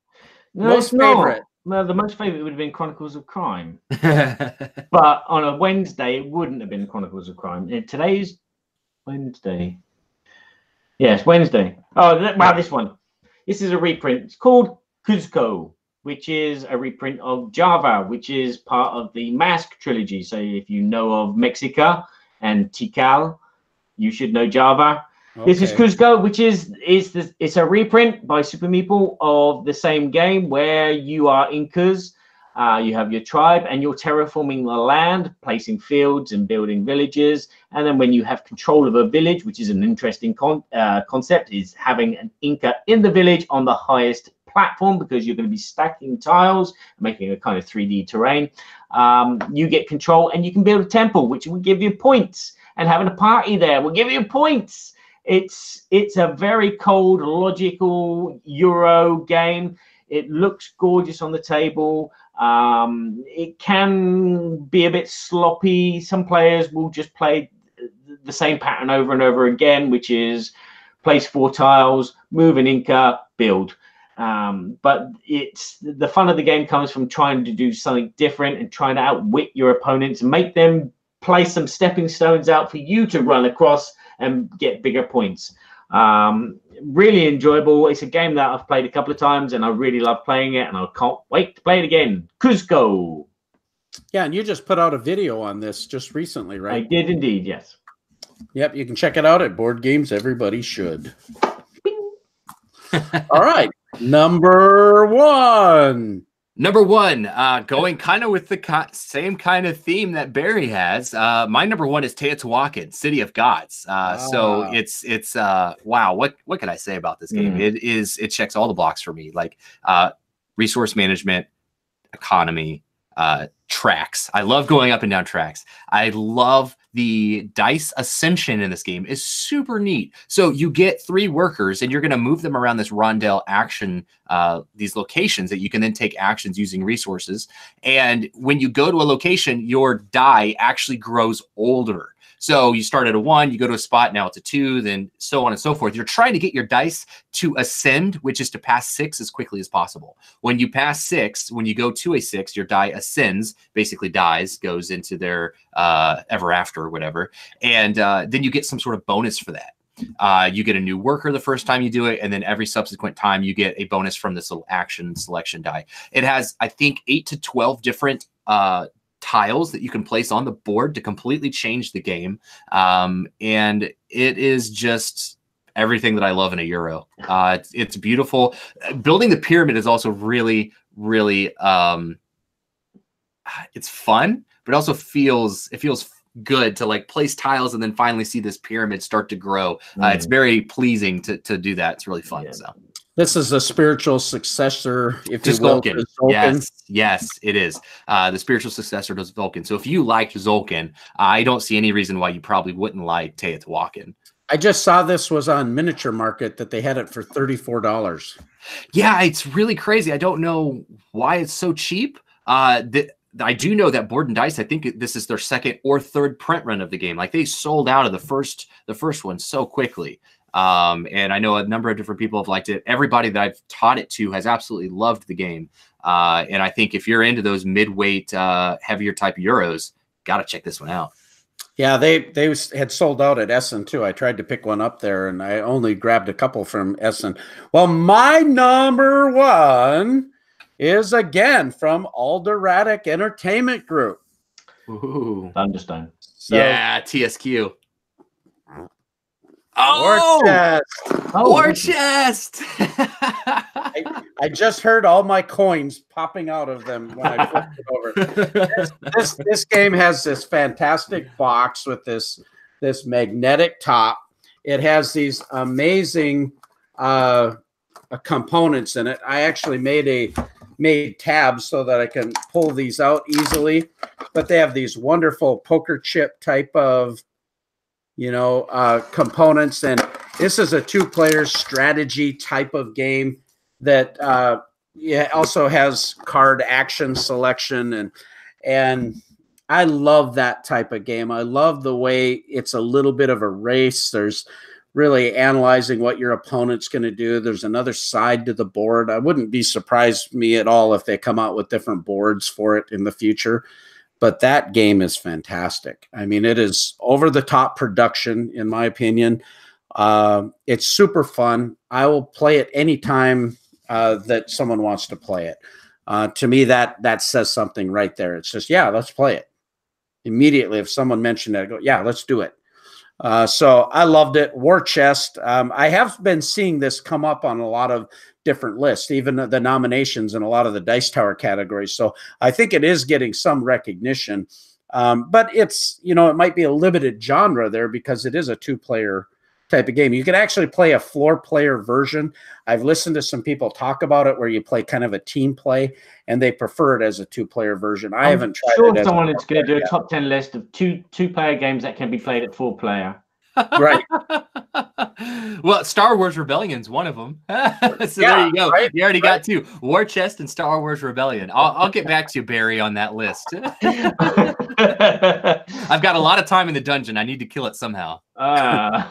Most favorite. Well, the most favorite would have been Chronicles of Crime, but on a Wednesday, it wouldn't have been Chronicles of Crime. Today's Wednesday. Yes, Wednesday. Oh, wow, this one. This is a reprint. It's called Cuzco, which is a reprint of Java, which is part of the Mask trilogy. So if you know of Mexica and Tikal, you should know Java. Okay. This is Cuzco, which it's a reprint by Super Meeple of the same game where you are Incas. You have your tribe and you're terraforming the land, placing fields and building villages. And then when you have control of a village, which is an interesting concept, is having an Inca in the village on the highest platform because you're going to be stacking tiles, making a kind of 3D terrain. You get control and you can build a temple, which will give you points. And having a party there will give you points. It's a very cold, logical Euro game. It looks gorgeous on the table. It can be a bit sloppy. Some players will just play the same pattern over and over again, which is place 4 tiles, move an Inca, build. But it's the fun of the game comes from trying to do something different and trying to outwit your opponents and make them place some stepping stones out for you to run across and get bigger points. Really enjoyable. It's a game that I've played a couple of times and I really love playing it and I can't wait to play it again. Cuzco. Yeah, and you just put out a video on this just recently, right? I did indeed, yes. Yep, you can check it out at Board Games Everybody Should. All right, number one. Number one, going kind of with the same kind of theme that Barry has. My number one is Teotihuacan, City of Gods. So it's wow. What can I say about this game? It checks all the blocks for me, like resource management, economy, tracks. I love going up and down tracks. I love the dice ascension in this game is super neat. So you get 3 workers and you're going to move them around this rondel action, these locations that you can then take actions using resources. And when you go to a location, your die actually grows older. So you start at a 1, you go to a spot, now it's a 2, then so on and so forth. You're trying to get your dice to ascend, which is to pass 6 as quickly as possible. When you pass 6, when you go to a 6, your die ascends, basically dies, goes into their ever after or whatever. And then you get some sort of bonus for that. You get a new worker the first time you do it, and then every subsequent time you get a bonus from this little action selection die. It has, I think, 8 to 12 different tiles that you can place on the board to completely change the game. And it is just everything that I love in a Euro. It's beautiful. Building the pyramid is also really, really, it's fun, but it also feels good to like place tiles and then finally see this pyramid start to grow. It's very pleasing to do that. It's really fun. Yeah. So this is a spiritual successor, if you will, to Tzolk'in. Yes, it is. The spiritual successor to Tzolk'in. So if you liked Tzolk'in, I don't see any reason why you probably wouldn't like Teotihuacan. I just saw this was on Miniature Market, that they had it for $34. Yeah, it's really crazy. I don't know why it's so cheap. I do know that Board and Dice, I think this is their 2nd or 3rd print run of the game. Like they sold out of the first one so quickly. And I know a number of different people have liked it. Everybody that I've taught it to has absolutely loved the game. And I think if you're into those mid-weight, heavier type Euros, got to check this one out. Yeah, they had sold out at Essen too. I tried to pick one up there, and I only grabbed a couple from Essen. Well, my number one is again from Alderatic Entertainment Group. Ooh. Thunderstone. So, yeah, TSQ. War Chest. War Chest. I just heard all my coins popping out of them when I flipped it over. This game has this fantastic box with this magnetic top. It has these amazing components in it. I actually made tabs so that I can pull these out easily. But they have these wonderful poker chip type of components, and this is a 2-player strategy type of game that also has card action selection, and I love that type of game. I love the way it's a little bit of a race. There's really analyzing what your opponent's going to do. There's another side to the board. I wouldn't be surprised me at all if they come out with different boards for it in the future. But that game is fantastic. I mean, it is over-the-top production, in my opinion. It's super fun. I will play it anytime that someone wants to play it. To me, that says something right there. It's just, yeah, let's play it. Immediately, if someone mentioned it, I go, yeah, let's do it. So I loved it. War Chest. I have been seeing this come up on a lot of different lists, even the nominations in a lot of the Dice Tower categories. So I think it is getting some recognition. But it's, it might be a limited genre there because it is a 2-player type of game. You can actually play a 4-player version. I've listened to some people talk about it where you play kind of a team play, and they prefer it as a 2-player version. I haven't tried sure it. Someone is going to do a top 10 list of two-player games that can be played at 4-player. Right. Well, Star Wars Rebellion's one of them. So Yeah, there you go. right, You already got 2. War Chest and Star Wars Rebellion. I'll get back to you, Barry, on that list. I've got a lot of time in the dungeon. I need to kill it somehow. There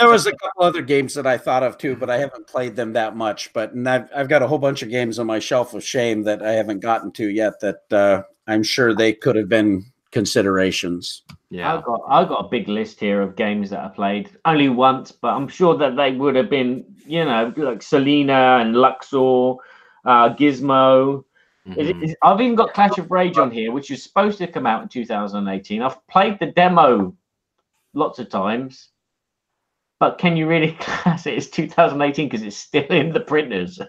was a couple other games that I thought of too, but I haven't played them that much. And I've got a whole bunch of games on my shelf of shame that I haven't gotten to yet that I'm sure they could have been considerations. Yeah, I've got a big list here of games that I played only once, but I'm sure that they would have been, like Selena and Luxor, Gizmo. Mm-hmm. I've even got Clash of Rage on here, which is supposed to come out in 2018. I've played the demo lots of times, but can you really class it as 2018 because it's still in the printers?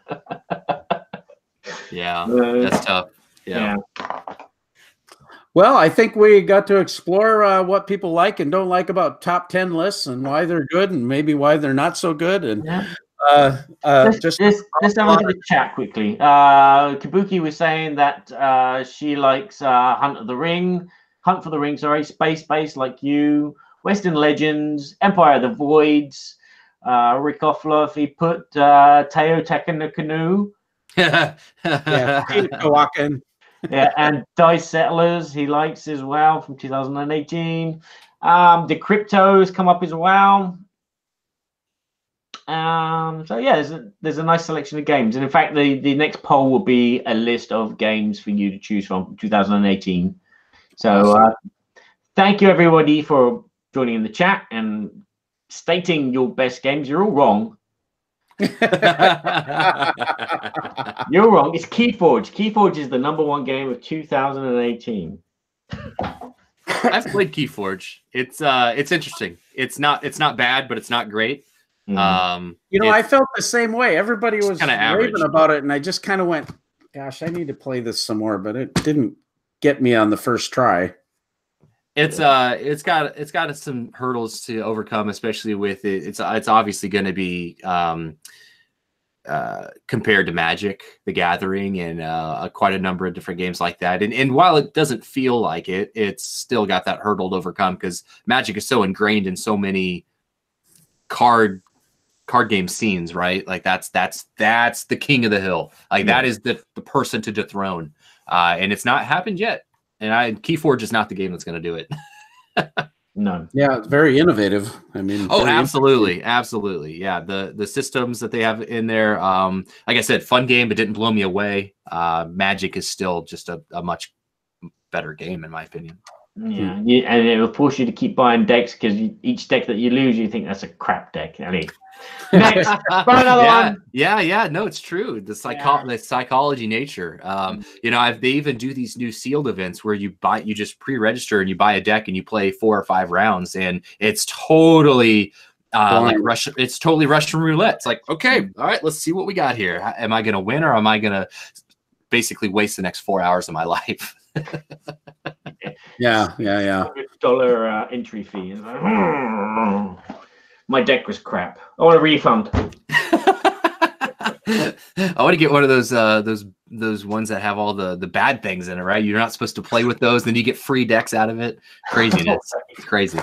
Yeah, that's tough. Yeah. Well, I think we got to explore what people like and don't like about top 10 lists and why they're good and maybe why they're not so good. And let's have a look at the chat quickly. Kabuki was saying that she likes Hunt for the Ring, Space Base like you, Western Legends, Empire of the Voids, Rick Offloff, he put Teo Tekken no Canoe. Walking. Yeah, and Dice Settlers he likes as well from 2018. The Cryptos come up as well. So yeah, there's a nice selection of games, and in fact, the next poll will be a list of games for you to choose from 2018. So thank you everybody for joining in the chat and stating your best games. You're all wrong. You're wrong. It's Keyforge. Keyforge is the #1 game of 2018. I've played Keyforge. It's interesting. It's not bad, but it's not great. I felt the same way. Everybody was raving about it, and I just kind of went, "Gosh, I need to play this some more," but it didn't get me on the first try. It's got some hurdles to overcome, especially with it. It's obviously going to be compared to Magic: The Gathering and quite a number of different games like that. And while it doesn't feel like it, it's still got that hurdle to overcome because Magic is so ingrained in so many card game scenes, right? Like that's the king of the hill. Like that is the person to dethrone. And it's not happened yet. And Keyforge is not the game that's going to do it. None. Yeah, it's very innovative. I mean, Oh, very absolutely, absolutely. Yeah, the systems that they have in there, like I said, fun game, but didn't blow me away. Magic is still just a much better game, in my opinion. Yeah, and it will force you to keep buying decks because each deck that you lose, you think that's a crap deck. Next, buy another one. Yeah. No, it's true. The psychology nature. You know, they even do these new sealed events where you just pre-register and you buy a deck and you play 4 or 5 rounds, and it's totally like Russian. It's totally Russian roulette. It's like, okay, all right, let's see what we got here. Am I going to win, or am I going to basically waste the next 4 hours of my life? Yeah. $100 entry fee. My deck was crap. I want a refund. I want to get one of those ones that have all the bad things in it, right? You're not supposed to play with those, then you get free decks out of it. Craziness. It's crazy.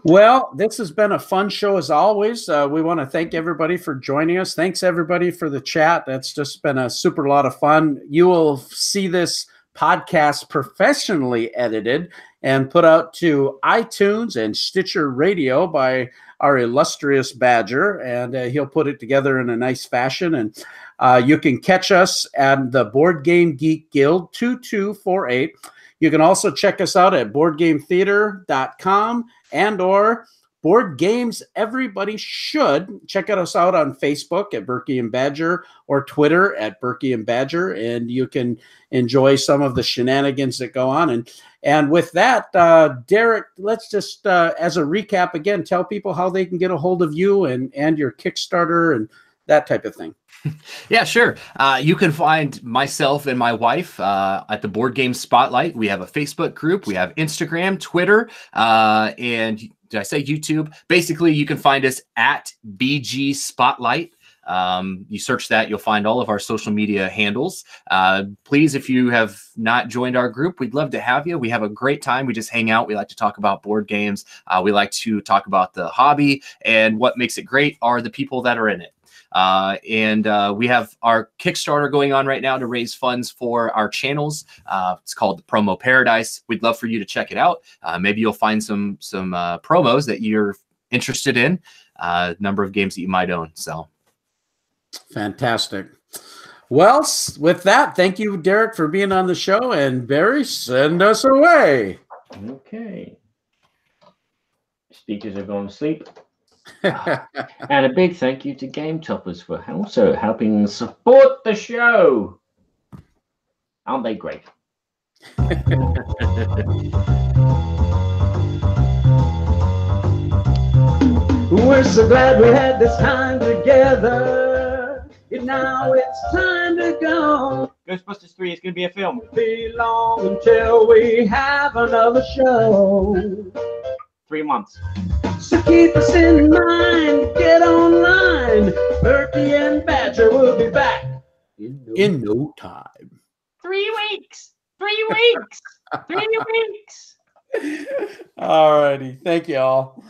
Well, this has been a fun show as always. We want to thank everybody for joining us. Thanks everybody for the chat. That's just been a super lot of fun. You will see this podcast professionally edited and put out to iTunes and Stitcher Radio by our illustrious Badger, and he'll put it together in a nice fashion. And you can catch us at the Board Game Geek Guild 2248. You can also check us out at boardgametheater.com and/or Board Games Everybody Should. Check us out on Facebook at Berkey and Badger, or Twitter at Berkey and Badger, and you can enjoy some of the shenanigans that go on. And with that, Derek, let's just, as a recap again, tell people how they can get a hold of you and your Kickstarter and that type of thing. Yeah, sure. You can find myself and my wife at the Board Game Spotlight. We have a Facebook group. We have Instagram, Twitter, and did I say YouTube? Basically, you can find us at BG Spotlight. You search that, you'll find all of our social media handles. Please, if you have not joined our group, we'd love to have you. We have a great time. We just hang out. We like to talk about board games. We like to talk about the hobby, and what makes it great are the people that are in it. We have our Kickstarter going on right now to raise funds for our channels. It's called the Promo Paradise. We'd love for you to check it out. Maybe you'll find some promos that you're interested in, number of games that you might own. So fantastic. Well, with that, thank you, Derek, for being on the show, and Barry, send us away. Okay. Speakers are going to sleep. And a big thank you to Game Toppers for also helping support the show. Aren't they great? We're so glad we had this time together. And now it's time to go. Ghostbusters 3 is going to be a film. Be long until we have another show. 3 months. So keep us in mind, get online. Berkey and Badger will be back in no time. 3 weeks. 3 weeks. 3 weeks. All righty. Thank you all.